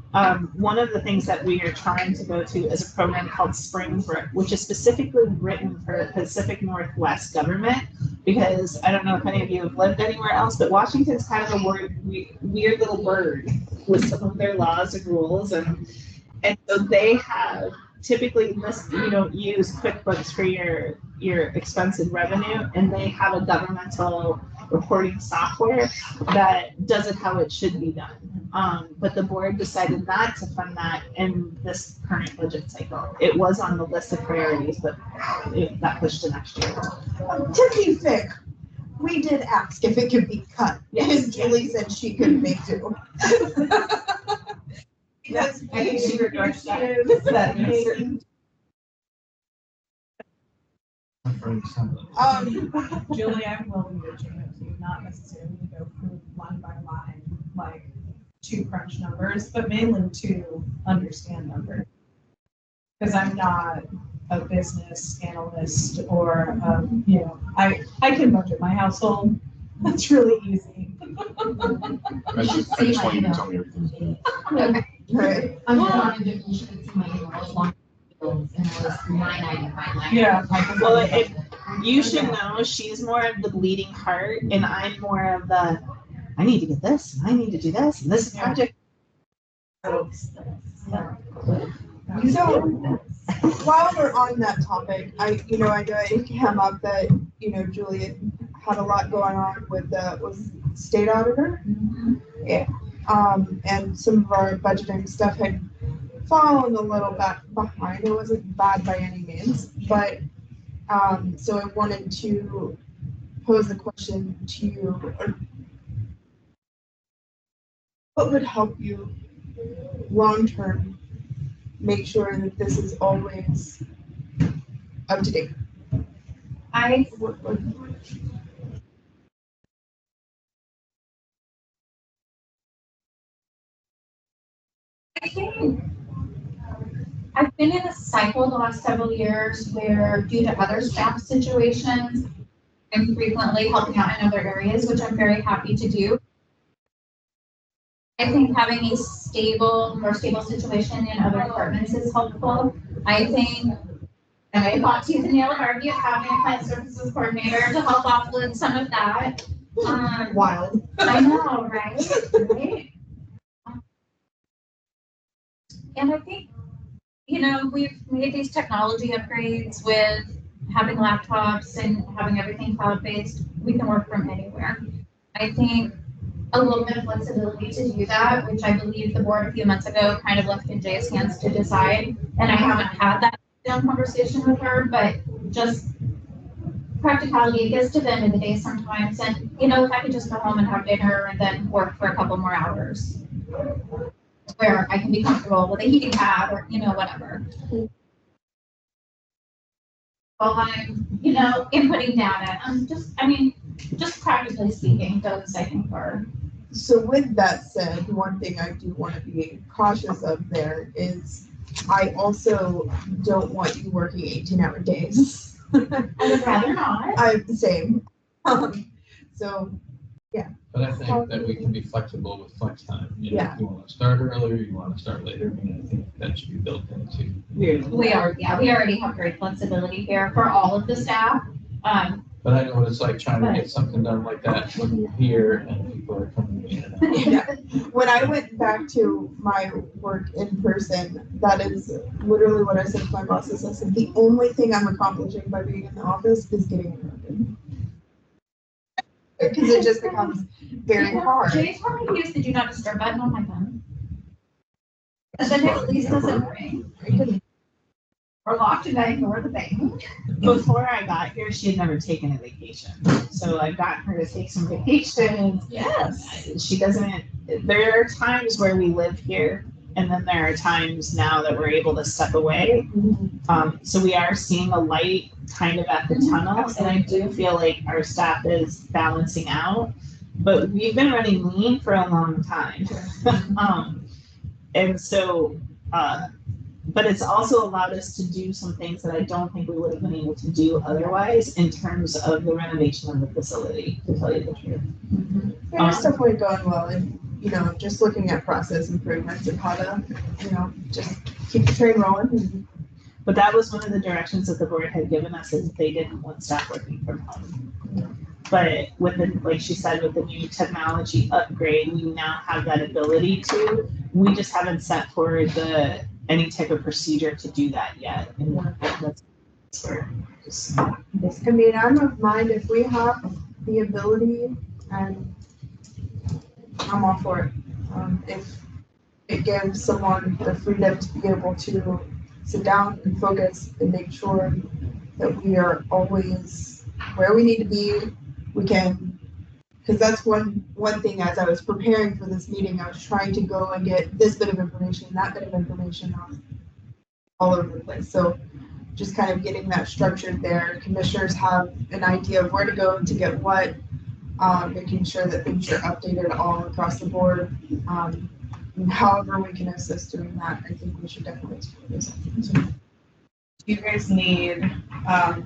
one of the things that we are trying to go to is a program called Springbrook, which is specifically written for Pacific Northwest government. Because I don't know if any of you have lived anywhere else, but Washington's kind of a weird little bird with some of their laws and rules, and so they have typically you don't use QuickBooks for your expense and revenue, and they have a governmental reporting software that does it how it should be done. But the board decided not to fund that in this current budget cycle. It was on the list of priorities, but it got pushed to next year. To be fair, we did ask if it could be cut. Yes. And Julie said she could make do. Because I think she regrets that. that making, Julie, I'm willing to change it to not necessarily go through line by line, like to crunch numbers, but mainly to understand numbers. Because I'm not a business analyst or, I can budget my household. That's really easy. I just want you to tell me everything. right. I'm not even, you should see my emails, long bills, and it was $9.95. Yeah. Well, you should know she's more of the bleeding heart, and I'm more of the, I need to get this, and I need to do this, and this project. So while we're on that topic, I know it came up that, Julie had a lot going on with was state auditor. Yeah. And some of our budgeting stuff had fallen a little bit behind. It wasn't bad by any means, but so I wanted to pose the question to you. What would help you long term make sure that this is always up to date? I think I've been in a cycle the last several years where, due to other staff situations, I'm frequently helping out in other areas, which I'm very happy to do. I think having a more stable situation in other departments is helpful. I think, and I thought tooth and nail hard of having a client services coordinator to help offload some of that. Wild. I know, right? Right? And I think, we've made these technology upgrades with having laptops and having everything cloud-based. We can work from anywhere. I think a little bit of flexibility to do that, which I believe the board a few months ago kind of left in Jay's hands to decide. And I haven't had that conversation with her, but just practicality, it gets to the end of the day sometimes. And, if I could just go home and have dinner and then work for a couple more hours, where I can be comfortable with a heating pad or, whatever. While I'm, inputting data, just practically speaking, those I think are. So with that said, one thing I do want to be cautious of there is I also don't want you working 18-hour days. I would rather not. I'm the same. So, But I think that we can be flexible with flex time. Yeah. If you want to start earlier, you want to start later, I think that should be built into. We already have great flexibility here for all of the staff. But I know what it's like trying to get something done like that when you're here and people are coming in and out. yeah. When I went back to my work in person, that is literally what I said to my bosses. I said, the only thing I'm accomplishing by being in the office is getting interrupted. Because it just becomes very hard. Jay told me to use the do not disturb button on my phone. And then it at least doesn't ring. Or locked and I ignore the thing. Before I got here, she had never taken a vacation. So I got her to take some vacations. Yes. She doesn't, there are times where we live here, and then there are times now that we're able to step away. So we are seeing a light kind of at the tunnel, and I do feel like our staff is balancing out. But we've been running lean for a long time. And so but it's also allowed us to do some things that I don't think we would have been able to do otherwise in terms of the renovation of the facility, to tell you the truth. Yeah, it's definitely going well, and, just looking at process improvements and how to, just keep the train rolling. But that was one of the directions that the board had given us, is they didn't want staff working from home. But with the, like she said, with the new technology upgrade, we now have that ability to. We just haven't set forward any type of procedure to do that yet. And that's where I mean, I'm of mind if we have the ability, and I'm all for it. If it gives someone the freedom to be able to sit down and focus and make sure that we are always where we need to be, we can, because that's one thing. As I was preparing for this meeting, I was trying to go and get this bit of information, that bit of information all over the place. So just kind of getting that structured there. Commissioners have an idea of where to go to get what, making sure that things are updated all across the board. And however we can assist doing that, I think we should definitely explore those options. Do you guys need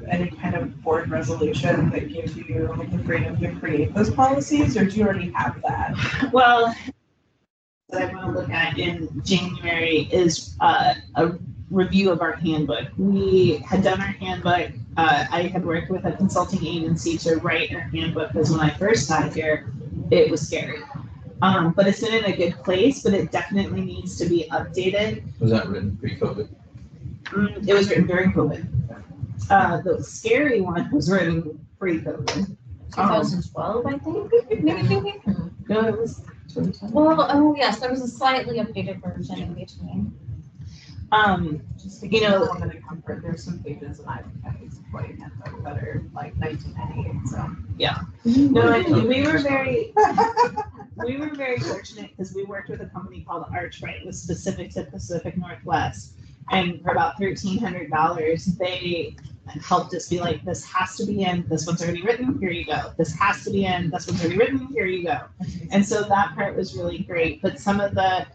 any kind of board resolution that gives you the freedom to create those policies, or do you already have that? well, what I want to look at in January is a review of our handbook. We had done our handbook. I had worked with a consulting agency to write our handbook, because when I first got here, it was scary. But it's in a good place, but it definitely needs to be updated. Was that written pre-COVID? It was written during COVID. The scary one was written pre-COVID. 2012, I think, maybe. No, it was 2020. Well, oh yes, there was a slightly updated version in between. Just to You give know- a little bit of comfort, there's some pages in I've supporting handbook that are like 1998, so. No, and we were very fortunate, because we worked with a company called Archright. It was specific to Pacific Northwest. And for about $1,300, they helped us be like, this has to be in, this one's already written, here you go. This has to be in, this one's already written, here you go. And so that part was really great. But some of the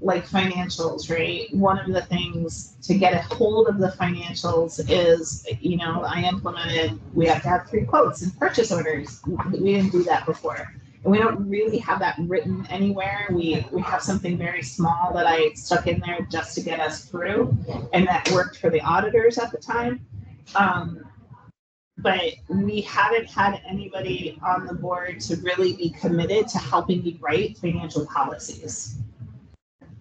financials, right? One of the things to get a hold of the financials is, I implemented, we have to have 3 quotes and purchase orders. We didn't do that before. And we don't really have that written anywhere. We have something very small that I stuck in there just to get us through, and that worked for the auditors at the time. But we haven't had anybody on the board to really be committed to helping me write financial policies.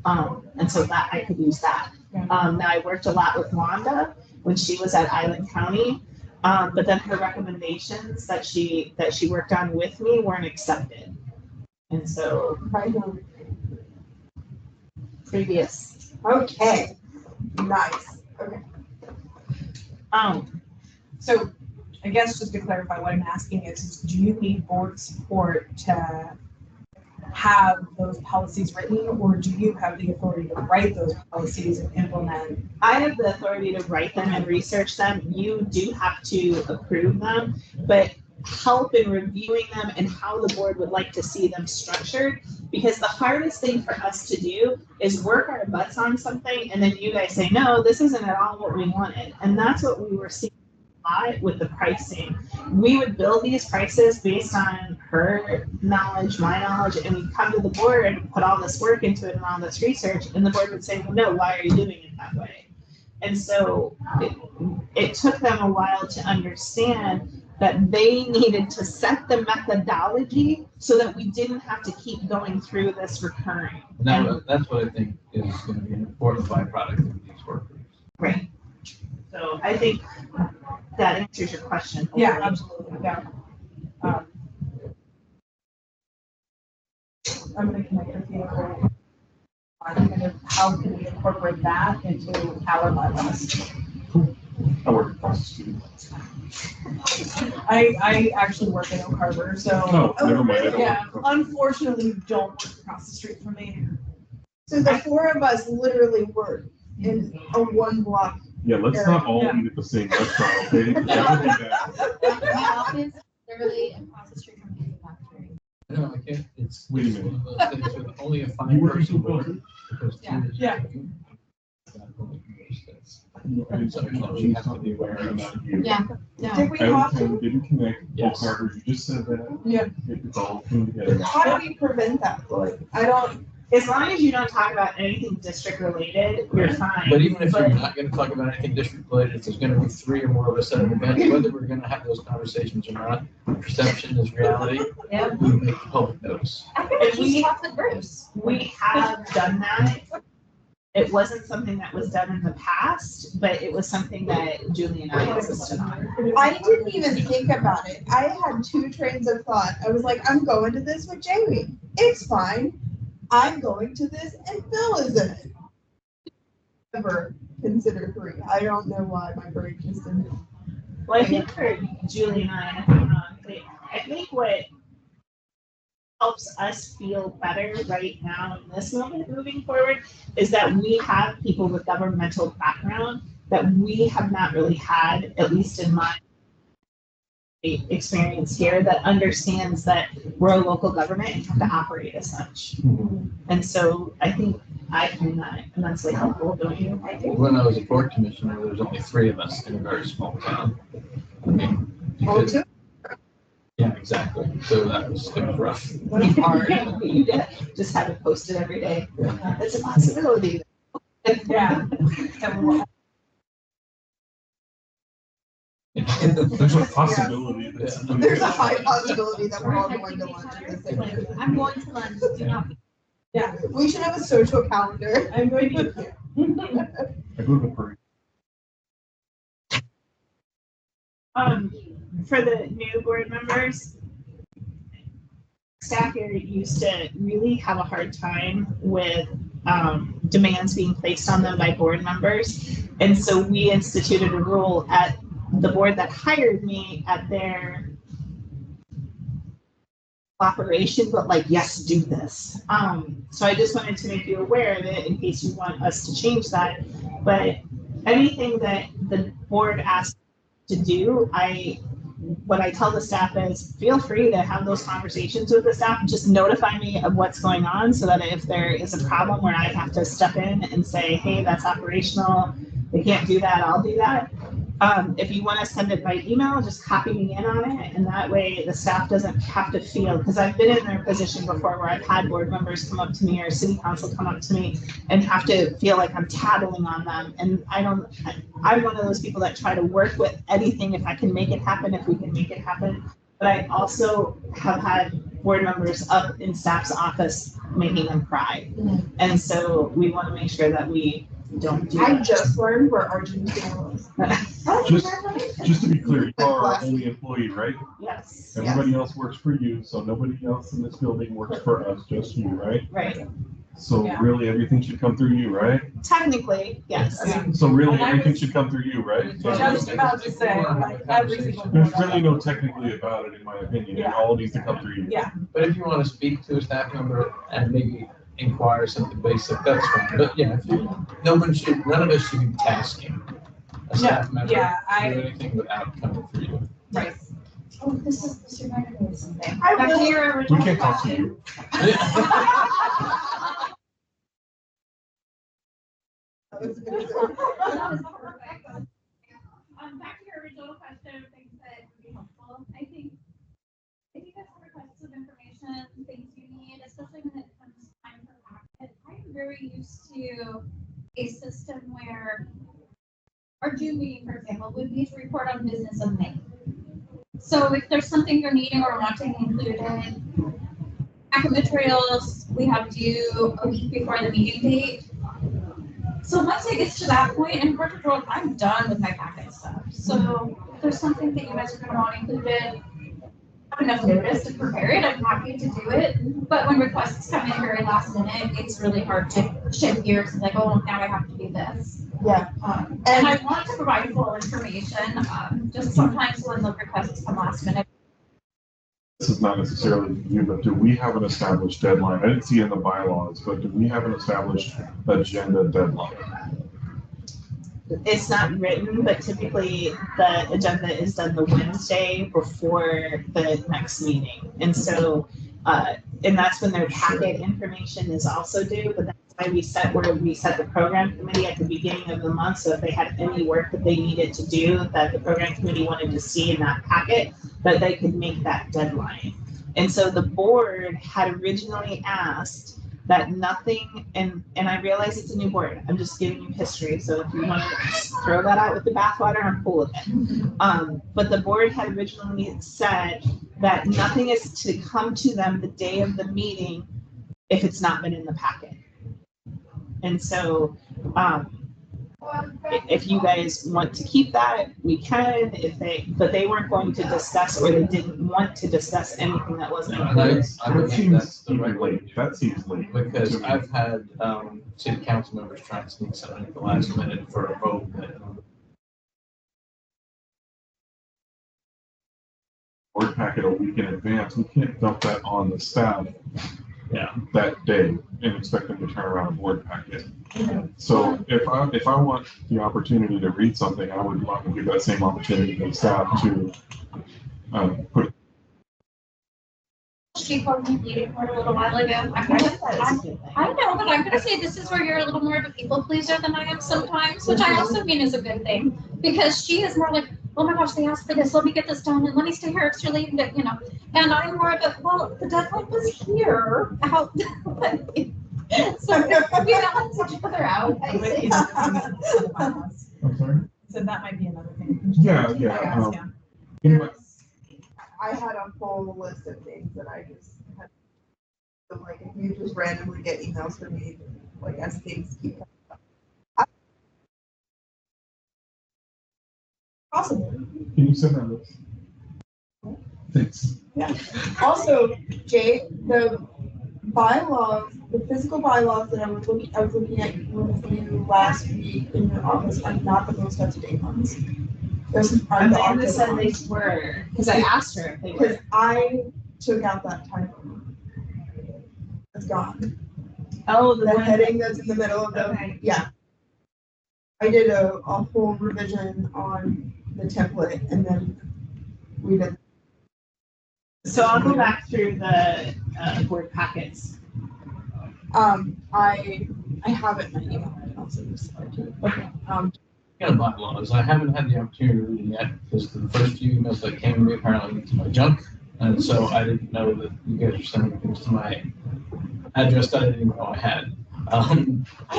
And so that I could use that. Now I worked a lot with Wanda when she was at Island County. But then her recommendations that she worked on with me weren't accepted. And so previous. Okay, nice. Okay. So I guess just to clarify, what I'm asking is do you need board support to have those policies written, or do you have the authority to write those policies and implement? I have the authority to write them and research them. You do have to approve them, but help in reviewing them and how the board would like to see them structured. Because the hardest thing for us to do is work our butts on something, and then you guys say, no, this isn't at all what we wanted. And that's what we were seeing with the pricing. We would build these prices based on her knowledge, my knowledge, and we'd come to the board and put all this work into it and all this research, and the board would say, well, no, why are you doing it that way? And so it took them a while to understand that they needed to set the methodology so that we didn't have to keep going through this recurring. Now, that's what I think is going to be an important byproduct of these work groups. Right. So I think that answers your question. Yeah, absolutely. Yeah. I'm going to connect with you on kind of how can we incorporate that into our bylaws. I work across the street. I actually work in Oak Harbor, so. Oh, never mind. I don't Yeah, work. unfortunately, you don't work across the street from me. So the 4 of us literally work in a 1 block. Yeah, let's not all Yeah. eat at the same restaurant, okay? That would be bad. My office, literally across the street from me is a factory. No, I can't, it's Wait a one of those things with only a You work in 5-person board. Oak because Yeah. two is- Yeah. You have to be aware of that. Yeah. Did we I have don't, to, didn't connect, Yes. Carter, you just said that. Yeah. It's all coming together. how do we prevent that? Like, I don't, As long as you don't talk about anything district related, you're fine. But even if you're not gonna talk about anything district related, if there's gonna be 3 or more of us at an event, whether we're gonna have those conversations or not, perception is reality. Yeah. We make public notice. I feel like she's talked with Bruce. We have done that. It wasn't something that was done in the past, but it was something that Julie and I insisted on. I didn't even think about it. I had 2 trains of thought. I was like, I'm going to this with Jamie. It's fine. I'm going to this and Phil is in it. Never consider 3. I don't know why my brain just didn't. Well, I think for Julie and I, I think what helps us feel better right now in this moment moving forward is that we have people with governmental background that we have not really had, at least in my experience here, that understands that we're a local government and have to operate as such. And so I think I find that immensely helpful, don't you? I do. When I was a port commissioner, there was only 3 of us in a very small town. I mean, you Oh, could- 2? Yeah, exactly. So it was rough. It's hard. You just have it posted every day. It's a possibility. Yeah. There's a possibility that somebody. There's a high possibility that we're all going to lunch at the same time. I'm going to lunch, do not. Yeah, we should have a social calendar. I'm going to. I go to the parade. For the new board members, staff here used to really have a hard time with demands being placed on them by board members. And so we instituted a rule at the board that hired me at their operation, but like, yes, do this. So I just wanted to make you aware of it in case you want us to change that. But anything that the board asks to do, what I tell the staff is feel free to have those conversations with the staff. Just notify me of what's going on so that if there is a problem where I have to step in and say, hey, that's operational, they can't do that, I'll do that. If you want to send it by email, just copy me in on it. And that way the staff doesn't have to feel, because I've been in their position before where I've had board members come up to me or city council come up to me and have to feel like I'm tattling on them. And I'm one of those people that try to work with anything if I can make it happen, if we can make it happen. But I also have had board members up in staff's office making them cry. And so we want to make sure that we don't do I that. just learned where Argentina was. Just to be clear, you are our only employee, right? Yes, Everybody else works for you, so nobody else in this building works for us, just you, right? right. So Yeah. really, everything should come through you, right? Technically, yes. Yeah. So really, And I everything was should come through you, right? Just about to say, like, every single There's board really no technically about it, in my opinion. It Yeah. all needs to come through you. Yeah. But if you want to speak to a staff member and maybe inquire something basic, that's fine. But yeah, none of us should be tasking a staff member yeah, to do anything without coming through you. Right. Oh, this reminded me of something. I Back to really- your We original can't talk to question. you. That was amazing. Back to your original question of things that would be helpful. I think if you guys have requests of information, things you need, especially when it comes time for packet, I'm very used to a system where our June meeting, for example, would be to report on business of May. So if there's something you're needing or wanting included, packet materials, we have due a week before the meeting date. So once it gets to that point in Portrait World, I'm done with my packet stuff. So if there's something that you guys are gonna want included, have enough notice to prepare it, I'm happy to do it. But when requests come in very last minute, it's really hard to shift gears and like, oh, now I have to do this. Yeah. And I want to provide full information, just sometimes when the requests come last minute. This is not necessarily you, but do we have an established deadline? I didn't see it in the bylaws, but do we have an established agenda deadline? It's not written, but typically the agenda is done the Wednesday before the next meeting. And so, and that's when their packet information is also due, but that's why we set the program committee at the beginning of the month. So if they had any work that they needed to do that the program committee wanted to see in that packet, that they could make that deadline. And so the board had originally asked that nothing, and I realize it's a new board. I'm just giving you history. So if you want to throw that out with the bathwater, I'm cool with it. But the board had originally said that nothing is to come to them the day of the meeting if it's not been in the packet. And so if you guys want to keep that, we can. But they weren't going to discuss, or they didn't want to discuss anything that wasn't included. I believe that's the right way. late. That seems late. Because I've had city council members try and sneak something at the last minute for a vote that Board packet a week in advance. We can't dump that on the staff yeah. that day and expect them to turn around a board packet. So if I want the opportunity to read something, I would want to give that same opportunity to the staff to put. She called me bleeding heart a little while ago. I know, but I'm gonna say this is where you're a little more of a people pleaser than I am sometimes, which I also mean is a good thing, because she is more like, oh my gosh, they asked for this, let me get this done, and let me stay here extra late, and and I'm more of a, well, the deadline was here, out. So we balance each other out, I say. I'm sorry? So that might be another thing. Yeah. Anyway, I had a whole list of things that I just had. So like, if you just randomly get emails from me, like as things keep coming up. Possible. can you send that list? Thanks. Also, Jay, the bylaws, the physical bylaws that I was looking at with you last week in your office are not the most up-to-date ones. There's some are the Amanda said they ones. were, because I asked her if they Because were. I took out that title. It's gone. Oh, The heading that's in the middle of the, Okay. yeah. I did a whole revision on the template and then we did. So I'll go back through the board packets. I have it in my email. I can also just send it to you. Okay. Bylaws. I haven't had the opportunity to read it yet because the first few emails that came to me apparently went to my junk. And so I didn't know that you guys were sending things to my address that I didn't even know I had.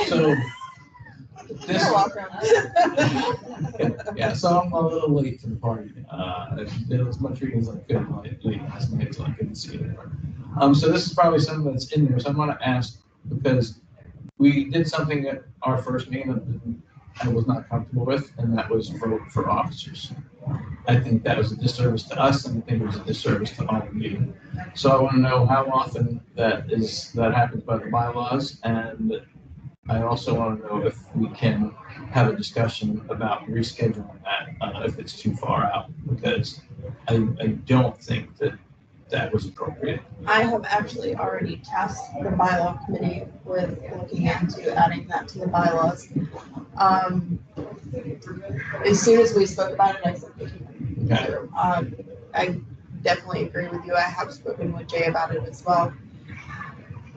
So this, You're welcome. yeah, so I'm a little late to the party. I did as much reading as I could late last night, so I couldn't see it anymore. So this is probably something that's in there. So I'm going to ask, because we did something at our first meeting that I was not comfortable with, and that was vote for officers. I think that was a disservice to us, and I think it was a disservice to all of you. So I want to know how often that happens by the bylaws, and I also want to know if we can have a discussion about rescheduling that if it's too far out, because I don't think that was appropriate. I have actually already tasked the bylaw committee with looking into adding that to the bylaws. As soon as we spoke about it, I said, Okay. I definitely agree with you. I have spoken with Jay about it as well.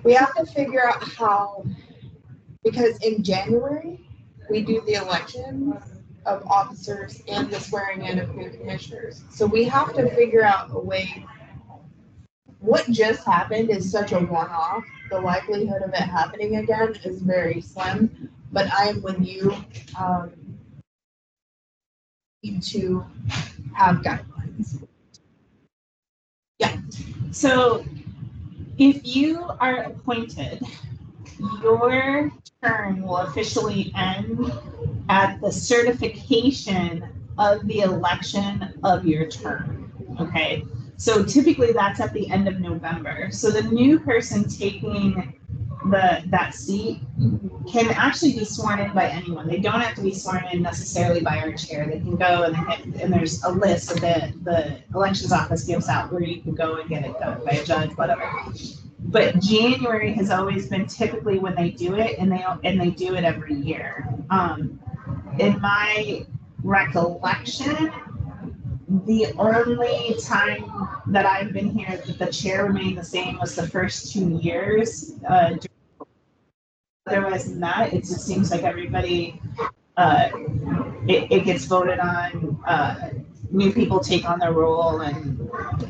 We have to figure out how, because in January, we do the election of officers and the swearing in of new commissioners. So we have to figure out a way. What just happened is such a one-off. The likelihood of it happening again is very slim, but I am with you. Need to have guidelines. Yeah. So if you are appointed, your term will officially end at the certification of the election of your term. Okay. So typically that's at the end of November. So the new person taking that seat can actually be sworn in by anyone. They don't have to be sworn in necessarily by our chair. They can go and there's a list that the elections office gives out where you can go and get it done by a judge, whatever. But January has always been typically when they do it, and they do it every year. In my recollection, the only time that I've been here that the chair remained the same was the first 2 years. otherwise than that, it just seems like everybody, it gets voted on, new people take on their role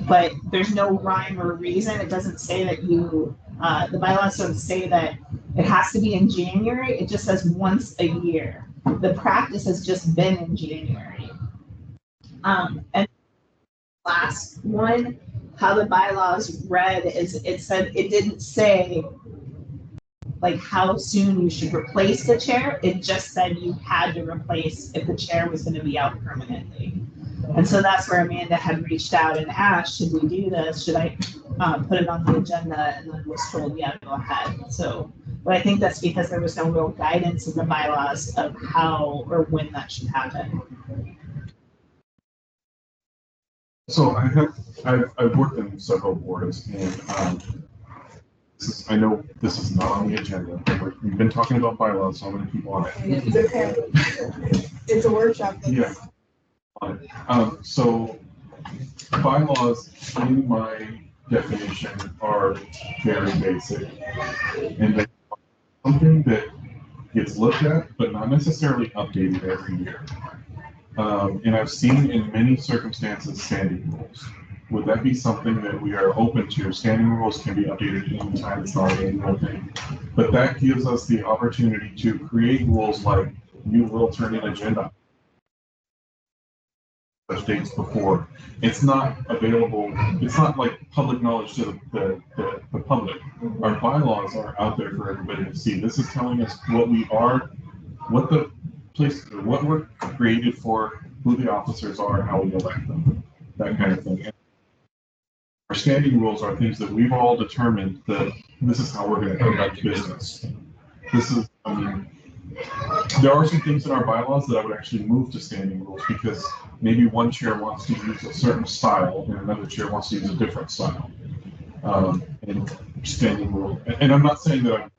but there's no rhyme or reason. It doesn't say that the bylaws don't say that it has to be in January. It just says once a year. The practice has just been in January. And last one, how the bylaws read is it said, it didn't say like how soon you should replace the chair. It just said you had to replace if the chair was going to be out permanently. And so that's where Amanda had reached out and asked, should we do this? Should I put it on the agenda? And then was told, yeah, go ahead. So, but I think that's because there was no real guidance in the bylaws of how or when that should happen. So I've worked in several boards, and I know this is not on the agenda, but we've been talking about bylaws, so I'm going to keep on it. It's okay. It's a workshop. Yeah. So bylaws, in my definition, are very basic, and they're something that gets looked at, but not necessarily updated every year. And I've seen in many circumstances standing rules. Would that be something that we are open to? Standing rules can be updated anytime, it's not an annual thing. But that gives us the opportunity to create rules like you will turn in agenda such dates before. It's not available, it's not like public knowledge to the public. Our bylaws are out there for everybody to see. This is telling us what we are, what the place, what we're created for, who the officers are, how we elect them, that kind of thing. And our standing rules are things that we've all determined that this is how we're going to conduct business. This is, I mean, there are some things in our bylaws that I would actually move to standing rules because maybe one chair wants to use a certain style and another chair wants to use a different style. And standing rule, and I'm not saying that I'm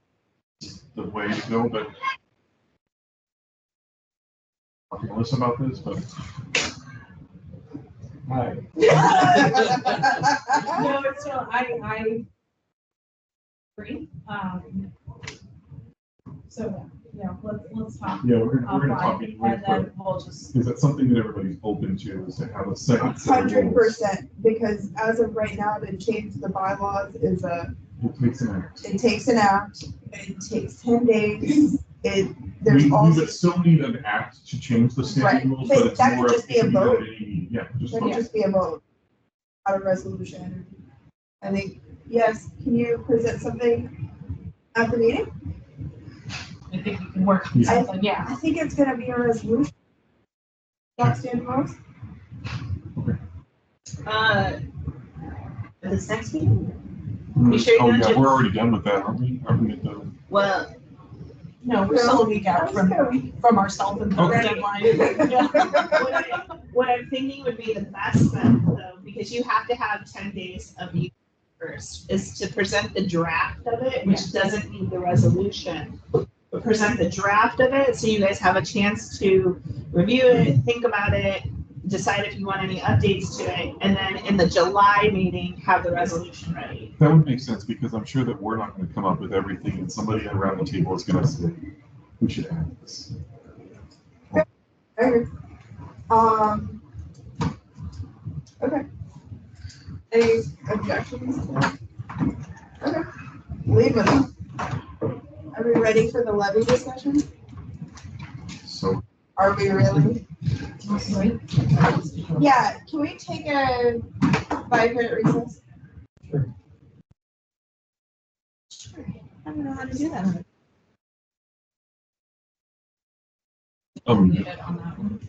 the way to go, but I'm talking to Melissa about this, but hi. No, it's still, I agree. So, yeah, let's talk. Yeah, we're gonna talk offline, anyway, and but then we'll just. is that something that everybody's open to, is to have a second set of rules? 100%, because as of right now, to change the bylaws is It takes an act. it takes an act, it takes 10 days, We there's also. would still need an act to change the Right, standing rules, but but it's that more. could just be a it can done vote. at any meeting. Yeah, just That vote. could just be a vote, not a resolution. I think, yes, can you present something at the meeting? I think we can work on Yeah. something, yeah. I think it's gonna be a resolution. Not standing rules? This next meeting? You sure you're Oh, not yeah, just- we're already done with that, aren't we? Aren't we at the? Well, No, we're still a week out from our self-imposed Okay. deadline. what I'm thinking would be the best then, though, because you have to have 10 days of use first, is to present the draft of it, which doesn't need the resolution. But present the draft of it, so you guys have a chance to review it, think about it, decide if you want any updates to it, and then in the July meeting, have the resolution ready. That would make sense because I'm sure that we're not going to come up with everything and somebody around the table is going to say, we should add this. Okay. Okay. Any objections? Okay, leave with it. Are we ready for the levy discussion? So Are we really? Yeah, can we take a 5-minute recess? Sure. I don't know how to do that. Muted on that one.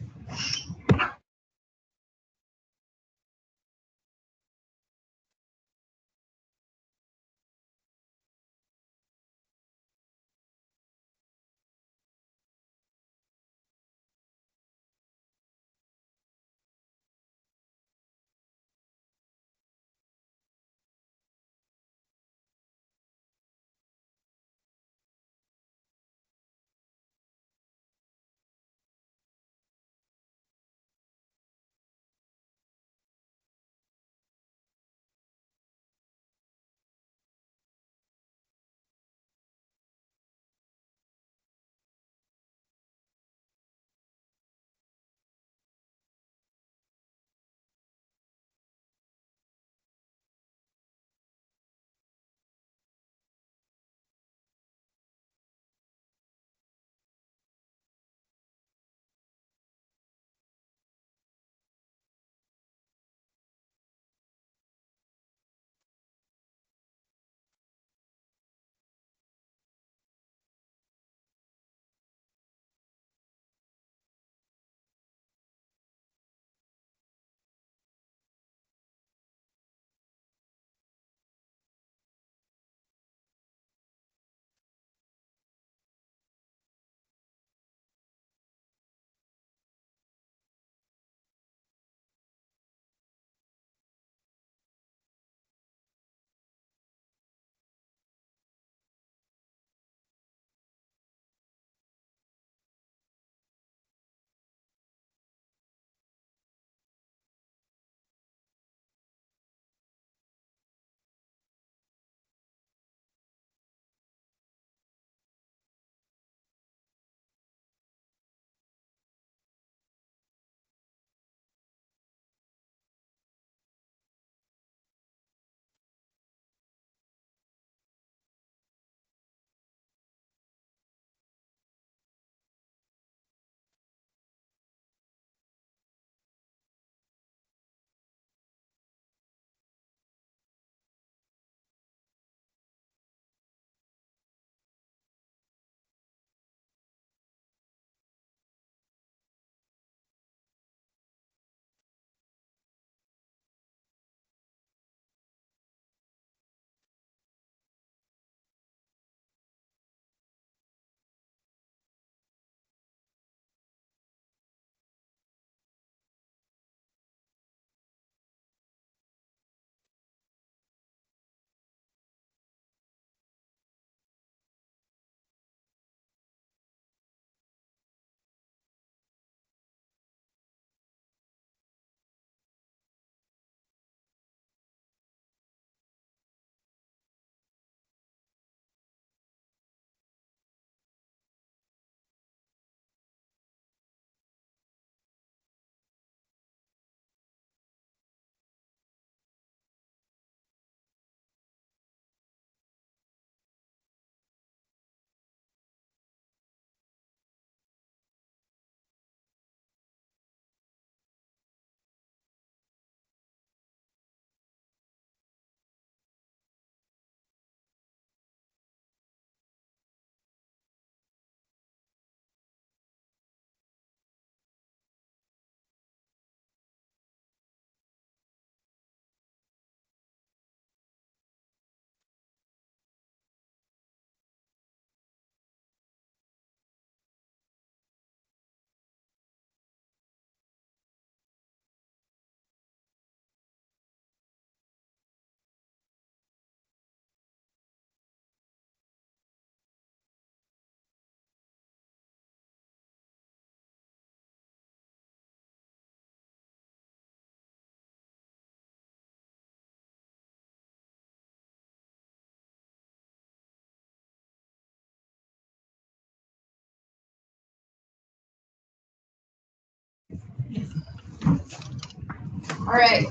All right.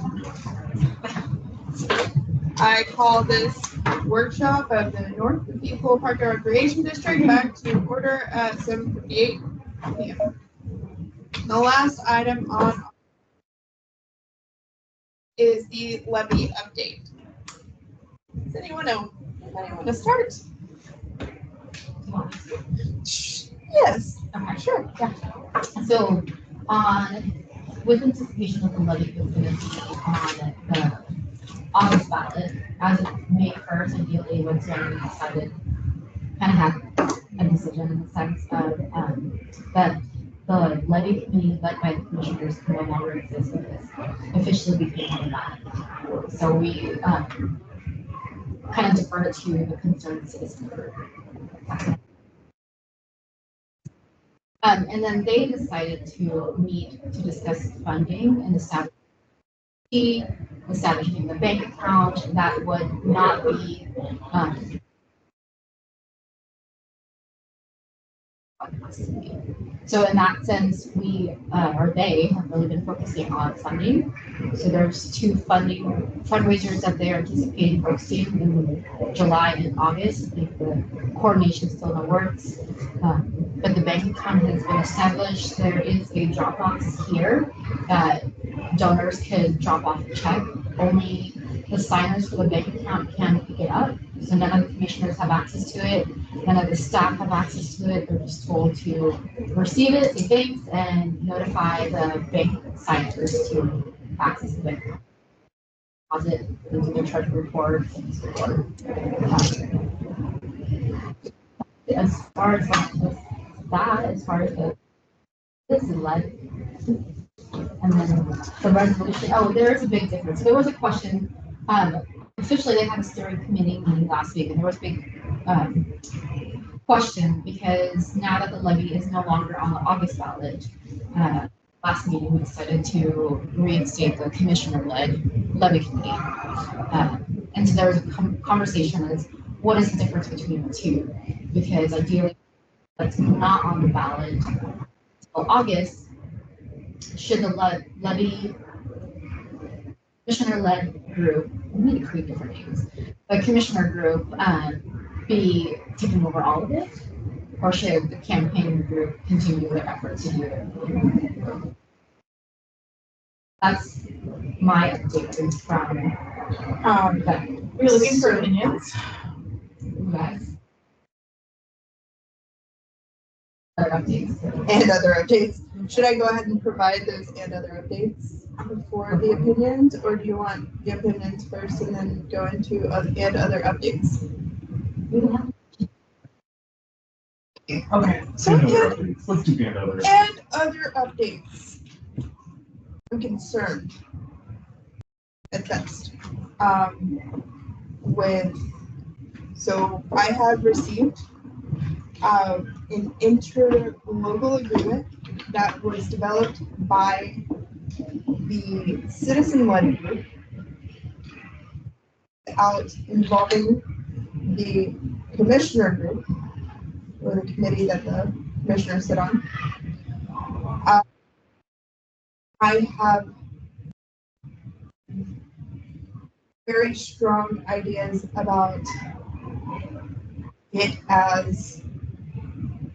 I call this workshop of the North People Park and Recreation District back to order at 7:58 p.m. The last item on is the levy update. Does anyone know? Anybody want to start? Yes. Okay. Sure. Yeah. So, with anticipation of the levy was going to be on the August ballot, as of May 1st, ideally, when we decided, kind of had a decision in the sense of that the levy committee led by the commissioners can no longer exist because officially became on the ballot. So we kind of deferred to the concerned citizen group. And then they decided to meet to discuss funding and establishing the bank account that would not be so in that sense, we or they have really been focusing on funding. So there's two fundraisers that they're anticipating hosting in July and August. I think the coordination still in the works, but the bank account has been established. There is a drop box here that donors could drop off a check. Only the signers for the bank account can pick it up. So none of the commissioners have access to it. None of the staff have access to it. They're just told to receive it, say thanks, and notify the bank signers to access the bank account. Deposit into their treasury report and so forth. As far as that, as far as this is led, and then the resolution. Oh, there is a big difference. There was a question. Officially, they had a steering committee meeting last week, and there was a big question because now that the levy is no longer on the August ballot, last meeting we decided to reinstate the commissioner-led levy committee. And so there was a conversation as what is the difference between the two? Because ideally, that's not on the ballot until August. Should the levy commissioner-led group, we need to create different names, the commissioner group be taking over all of it, or should the campaign group continue their efforts to do it? That's my update from that. We're looking for opinions. Guys. Other updates. And other updates. Should I go ahead and provide those and other updates before the opinions, or do you want the opinions first and then go into and other updates? Okay. So And other updates. Let's do and other. and other updates. I'm concerned at best so I have received an interlocal agreement that was developed by the citizen-led group out involving the commissioner group, or the committee that the commissioners sit on. I have very strong ideas about it, as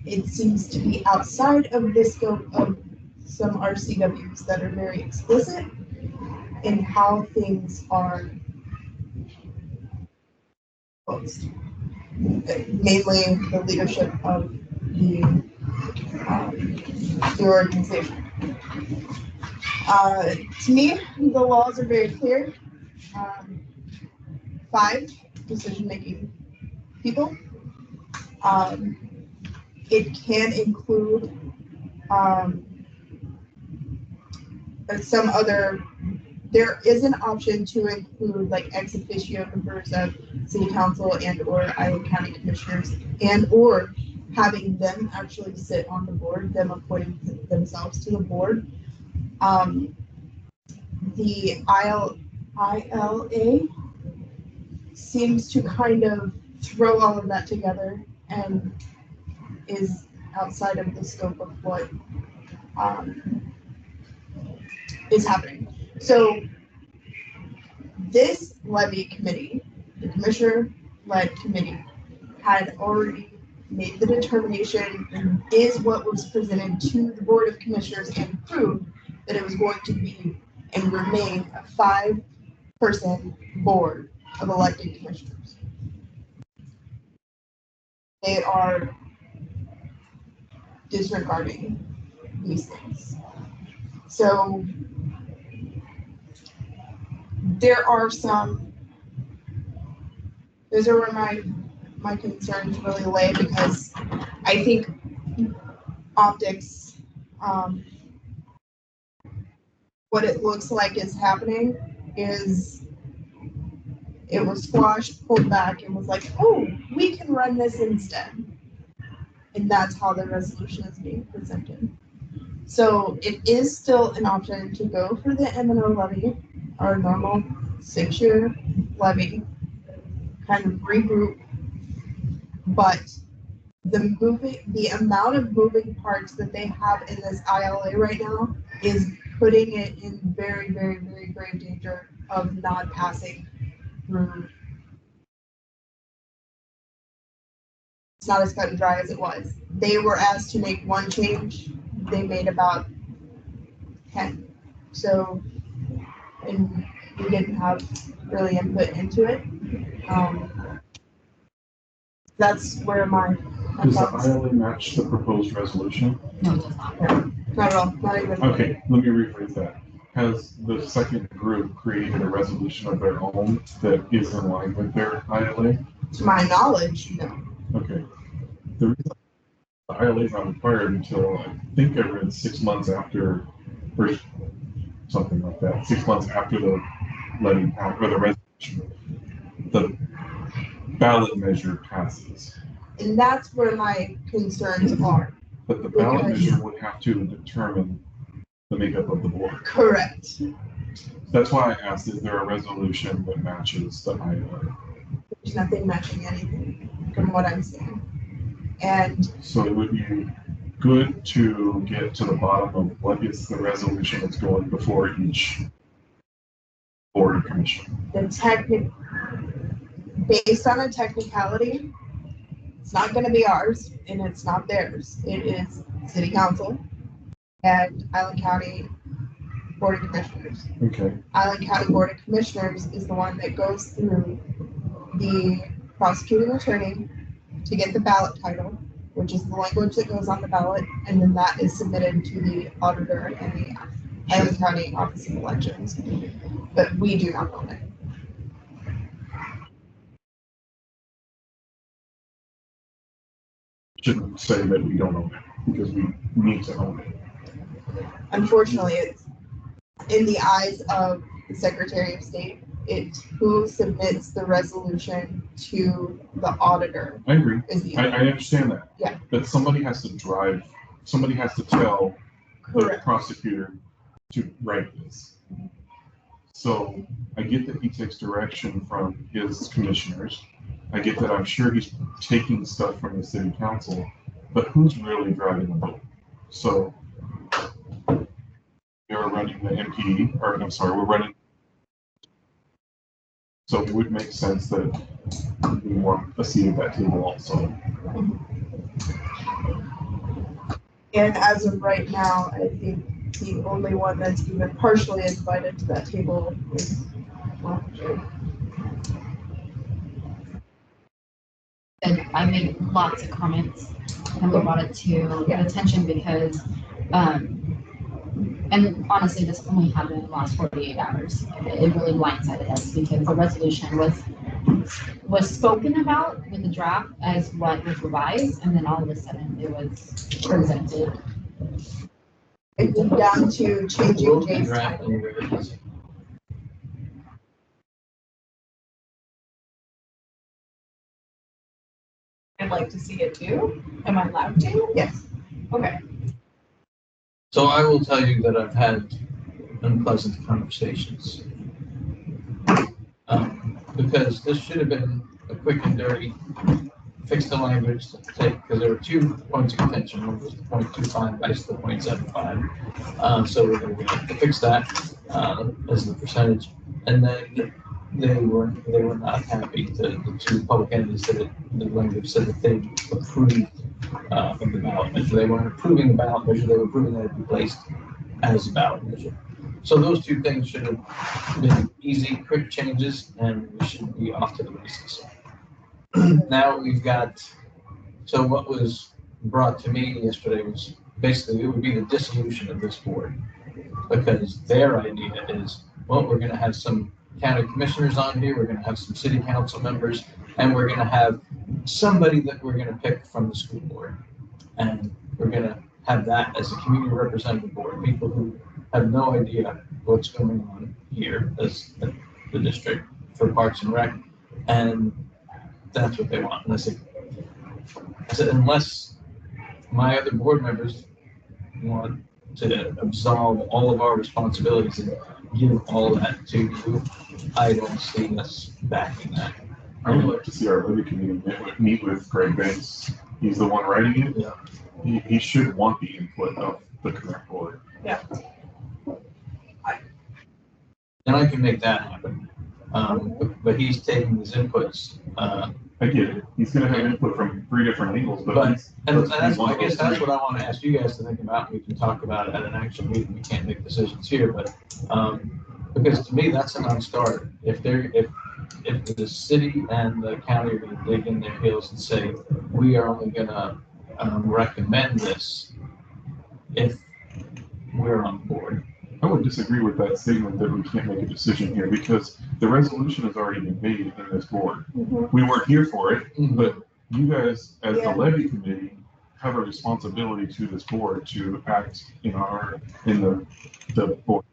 it seems to be outside of the scope of some RCWs that are very explicit in how things are proposed. Mainly the leadership of the organization. To me, the laws are very clear. 5 decision-making people. It can include some other. There is an option to include like ex officio members of city council and or Iowa County commissioners, and or having them actually sit on the board, them appointing themselves to the board. The ILA seems to kind of throw all of that together and is outside of the scope of what is happening. So this levy committee, the commissioner-led committee, had already made the determination and is what was presented to the Board of Commissioners and approved that it was going to be and remain a 5-person board of elected commissioners. They are disregarding these things. So there are some, those are where my concerns really lay, because I think optics, what it looks like is happening is it was squashed, pulled back, and was like, oh, we can run this instead. And that's how the resolution is being presented. So it is still an option to go for the M&O levy, our normal 6-year levy, kind of regroup, but the amount of moving parts that they have in this ILA right now is putting it in very, very, very grave danger of not passing through. It's not as cut and dry as it was. They were asked to make one change. They made about 10. So, and we didn't have really input into it. That's where my Does the thoughts. ILA match the proposed resolution? No, it does not. Not at all. Not even. Okay, let me rephrase that. Has the second group created a resolution of their own that is in line with their ILA? To my knowledge, no. Okay. The reason the ILA is not required until I think I read 6 months after, or something like that, 6 months after the levy or the resolution, the ballot measure passes. And that's where my concerns are. But the ballot Because- measure would have to determine the makeup of the board. Correct. That's why I asked, is there a resolution that matches the ILA? There's nothing matching anything from what I'm seeing. And So it would be good to get to the bottom of what is the resolution that's going before each board or commission. based on a technicality, it's not going to be ours and it's not theirs. It is City Council and Island County Board of Commissioners. Okay, Island County Board of Commissioners is the one that goes through the prosecuting attorney to get the ballot title, which is the language that goes on the ballot, and then that is submitted to the auditor and the Island County Office of Elections. But we do not own it. shouldn't say that we don't own it, because we need to own it. Unfortunately, it's in the eyes of the Secretary of State. It's who submits the resolution to the auditor I agree, is the I understand that. Yeah. But somebody has to tell the correct. prosecutor to write this. So I get that he takes direction from his commissioners. I get that I'm sure he's taking stuff from the city council, but who's really driving the boat? So we're running the MPD, or I'm sorry, we're running. So it would make sense that we want a seat at that table also. And as of right now, I think the only one that's even partially invited to that table is And I made lots of comments and we brought it to attention because, and honestly, this only happened in the last 48 hours. It really blindsided us because the resolution was spoken about with the draft as what was revised, and then all of a sudden it was presented. it went down to changing Wrote the Jay's draft title. and where it is. I'd like to see it too. Am I allowed to? Yes. Okay. So I will tell you that I've had unpleasant conversations. Because this should have been a quick and dirty fix the language to take, because there were 2 points of contention. One was the 0.25 vice the 0.75. So we're going to fix that as the percentage. And then they were not happy. The 2 public entities that the language said that they approved of the ballot measure. They weren't approving the ballot measure. They were approving that it be placed as a ballot measure. So those 2 things should have been easy, quick changes, and we should be off to the races. Now we've got, so what was brought to me yesterday was basically it would be the dissolution of this board, because their idea is, well, we're going to have some county commissioners on here, we're going to have some city council members, and we're going to have somebody that we're going to pick from the school board. And we're going to have that as a community representative board, people who have no idea what's going on here as the district for Parks and Rec. And that's what they want. And I said, unless my other board members want to absolve all of our responsibilities and give all that to you, I don't see us backing that. I would like to see our levy committee meet with Greg Banks. He's the one writing it. Yeah. He should want the input of the current board. Yeah. And I can make that happen. But he's taking his inputs. I get it. He's going to have input from 3 different angles, but And let's that's, be one I of those guess that's 3. what I want to ask you guys to think about. We can talk about it at an actual meeting. We can't make decisions here, but because to me, that's a non-starter. If the city and the county are going to dig in their heels and say, we are only going to recommend this if we're on board. I would disagree with that statement that we can't make a decision here, because the resolution has already been made in this board. We weren't here for it, but you guys, as the levy committee, have a responsibility to this board to act in the board.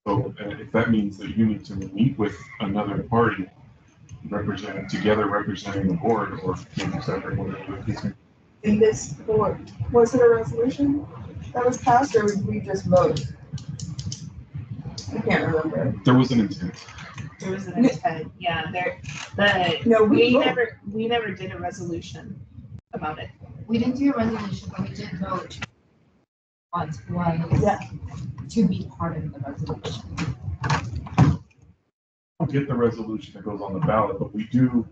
So if that means that you need to meet with another party representing the board, or maybe separate, whatever the case may be. In this board, was it a resolution that was passed, or did we just vote? I can't remember. There was an intent. There was an intent, yeah, No, we voted. never did a resolution about it. We didn't do a resolution, but we did vote what was Yeah. to be part of the resolution. We'll get the resolution that goes on the ballot, but we do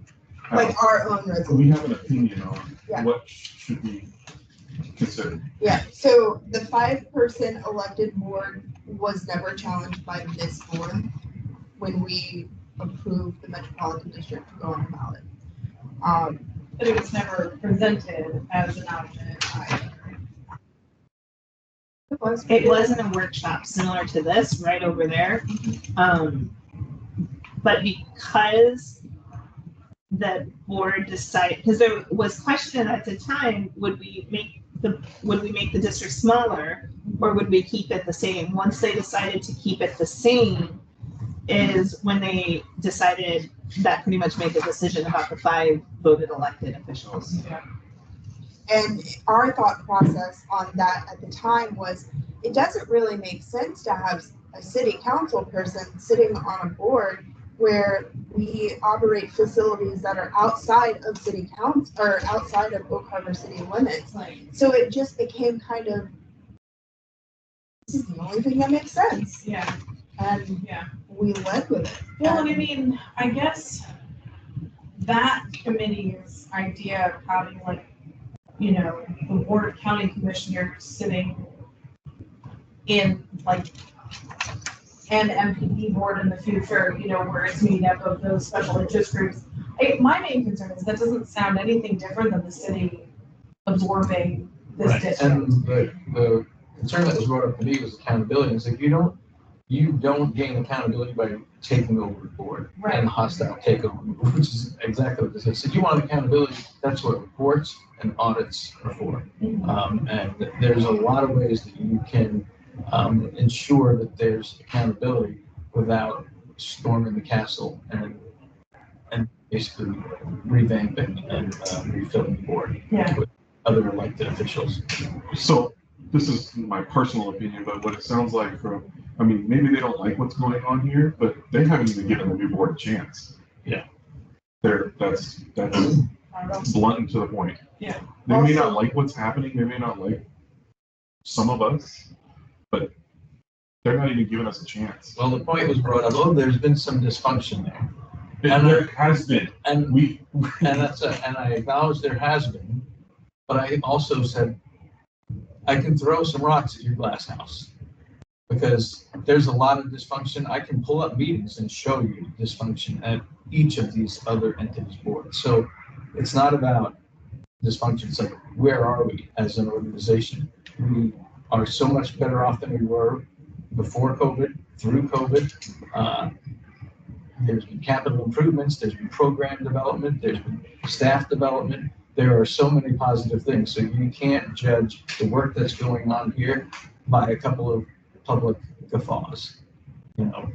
have, Like our own resolution. we have an opinion on Yeah. what should be considered. Yeah, so the 5-person elected board was never challenged by this board when we approved the Metropolitan District to go on the ballot. But it was never presented as an option. It was in a workshop similar to this, right over there. But because the board decided, because there was question at the time, would we make the district smaller, or would we keep it the same? Once they decided to keep it the same is when they decided that pretty much made the decision about the 5 voted elected officials. And our thought process on that at the time was, it doesn't really make sense to have a city council person sitting on a board where we operate facilities that are outside of city council or outside of Oak Harbor city limits. So it just became kind of, this is the only thing that makes sense. Yeah, And yeah. we led with it. Well, and I mean, I guess that committee's idea of having the board of county commissioners sitting in an MPP board in the future, where it's made up of those special interest groups. My main concern is that doesn't sound anything different than the city absorbing this district. And the concern that was brought up to me was accountability. It's like you don't gain accountability by taking over the board and hostile takeover, which is exactly what this is. So you want accountability, that's what reports and audits are for. And there's a lot of ways that you can ensure that there's accountability without storming the castle and basically revamping and refilling the board with other elected officials. So this is my personal opinion, but what it sounds like maybe they don't like what's going on here, but they haven't even given the new board a chance. Yeah. That's blunt and to the point. Yeah. They may Also- not like what's happening, they may not like some of us, but they're not even giving us a chance. Well, the point was brought up, oh, there's been some dysfunction there. And there has been, And and I acknowledge there has been, but I also said, I can throw some rocks at your glass house. Because there's a lot of dysfunction. I can pull up meetings and show you dysfunction at each of these other entities' boards. So it's not about dysfunction. It's like, where are we as an organization? We are so much better off than we were before COVID, through COVID. There's been capital improvements, there's been program development, there's been staff development. There are so many positive things. So you can't judge the work that's going on here by a couple of public guffaws, you know.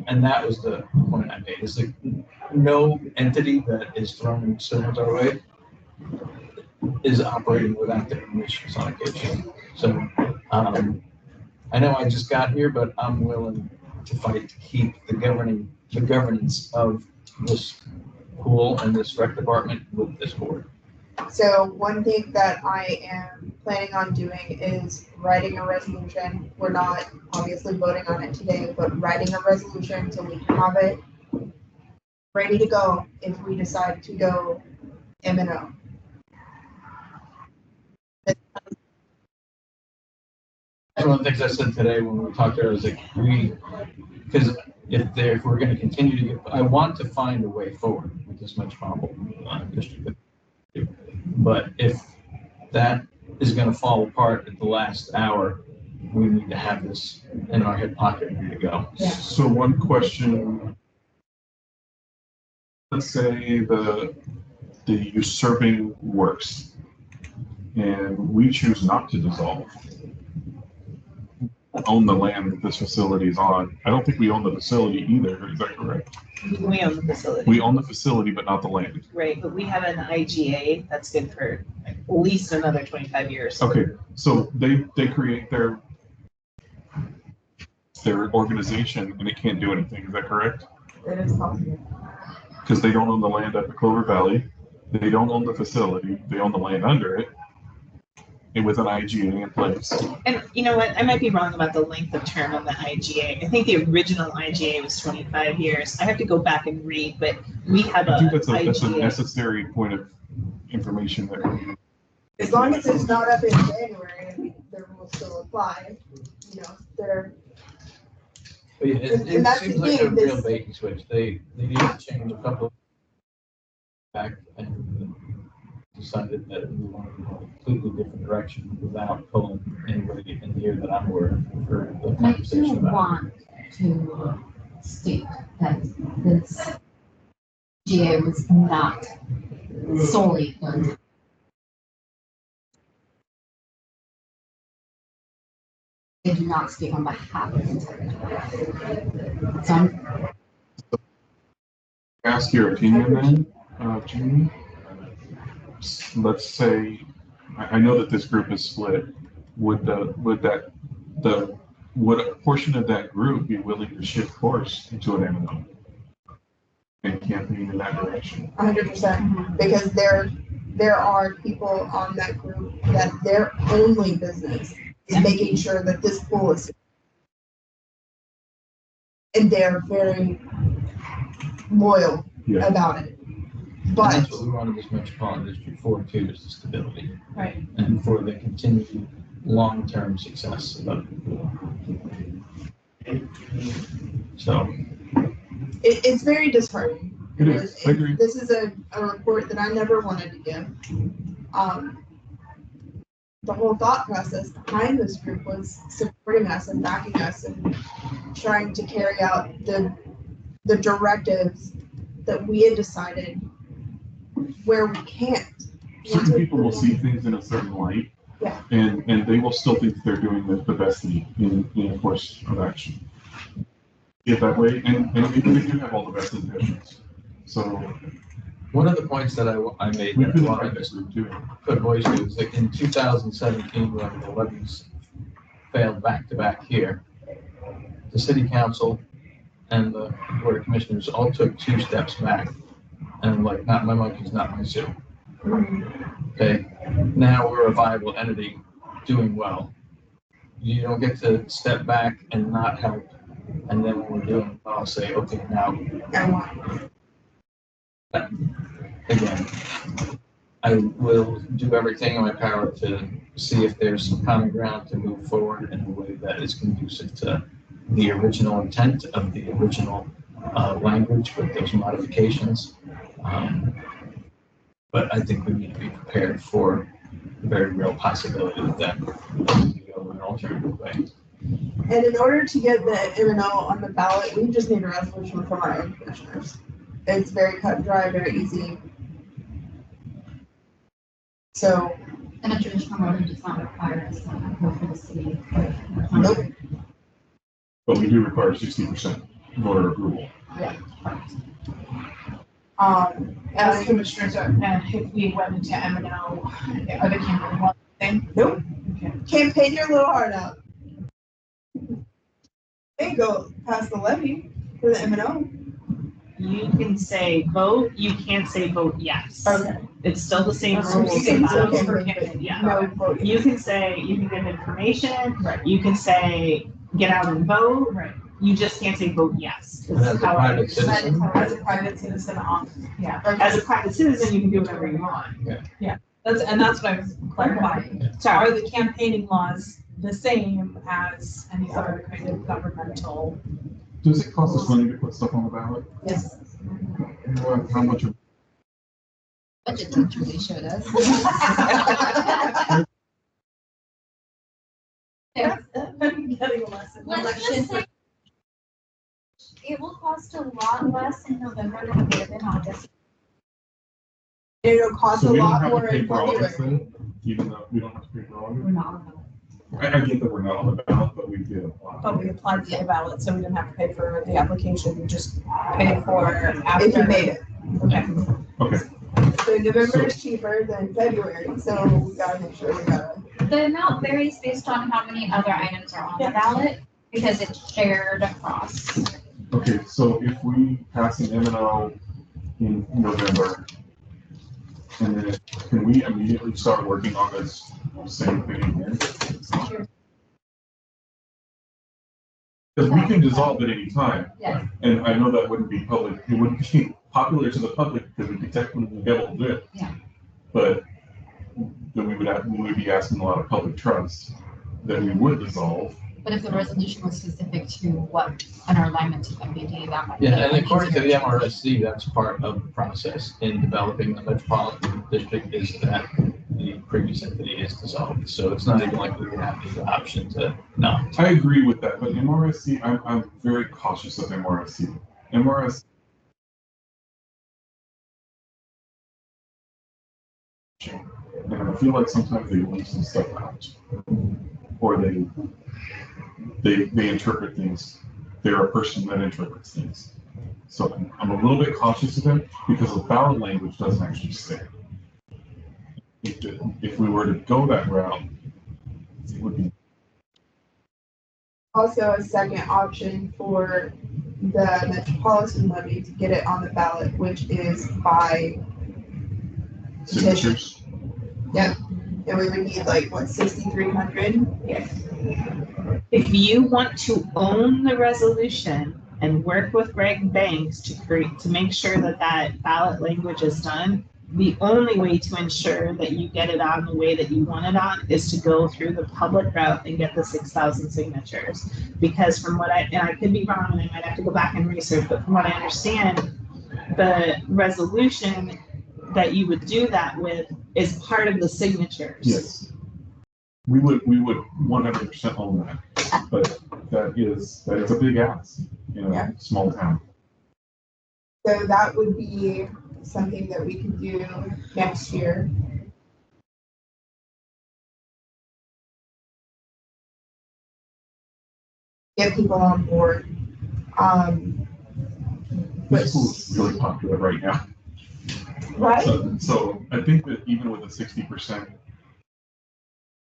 And that was the point I made, is like no entity that is throwing stones our way is operating without their permissions on occasion. So I know I just got here, but I'm willing to fight to keep the governance of this pool and this rec department with this board. So one thing that I am planning on doing is writing a resolution. We're not obviously voting on it today, but writing a resolution so we can have it ready to go if we decide to go M&O. That's one of the things I said today when we talked to her, I was like, because if we're going to continue to get, I want to find a way forward with this metropolitan district. But if that is going to fall apart at the last hour, we need to have this in our hip pocket ready to go. so one question. Let's say the usurping works and we choose not to dissolve. Own the land that this facility is on. I don't think we own the facility either, is that correct? We own the facility. We own the facility, but not the land. Right, but we have an IGA that's good for at least another 25 years. Okay, so they create their organization and it can't do anything, is that correct? It is possible. Because they don't own the land up at Clover Valley, they don't own the facility, they own the land under it, and with an IGA in place. And you know what, I might be wrong about the length of term of the IGA. I think the original IGA was 25 years. I have to go back and read, but we have I a think that's a IGA. necessary point of information that we. As long as it's not up in January, there will still apply. You know, there. But yeah, And it that's seems the like a thing, real this- bait and switch. They need to change a couple of back and decided that we wanted to go a completely different direction without pulling anybody in here that I'm aware of for the I do conversation about. want to state that this GA was not solely done. I do not speak on behalf of the entire. So I'm Ask your opinion then, Jamie. Let's say, I know that this group is split. Would a portion of that group be willing to shift course into an M&O and campaign in that direction? 100%, because there are people on that group that their only business is making sure that this pool is, and they're very loyal Yeah. about it. And But that's what we wanted this metropolitan district for too, is the stability Right. and for the continued long-term success of the pool. So, it's very disheartening. It is, I agree. This is a report that I never wanted to give. The whole thought process behind this group was supporting us and backing us and trying to carry out the directives that we had decided where we can't. Certain people will see things in a certain light. Yeah. And they will still think they're doing the best in course of action. Get that way, and maybe they do have all the best intentions. So one of the points that I made we that I could wanted invite to this group too. put voice to is like in 2017, when the levies failed back to back here, the city council and the board of commissioners all took 2 steps back And I'm like, not my monkey's not my zoo. Okay, now we're a viable entity doing well. You don't get to step back and not help. And then when we're doing well, I'll say, okay, now, again, I will do everything in my power to see if there's some common ground to move forward in a way that is conducive to the original intent of the original language with those modifications. But I think we need to be prepared for the very real possibility that we go an alternative way. And in order to get the M&O on the ballot, we just need a resolution from our own commissioners. It's very cut and dry, very easy. So. And a traditional voting does not require us to go for the city. Nope. But we do require 60% voter approval. As commissioners, if we went into M&O, are the campaign one thing? Nope. Okay. Campaign your little heart out. They go past the levy for the M&O. You can say vote, you can't say vote yes. Okay. It's still the same So rules. you can about vote it. for campaign, yeah. No voting. You can say, you can give information, Right. you can say, get out and vote, Right. you just can't say vote yes. And as a private citizen, As a private citizen, yeah. As a private citizen, you can do whatever you want. That's what I was clarifying. So are the campaigning laws the same as any other kind of governmental? Does it cost us money to put stuff on the ballot? Yes. How much? Budget teacher, they showed us. I'm getting a lesson. Let's just say it will cost a lot less in November than it would have in August. It'll cost So a we don't lot have to more pay in for August February. then, even though we don't have to pay for August? We're not. I get that we're not on the ballot, but we did apply. But we applied for the ballot, so we didn't have to pay for the application, we just paid for after. If you made it. Okay. Okay, So November is cheaper than February, so we gotta make sure we got it. The amount varies based on how many other items are on the ballot because it's shared across. okay, so if we pass an M&O in November, and then can we immediately start working on this same thing again? Because we can dissolve at any time. Yes. And I know that wouldn't be public, it wouldn't be popular to the public because we'd be technically able to do it. Yeah. But then we would be asking a lot of public trust that we would dissolve. But if the resolution was specific to what an alignment to MBD, that might be. yeah, and according to the MRSC, that's part of the process in developing the metropolitan district is that the previous entity is dissolved. So it's not even like we would have the option to not. I agree with that, but MRSC, I'm very cautious of MRSC. MRSC. And I feel like sometimes they leave some stuff out. Or they interpret things. They're a person that interprets things. So I'm a little bit cautious of them because the ballot language doesn't actually say. If we were to go that route, it would be. Also, a second option for the metropolitan levy to get it on the ballot, which is by petition. Signatures. And we would need like, what, 6,300? If you want to own the resolution and work with Greg Banks to make sure that that ballot language is done, the only way to ensure that you get it on the way that you want it on is to go through the public route and get the 6,000 signatures. Because from what and I could be wrong and I might have to go back and research, but from what I understand, the resolution that you would do that with is part of the signatures. Yes. We would 100% own that, but that is a big ask in a small town. So that would be something that we could do next year. Get people on board. This is really popular right now. Right? So I think that even with a 60%,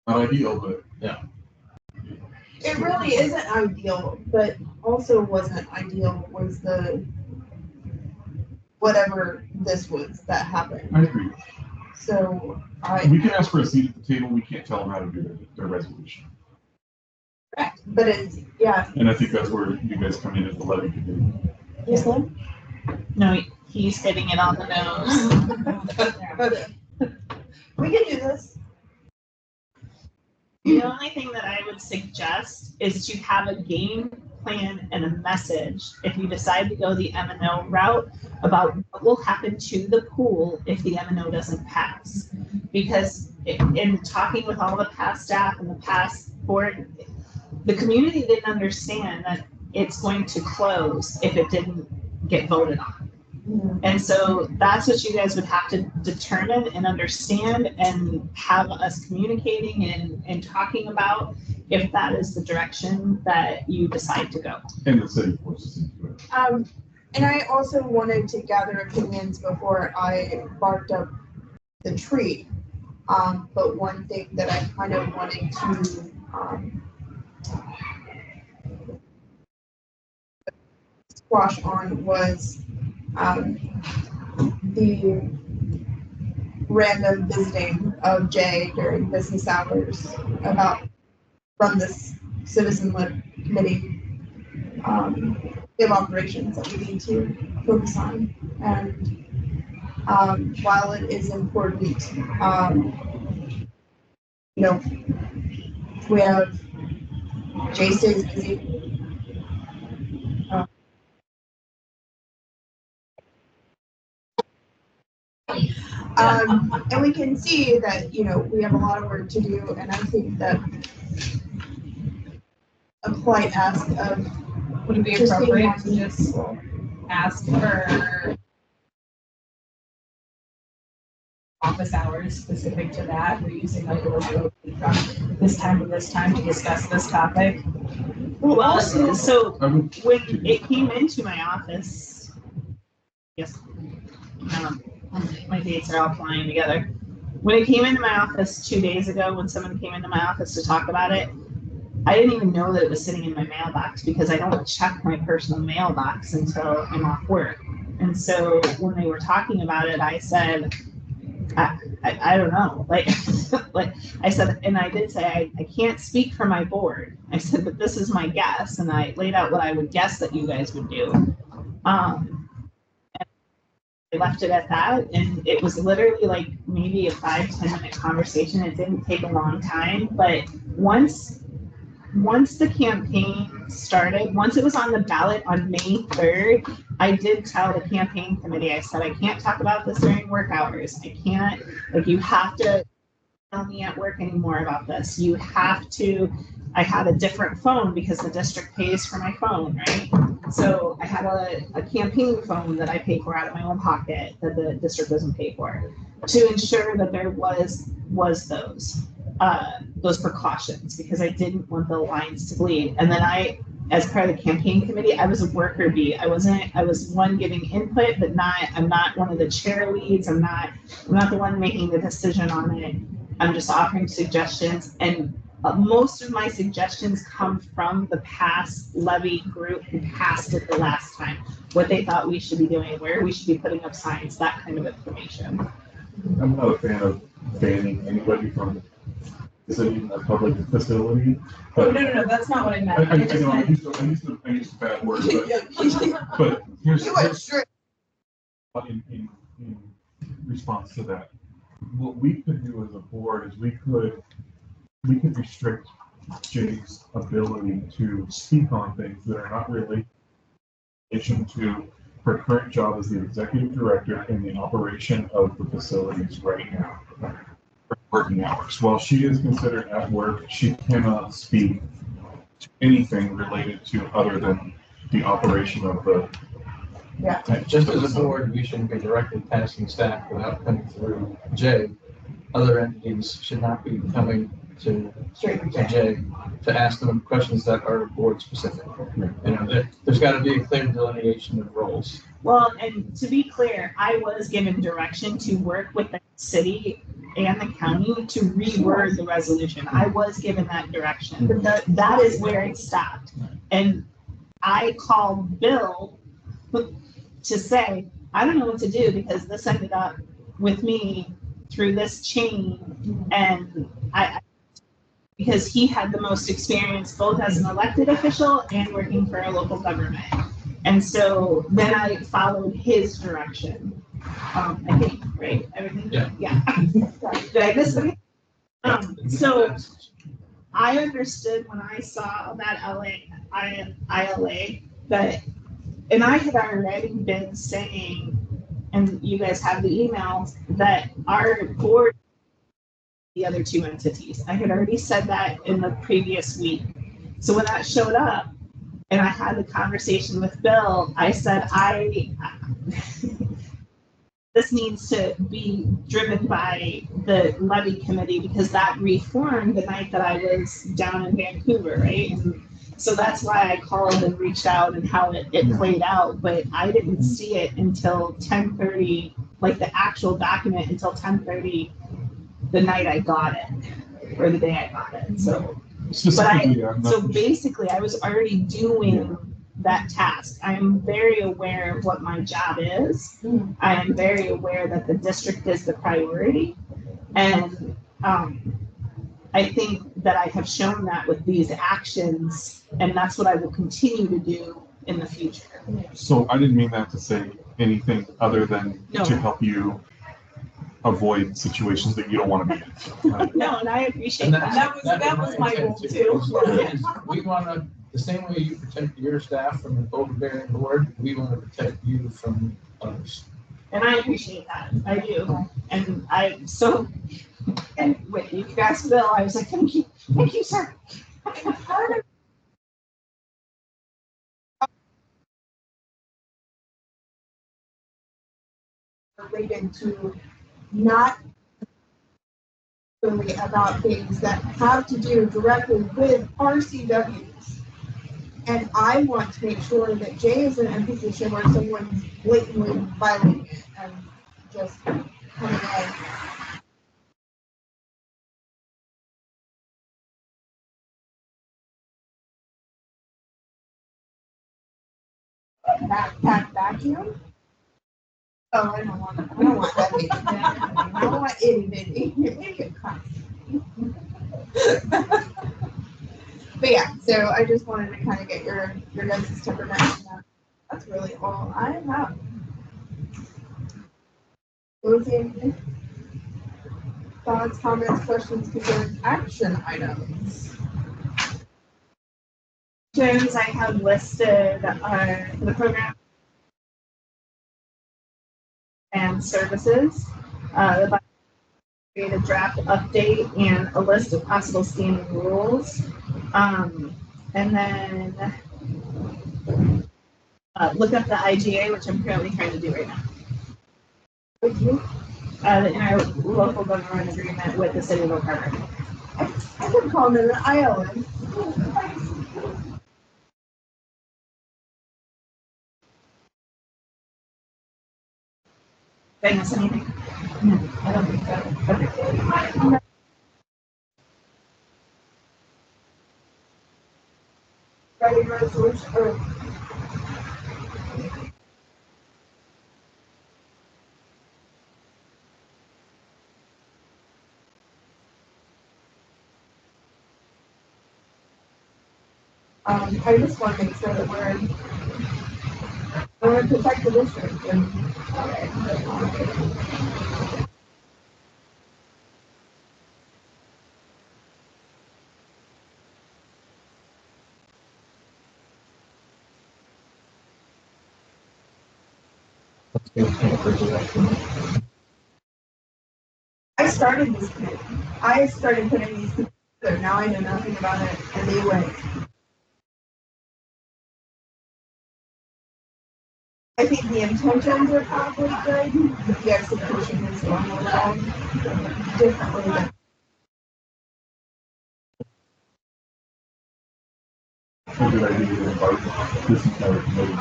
not ideal, but It really isn't ideal, but also wasn't ideal was the whatever this was that happened. I agree. So We can ask for a seat at the table. We can't tell them how to do their resolution. correct, but it's, yeah. And I think that's where you guys come in as the levy committee. Yes, No, he's hitting it on the nose. okay. We can do this. The only thing that I would suggest is to have a game plan and a message if you decide to go the M&O route about what will happen to the pool if the M&O doesn't pass. Because in talking with all the past staff and the past board, the community didn't understand that it's going to close if it didn't get voted on. And so that's what you guys would have to determine and understand and have us communicating and talking about if that is the direction that you decide to go. And the city forces into it. And I also wanted to gather opinions before I barked up the tree. But one thing that I kind of wanted to squash on was the random visiting of Jay during business hours from this citizen-led committee. We have operations that we need to focus on, and while it is important, we have Jay stays busy. And we can see that, we have a lot of work to do, and I think that a polite ask of, Would it be Just being appropriate happy. to just ask for office hours specific to that? We're using like a little from this time to this time to discuss this topic. Well, so I would, when it came into my office, yes, my dates are all flying together. When it came into my office 2 days ago, when someone came into my office to talk about it, I didn't even know that it was sitting in my mailbox because I don't check my personal mailbox until I'm off work. And so when they were talking about it, I said, I don't know. Like I said, and I did say, I can't speak for my board. I said, but this is my guess. And I laid out what I would guess that you guys would do. And I left it at that. And it was literally like maybe a 5-10 minute conversation. It didn't take a long time, but once the campaign started, once it was on the ballot on May 3rd, I did tell the campaign committee, I said, I can't talk about this during work hours. I can't, you have to tell me at work anymore about this. You have to, I had a different phone because the district pays for my phone, right? So I had a campaign phone that I pay for out of my own pocket that the district doesn't pay for to ensure that there was those precautions because I didn't want the lines to bleed. And then as part of the campaign committee, I was a worker bee. I was one giving input, but I'm not one of the chair leads. I'm not the one making the decision on it. I'm just offering suggestions. And most of my suggestions come from the past levy group who passed it the last time, what they thought we should be doing, where we should be putting up signs, that kind of information. I'm not a fan of banning anybody from visiting a public facility. Oh, no, that's not what I meant. I know, I used a bad word, but here's in response to that. What we could do as a board is we could restrict Jay's ability to speak on things that are not related to her current job as the executive director in the operation of the facilities right now. Working hours. While she is considered at work, she cannot speak to anything related to other than the operation of the. Yeah. Just as a board, we shouldn't be directly tasking staff without coming through Jay. Other entities should not be coming to Jay to ask them questions that are board specific. There's got to be a clear delineation of roles. Well, and to be clear, I was given direction to work with the city and the county to reword the resolution. I was given that direction, but that is where it stopped. And I called Bill to say, I don't know what to do because this ended up with me through this chain, and because he had the most experience both as an elected official and working for a local government. And so then I followed his direction. I think, right? Everything? Yeah. Did I miss something? So I understood when I saw that ILA that, and I had already been saying, and you guys have the emails, that our board, the other two entities. I had already said that in the previous week. So when that showed up and I had the conversation with Bill, I said, this needs to be driven by the levy committee because that reformed the night that I was down in Vancouver, right? And so that's why I called and reached out and how it played out, but I didn't see it until 10:30, like the actual document until 10:30 the night I got it, or the day I got it. So, so basically I was already doing that task. I am very aware of what my job is. I am very aware that the district is the priority. And I think that I have shown that with these actions, and that's what I will continue to do in the future. So I didn't mean that to say anything other than to help you avoid situations that you don't want to be in. No, and I appreciate And that. That was my goal too. We want to, the same way you protect your staff from an overbearing board, we want to protect you from others. And I appreciate that. I do. And I so, and with you guys, Bill, I was like, thank you, sir. Related to not really about things that have to do directly with RCWs. And I want to make sure that Jay isn't in a position where someone's blatantly violating it and just coming in. Backpack vacuum? Oh, I don't want that itty. I don't want itty bitty. Make it classy. But yeah, so I just wanted to kind of get your guys' temperament on that. That's really all I have. Closing thoughts, comments, questions, concerns, action items. Actions I have listed are the program and services, the create a draft update and a list of possible standing rules. And then look up the IGA, which I'm currently trying to do right now. Would you? The interlocal government agreement with the city of Oak Harbor. I could call it an ILM. Did I miss anything? No, I don't think so. Okay. Writing resolution or I just want to make sure that we're going to protect the district. And, I started this committee. I started putting these together. Now I know nothing about it, and they went. I think the intentions are probably good, but the execution is going along differently than. A good idea to invite this entire committee.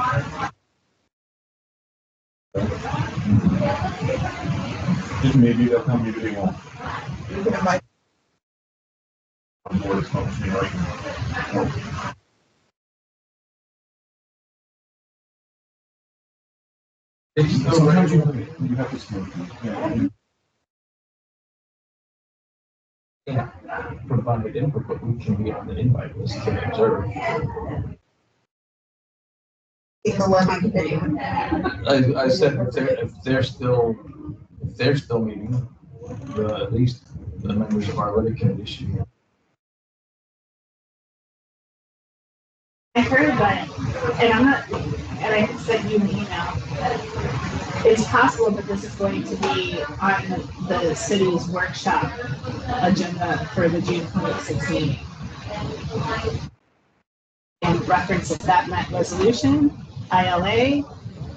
Maybe they'll come, maybe they won't. You can invite. The board is functioning right now. Sometimes you have to smoke. Yeah, provide input, but we can be on the invite list to observe. I said if they're still meeting, at least the members of our levy committee should. I heard that, and I'm not, and I sent you an email. It's possible that this is going to be on the city's workshop agenda for the June 26th meeting. And reference if that meant resolution, ILA,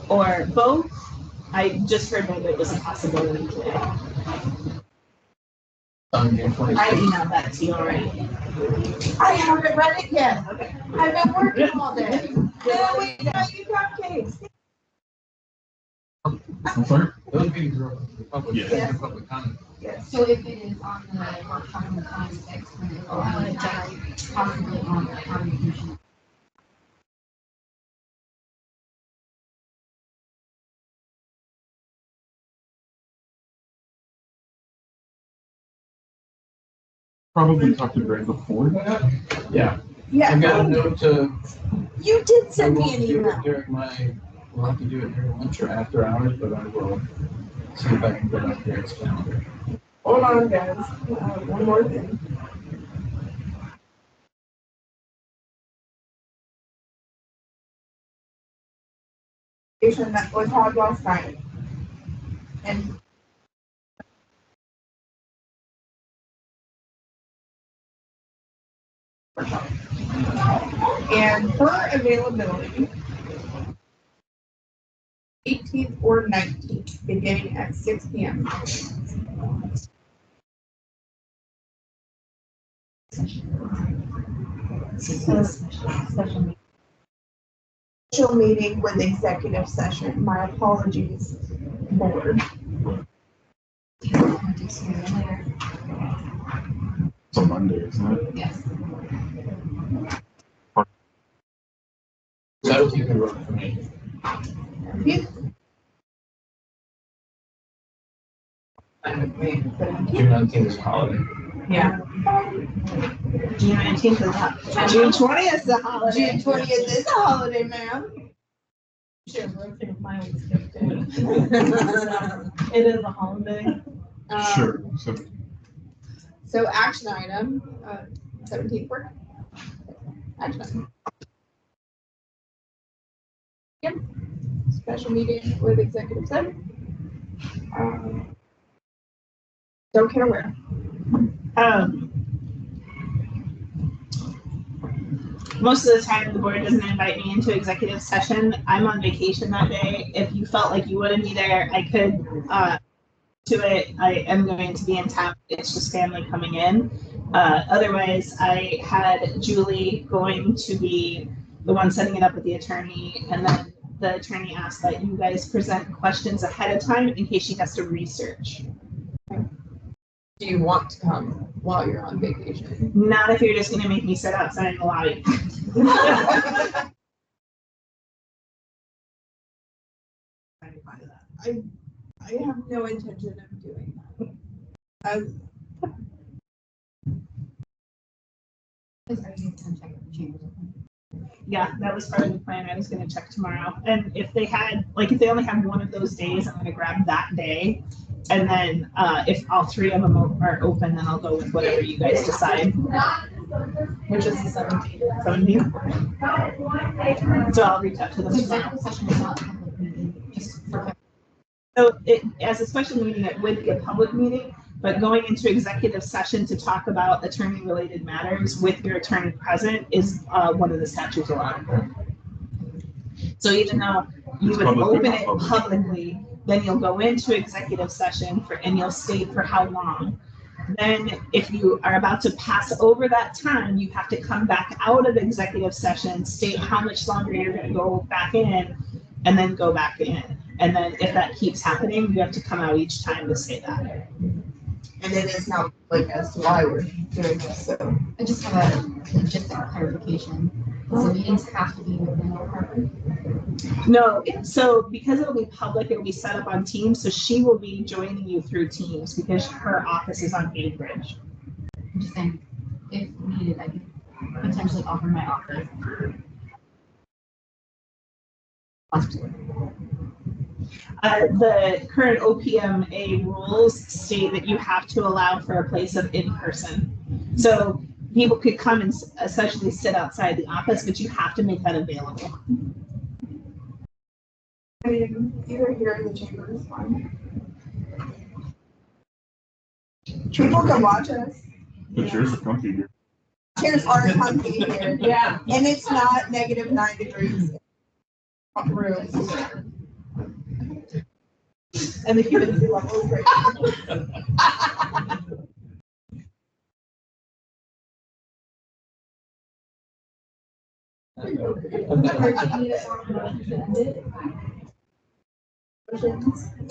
or both. I just heard that it was a possibility today. On June 26th. I emailed that to you already. I haven't read it yet. Okay. I've been working all day. Yeah, we got you cupcakes. I'm sorry? Those meetings are open to the public. Yeah. They're public comment. So if it is on the workshop on the 26th, then it will generate possibly on the county commission. Probably talked to Greg before that. Yeah. Yeah. I've got a note to. You did I send me won't an do email. it during we'll have to do it during lunch or after hours, but I will see if I can get up Greg's calendar. Hold on, guys. One more thing. That was held last night. And her availability 18th or 19th, beginning at 6 p.m. Special meeting with executive session. My apologies, board. It's a Monday, isn't it? Yes. That'll keep it working for me. June 19th is a holiday. Yeah. June 19th is hot. June 20th is a holiday. June 20th is a holiday, ma'am. Sure, rotate if mine was skipped in. It is a holiday. Sure. So action item, 17th work. Action item. Yep. Special meeting with executive session. Don't care where. Most of the time, the board doesn't invite me into executive session. I'm on vacation that day. If you felt like you wouldn't be there, I could do it. I am going to be in town. It's just family coming in. Otherwise, I had Julie going to be the one setting it up with the attorney, and then the attorney asked that you guys present questions ahead of time in case she has to research. Do you want to come while you're on vacation? Not if you're just going to make me sit outside in the lobby. I have no intention of doing that. Yeah, that was part of the plan. I was going to check tomorrow. And if they had, like, if they only have one of those days, I'm going to grab that day. And then if all three of them are open, then I'll go with whatever you guys decide. Which is the 17th. 17th. So I'll reach out to them tomorrow. Executive session is not a public meeting, just for. So as a special meeting, it would be a public meeting, but going into executive session to talk about attorney-related matters with your attorney present is one of the statutes allowed. So even though you would open it publicly, then you'll go into executive session and you'll state for how long. Then if you are about to pass over that time, you have to come back out of executive session, state how much longer you're going to go back in, and then go back in. And then if that keeps happening, you have to come out each time to say that. And it is not like as to why we're doing this, so. I just have a logistic clarification. So meetings have to be within the department. No, so because it'll be public, it'll be set up on Teams, so she will be joining you through Teams because her office is on Bainbridge. I'm just saying, if needed, I could potentially offer my office. The current OPMA rules state that you have to allow for a place of in-person. So people could come and essentially sit outside the office, but you have to make that available. I mean, either here in the chamber is fine. People can watch us. The chairs are comfy here. Chairs are comfy here. Yeah. And it's not -9 degrees. Room. And the humidity level is great.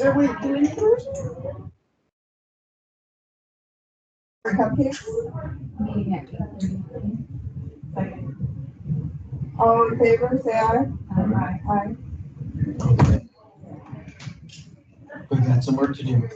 Are we doing versions? For cupcakes? Meeting at 8:30. All in favor, say aye. Aye. We've got some work to do.